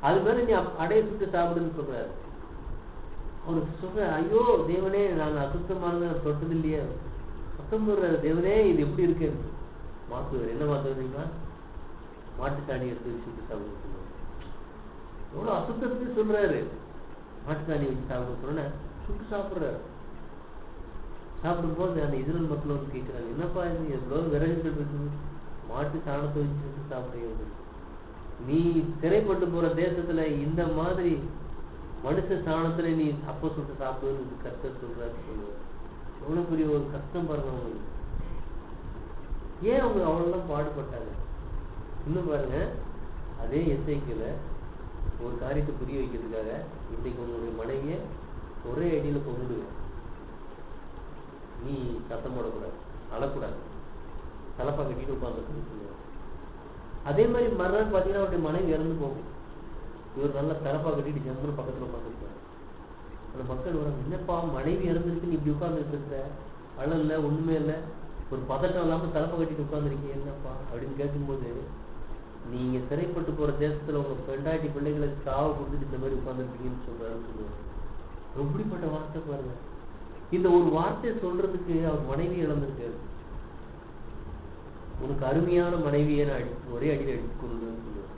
அது மேல நீ அடைய சுட்டு சாப்பிடுன்னு சொல்றாரு. அவனுக்கு சொல்ற, ஐயோ தேவனே, நான் அசுத்தமானதை தொட்டது இல்லையா? சத்தம் போடுறாரு, தேவனே இது எப்படி இருக்கு? மாத்துவார். என்ன மாத்துவீங்களா? மாட்டு சாணி எடுத்து சுட்டு சாப்பிடுன்னு சொல்லுவாரு. எவ்வளவு அசுத்தத்துக்கு சொல்றாரு. மாட்டு சாணி வச்சு சாப்பிட சொன்ன சுட்டு சாப்பிடுறாரு. சாப்பிடும் போது அந்த இஸ்ரேல் மக்கள் வந்து கேட்கிறாங்க, என்னப்பா இது எவ்வளவு விறகுகள் இருக்கு, மாட்டு சாணத்தை வச்சு சாப்பிடுறது? நீ சிறைப்பட்டு போற தேசத்துல இந்த மாதிரி மனுஷ ஸ்தானத்துல நீ அப்போ சுட்டு சாப்பிடுன்னு கர்த்தர் சொல்றாரு. எவ்வளவு பெரிய ஒரு கஷ்டம் பாருங்க அவங்களுக்கு. ஏன் அவங்க அவ்வளவுதான் பாடுபட்டாங்க? இன்னும் பாருங்க, அதே எஸ்ஐக்கில ஒரு காரியத்தை புரிய வைக்கிறதுக்காக இன்னைக்கு உங்களுடைய மனைவிய ஒரே அடியில கொண்டுடுவேன், நீ சத்தம் போடக்கூடாது, அழக்கூடாது, தலப்பா கட்டிட்டு உட்காந்துருக்குன்னு சொல்லுவாங்க. அதே மாதிரி மறுநாள் பார்த்தீங்கன்னா அவருடைய மனைவி இறந்து போகும். இவர் நல்லா தலப்பா கட்டிட்டு ஜம்முன்னு பக்கத்துல உட்காந்துருப்பாரு. அந்த மக்கள் வராங்க, என்னப்பா மனைவி இறந்துருக்கு, நீ இப்படி உட்காந்துட்டு இருக்கிற, அழல் இல்லை, ஒண்ணுமே இல்லை, ஒரு பதட்டம் இல்லாம தலப்பா கட்டிட்டு உட்காந்துருக்கீங்க என்னப்பா அப்படின்னு கேட்கும்போது, நீங்க சிறைப்பட்டு போற தேசத்துல உங்க பெண்டாட்டி பிள்ளைகளுக்கு காவை கொடுத்துட்டு இந்த மாதிரி உட்காந்துருக்கீங்கன்னு சொல்லுவாங்க. எப்படிப்பட்ட வார்த்தை பாருங்க. இந்த ஒரு வார்த்தையை சொல்றதுக்கு அவர் மனைவி இழந்திருக்காரு. உனக்கு அருமையான மனைவியை நான் ஒரே அடியில் அடித்துக்கொள்ளுன்னு சொல்லுவாங்க.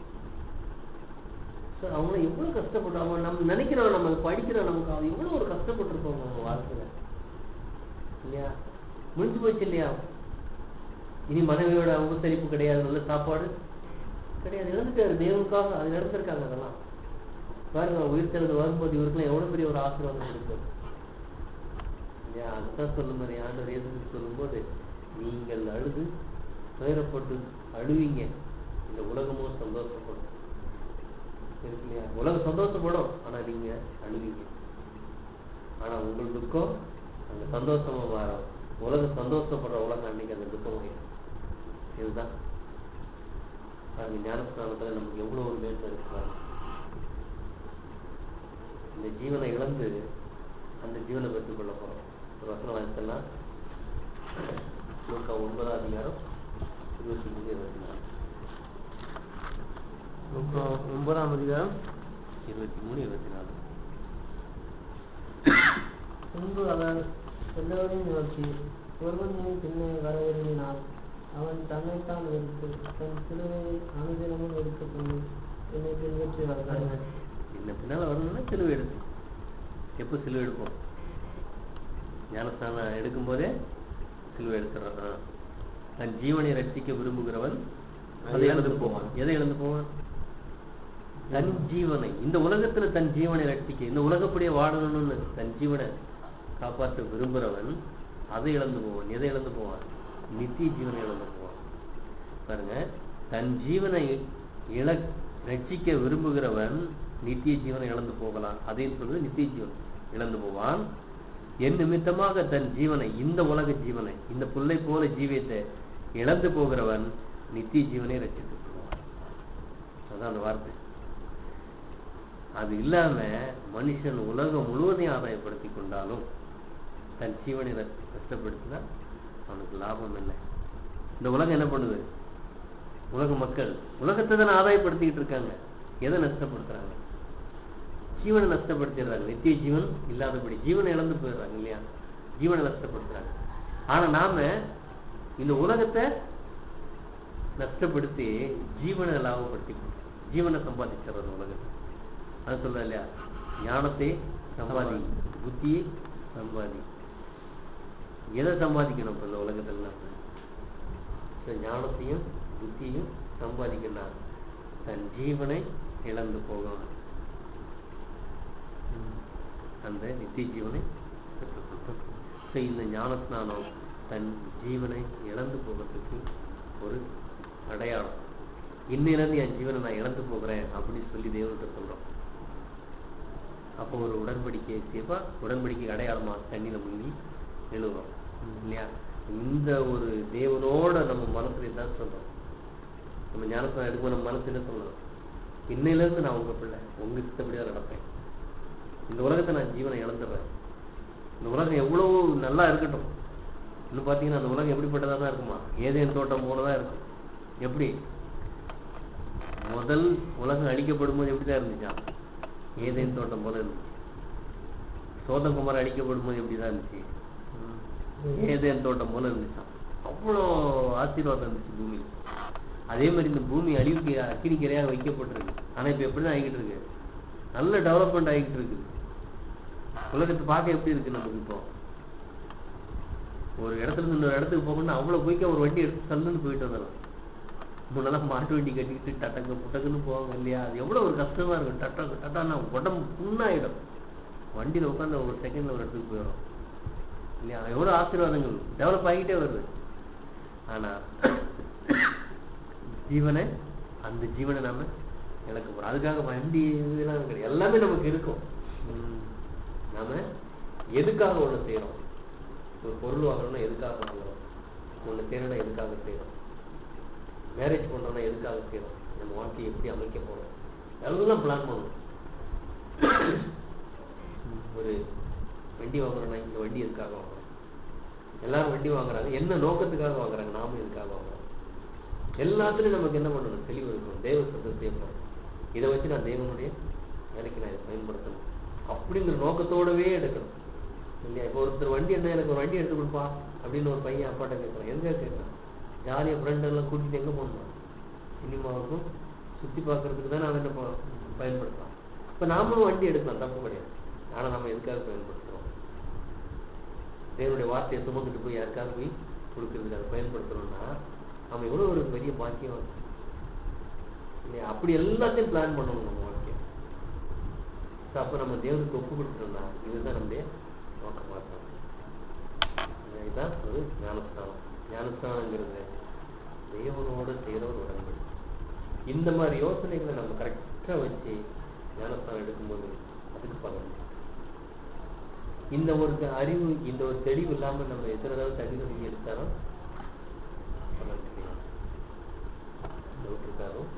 அவங்க எவ்வளவு கஷ்டப்பட்டாங்க. நம்ம நினைக்கிறோம், நம்ம படிக்கிறோம், நமக்கு அது எவ்வளவு ஒரு கஷ்டப்பட்டிருக்கோங்க அவங்க வாழ்க்கையில இல்லையா? முடிஞ்சு போச்சு இல்லையா? இனி மனைவியோட உபசரிப்பு கிடையாது, நல்ல சாப்பாடு கிடையாது, இழந்துட்டாரு தேவனுக்காக. அது இழந்திருக்காங்க. அதெல்லாம் பாருங்க, உயிர் திறந்து வரும்போது இவருக்குலாம் எவ்வளவு பெரிய ஒரு ஆசீர்வாதம் இருக்காது இல்லையா? அதுதான் சொல்லும் மாதிரி ஆண்டவர் இயேசு சொல்லும்போது, நீங்கள் அழுது துயரப்பட்டு அழுவீங்க, இந்த உலகமும் சந்தோஷப்படும் இருக்கு இல்லையா? உலகம் சந்தோஷப்படும், ஆனா நீங்க அழுவீங்க. ஆனா உங்கள் துக்கம் அங்க சந்தோஷமா மாறும். உலகம் சந்தோஷப்படுற உலகம் அன்னைக்கு அந்த துக்கம். இதுதான் அது ஞானஸ்தானத்துல நமக்கு எவ்வளவு ஒரு மேன்மை இருக்கிறாங்க. இந்த ஜீவனை இழந்து அந்த ஜீவனை பெற்றுக் கொள்ள போறோம். ஒரு வசனம் வாசிக்கலாம். லூக்கா 9 அதிகாரம் 23-24. லூக்கா 9 அதிகாரம் 23-24. பின்பு அவர் எல்லோரையும் நோக்கி, ஒருவன் என் பின்னே வர விரும்பினால் அவன் தன்னைத்தான் எடுத்து தன் சிலுவையை அனுதினமும் எடுத்துக்கொண்டு என்னை பின்பற்றி வருகிறாங்க. என்ன பின்னால வரணும்னா சிலுவை எடுக்கும். எப்போ சிலுவை எடுப்போம்? ஞானஸ்தானம் எடுக்கும் போதே சிலுவை எடுத்துறான். தன் ஜீவனை ரட்சிக்க விரும்புகிறவன் அதை இழந்து போவான். எதை இழந்து போவான்? தன் ஜீவனை. இந்த உலகத்துல தன் ஜீவனை ரட்சிக்க, இந்த உலகப்படியே வாழணும்னு தன் ஜீவனை காப்பாற்ற விரும்புகிறவன் அதை இழந்து போவான். எதை இழந்து போவான்? நித்திய ஜீவனை இழந்து போவான். பாருங்க, தன் ஜீவனை ரட்சிக்க விரும்புகிறவன் நித்திய ஜீவனை இழந்து போகலாம். அதையும் சொல்றது, நித்திய ஜீவன் இழந்து போவான். என் நிமித்தமாக தன் ஜீவனை, இந்த உலக ஜீவனை, இந்த புல்லை போல ஜீவியத்தை இழந்து போகிறவன் நித்திய ஜீவனை ரட்சித்து போவான். அதான் அந்த வார்த்தை. அது இல்லாம மனுஷன் உலகம் முழுவதையும் ஆதாயப்படுத்தி கொண்டாலும் தன் ஜீவனை கஷ்டப்படுத்தினா அவனுக்கு லாபம் இல்லை. இந்த உலகம் என்ன பண்ணுது? உலக மக்கள் உலகத்தை தானே ஆதாயப்படுத்திக்கிட்டு இருக்காங்க. எதை நஷ்டப்படுத்துறாங்க? ஜீவனை நஷ்டப்படுத்திடுறாங்க. நித்திய ஜீவன் இல்லாதபடி ஜீவனை இழந்து போயிடுறாங்க இல்லையா? ஜீவனை நஷ்டப்படுத்துறாங்க. ஆனா நாம இந்த உலகத்தை நஷ்டப்படுத்தி ஜீவனை லாபப்படுத்தி ஜீவனை சம்பாதிச்சிடறது உலகத்தை. அது சொல்ற இல்லையா? ஞானத்தை சம்பாதி, புத்தியை சம்பாதி. எதை சம்பாதிக்கணும் இப்ப இந்த உலகத்துல? ஞானத்தையும் புத்தியையும் சம்பாதிக்கணும். தன் ஜீவனை இழந்து போகணும். அந்த நித்திய ஜீவனை இந்த ஞானஸ்நானம் தன் ஜீவனை இழந்து போகிறதுக்கு ஒரு அடையாளம். இன்னிலிருந்து என் ஜீவனை நான் இழந்து போகிறேன் அப்படின்னு சொல்லி தேவன்கிட்ட சொல்றோம். அப்போ ஒரு உடன்படிக்கை செய்வா, உடன்படிக்கை அடையாளமா தண்ணியில முங்கி எழுதுறோம் இல்லையா? இந்த ஒரு தேவனோட நம்ம மனசுல தான் சொல்றோம். நம்ம ஞானஸ்நானம் எடுக்கும் நம்ம மனசு என்ன சொல்லணும்? இன்னையிலிருந்து நான் உங்க பிள்ளை, உங்க இஷ்டப்படியா நடப்பேன். இந்த உலகத்தை நான் ஜீவனை இழந்துடுறேன். இந்த உலகம் எவ்வளவு நல்லா இருக்கட்டும். இன்னும் பாத்தீங்கன்னா அந்த உலகம் எப்படிப்பட்டதா தான் இருக்குமா? ஏதேன் தோட்டம் போலதான் இருக்கும். எப்படி முதல் உலகம் அழிக்கப்படும் போது எப்படிதான் இருந்துச்சா? ஏதேன் தோட்டம் போல இருந்துச்சு. சோதம் குமார் அழிக்கப்படும் போது எப்படிதான் இருந்துச்சு? ஏதேன் தோட்டம் போல இருந்துச்சா? அவ்வளோ ஆசீர்வாதம் இருந்துச்சு பூமி. அதே மாதிரி இந்த பூமி அழிவுக்கு அக்கினிக்கரையாக வைக்கப்பட்டிருக்கு. ஆனா இப்ப எப்படிதான் ஆகிட்டு இருக்கு? நல்ல டெவலப்மெண்ட் ஆகிட்டு இருக்கு. உலகத்தை பார்க்க எப்படி இருக்கு நமக்கு? இப்போ ஒரு இடத்துல இருந்து இன்னொரு இடத்துக்கு போகணும்னா அவ்வளவு குயிக்கா ஒரு வண்டி எடுத்து சல்லுன்னு போயிட்டு வந்துடலாம். முன்னெல்லாம் மாட்டு வண்டி கட்டிக்கிட்டு டட்டக்கு புட்டக்குன்னு போவாங்க இல்லையா? அது எவ்வளோ ஒரு கஷ்டமா இருக்கும். டட்டானா உடம்பு புண்ணாயிடும். வண்டியில் உட்காந்து ஒரு செகண்ட்ல ஒரு இடத்துக்கு போயிடும் இல்லையா? எவ்வளோ ஆசீர்வாதங்கள் டெவலப் ஆகிட்டே வருது. ஆனா ஜீவனை, அந்த ஜீவனை நாம இழக்க போறோம். அதுக்காக வண்டி இதெல்லாம் கிடையாது, எல்லாமே நமக்கு இருக்கும். நாம எதுக்காக ஒண்ணு செய்யறோம்? ஒரு பொருள் வாங்கணும்னா எதுக்காக வாங்குறோம்? ஒண்ணு செய்யணும்னா எதுக்காக செய்யறோம்? மேரேஜ் பண்றோம்னா எதுக்காக செய்யறோம்? நம்ம வாழ்க்கையை எப்படி அமைக்க போறோம்? எல்லாம் பிளான் பண்ணணும். ஒரு வண்டி வாங்குறோம்னா இந்த வண்டி எதுக்காக வாங்குறோம்? எல்லாரும் வண்டி வாங்குறாங்க, என்ன நோக்கத்துக்காக வாங்குறாங்க? நாம எதுக்காக வாங்குறோம்? எல்லாத்துலயும் நமக்கு என்ன பண்ணணும்? தெளிவு இருக்கணும். தேவ சத்தத்தை செய்யப்படும். இதை வச்சு நான் தேவனுடைய வேலைக்கு நான் இதை பயன்படுத்தணும் அப்படிங்கிற நோக்கத்தோடவே எடுக்கணும் இல்லையா? இப்போ ஒருத்தர் வண்டி என்ன, எனக்கு ஒரு வண்டி எடுத்து கொடுப்பா அப்படின்னு ஒரு பையன் அப்பாட்ட கேட்கறான். எங்க கேட்கறான்? ஜாலியாக ஃப்ரெண்ட் எல்லாம் கூட்டிட்டு எங்க போகணும்? சினிமாவுக்கும் சுற்றி பார்க்கறதுக்கு தான் நான் என்ன பயன்படுத்தலாம். இப்போ நாமளும் வண்டி எடுக்கலாம், தப்பு கிடையாது. ஆனால் நம்ம எதுக்காக பயன்படுத்துகிறோம்? தேவனுடைய வார்த்தையை சுமந்துட்டு போய் யாருக்காக போய் கொடுக்கறதுக்கு அதை பயன்படுத்தணும்னா நம்ம எவ்வளோ ஒரு பெரிய பாக்கியம் இல்லையா? அப்படி எல்லாத்தையும் பிளான் பண்ணணும் நம்ம வாழ்க்கையை. அப்போ நம்ம தேவனுக்கு ஒப்பு கொடுத்துட்டோம்னா இதுதான் நம்முடைய நோக்கமாக இருக்கும். இதுதான் ஒரு ஞானஸ்தானம். ஞானஸ்தானங்கிறது தேவனோடு செய்கிற ஒரு உடன்படி. இந்த மாதிரி யோசனைகளை நம்ம கரெக்டாக வச்சு ஞானஸ்தானம் எடுக்கும்போது அதுக்கு பலன். இந்த ஒரு அறிவு, இந்த ஒரு தெளிவு இல்லாமல் நம்ம எத்தனை தடவை தண்ணி எடுத்தாலும் பலன் கிடையாது. இருக்காரும்